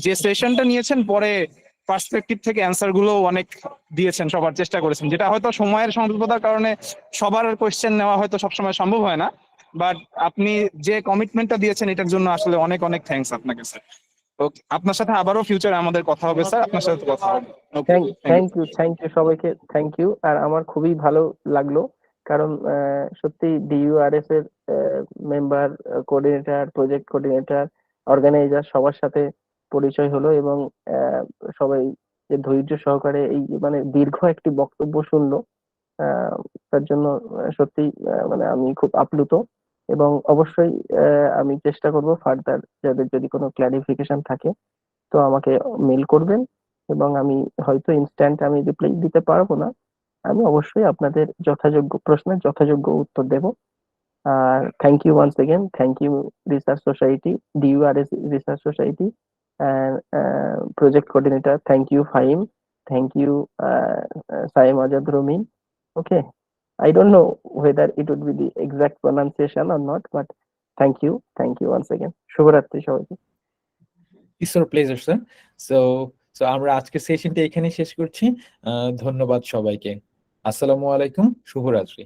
যে সেশনটা নিয়েছেন পরে পার্সপেক্টিভ থেকে অ্যান্সার গুলো অনেক দিয়েছেন, সবার চেষ্টা করেছেন, যেটা হয়তো সময়ের স্বল্পতার কারণে সবার কোয়েশ্চেন নেওয়া হয়তো সবসময় সম্ভব হয় না, বাট আপনি যে কমিটমেন্টটা দিয়েছেন এটার জন্য আসলে অনেক অনেক থ্যাঙ্কস আপনাকে স্যার। ওকে, আপনার সাথে আবারও ফিউচারে আমাদের কথা হবে স্যার, আপনার সাথে কথা হবে। ওকে, থ্যাংক ইউ সবাইকে, থ্যাংক ইউ। আর আমার খুবই ভালো লাগলো, কারণ সত্যি ডিইউআরএস এর member, coordinator, project coordinator, organiser সবার সাথে পরিচয় হলো, এবং সবাই যে ধৈর্য সহকারে এই মানে দীর্ঘ একটি বক্তব্য শুনলো, তার জন্য সত্যি মানে আমি খুব আপ্লুত। এবং অবশ্যই আমি চেষ্টা করব ফার্দার, যাদের যদি কোনো ক্লারিফিকেশন থাকে তো আমাকে মেল করবেন, এবং আমি হয়তো ইনস্ট্যান্ট আমি রিপ্লাই দিতে পারবো না, আমি অবশ্যই আপনাদের যথাযোগ্য প্রশ্নের যথাযোগ্য উত্তর দেব। আর thank you once again, thank you research society, DURS research society, project coordinator, thank you Fahim, thank you Saim Azad Ramin. Okay, I don't know whether it would be the exact pronunciation or not, but thank you once again. শুভরাত্রি সবাইকে। It's our pleasure sir. So আমরা আজকে সেশনটা এখানে শেষ করছি। ধন্যবাদ সবাইকে। আসসালামু আলাইকুম, শুভরাত্রি।